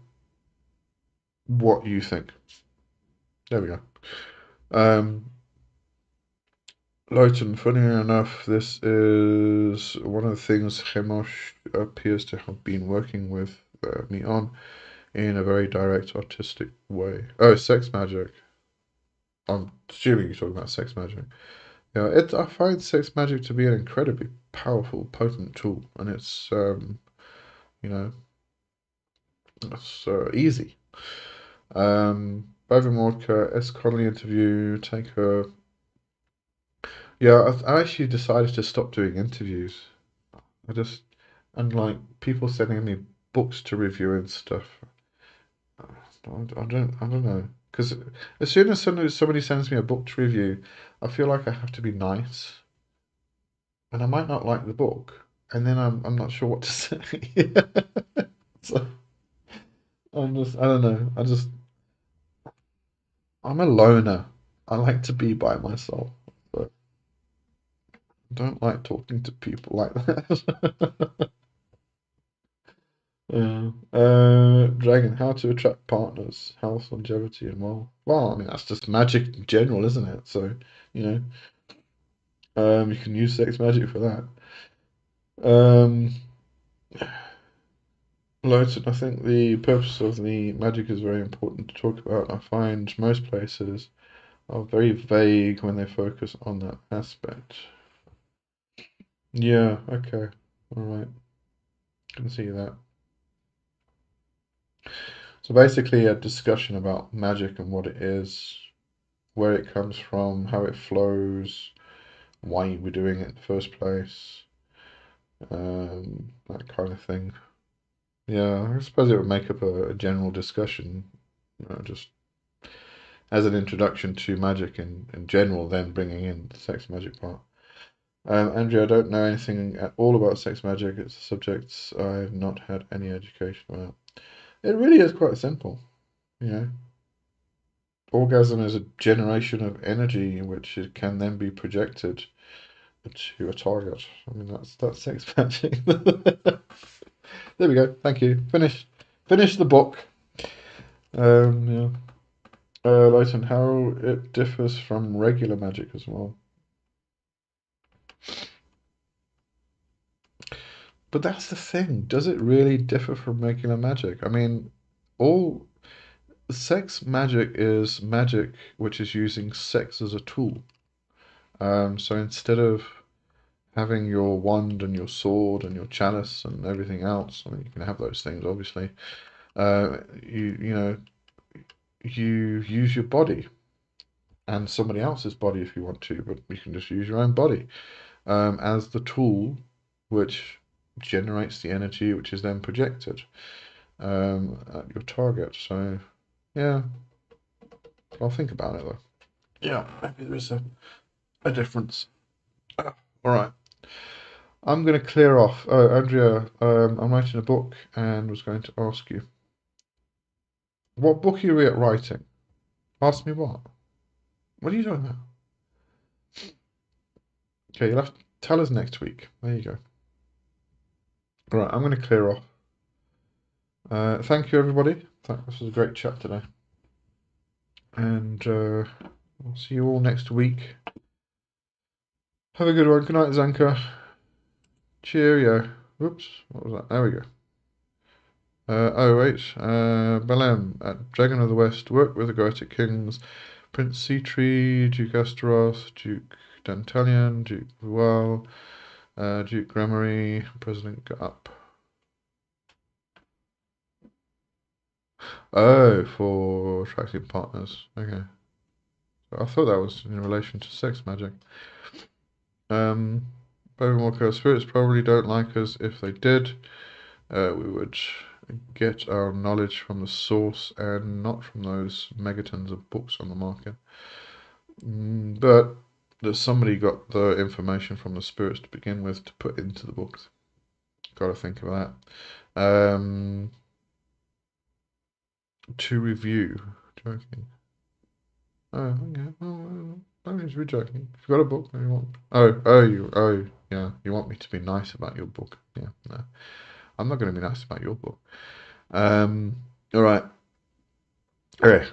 what you think. There we go. Um, Leighton, funny enough, this is one of the things Chemosh appears to have been working with me on in a very direct, artistic way. Oh, sex magic. I'm assuming you're talking about sex magic. Yeah, I find sex magic to be an incredibly powerful, potent tool, and you know, it's easy. Bevan Walker, S. Connolly interview, take her. Yeah, I actually decided to stop doing interviews. I just, and like people sending me books to review and stuff. I don't know. Because as soon as somebody sends me a book to review, I feel like I have to be nice, and I might not like the book, and then I'm not sure what to say. So I don't know. I'm a loner. I like to be by myself, but I don't like talking to people like that. Yeah. Dragon, how to attract partners, health, longevity, and well, I mean that's just magic in general, isn't it? So, you know, you can use sex magic for that. Um, Lotus, I think the purpose of the magic is very important to talk about. I find most places are very vague when they focus on that aspect. Yeah, okay, all right, can see that. So basically, a discussion about magic and what it is, where it comes from, how it flows, why we're doing it in the first place, that kind of thing. Yeah, I suppose it would make up a general discussion, just as an introduction to magic in general, then bringing in the sex magic part. Andrew, I don't know anything at all about sex magic. It's a subject I've not had any education about. It really is quite simple, you know. Orgasm is a generation of energy which can then be projected to a target. I mean, that's sex magic. There we go. Thank you. Finish the book. Yeah. Leighton, how it differs from regular magic as well. But that's the thing. Does it really differ from regular magic? I mean, all. Sex magic is magic which is using sex as a tool. So instead of having your wand and your sword and your chalice and everything else, I mean, you can have those things, obviously. You know, you use your body and somebody else's body if you want to, but you can just use your own body as the tool which generates the energy which is then projected at your target. So, yeah, I'll think about it though. Yeah, maybe there is a difference. All right. I'm going to clear off. Oh, Andrea, I'm writing a book and was going to ask you, what book are you writing? Ask me what? What are you talking about? Okay, you'll have to tell us next week. There you go. All right, I'm going to clear off. Thank you, everybody. This was a great chat today. And I'll see you all next week. Have a good one. Good night, Zanka. Cheerio. Whoops, what was that? There we go. Oh, wait. Belem at Dragon of the West worked with the Goetic kings Prince Cetri, Duke Astaroth, Duke Dantalion, Duke Vual, Duke Gremory, President Up. Oh, for attracting partners. Okay. I thought that was in relation to sex magic. Bovin spirits probably don't like us. If they did, we would get our knowledge from the source and not from those megatons of books on the market. But that somebody got the information from the spirits to begin with to put into the books. Got to think of that. To review. Joking. Oh, okay. Oh, don't need to be joking. If you've got a book, you want. Yeah. You want me to be nice about your book? Yeah, no. I'm not going to be nice about your book. All right. Okay.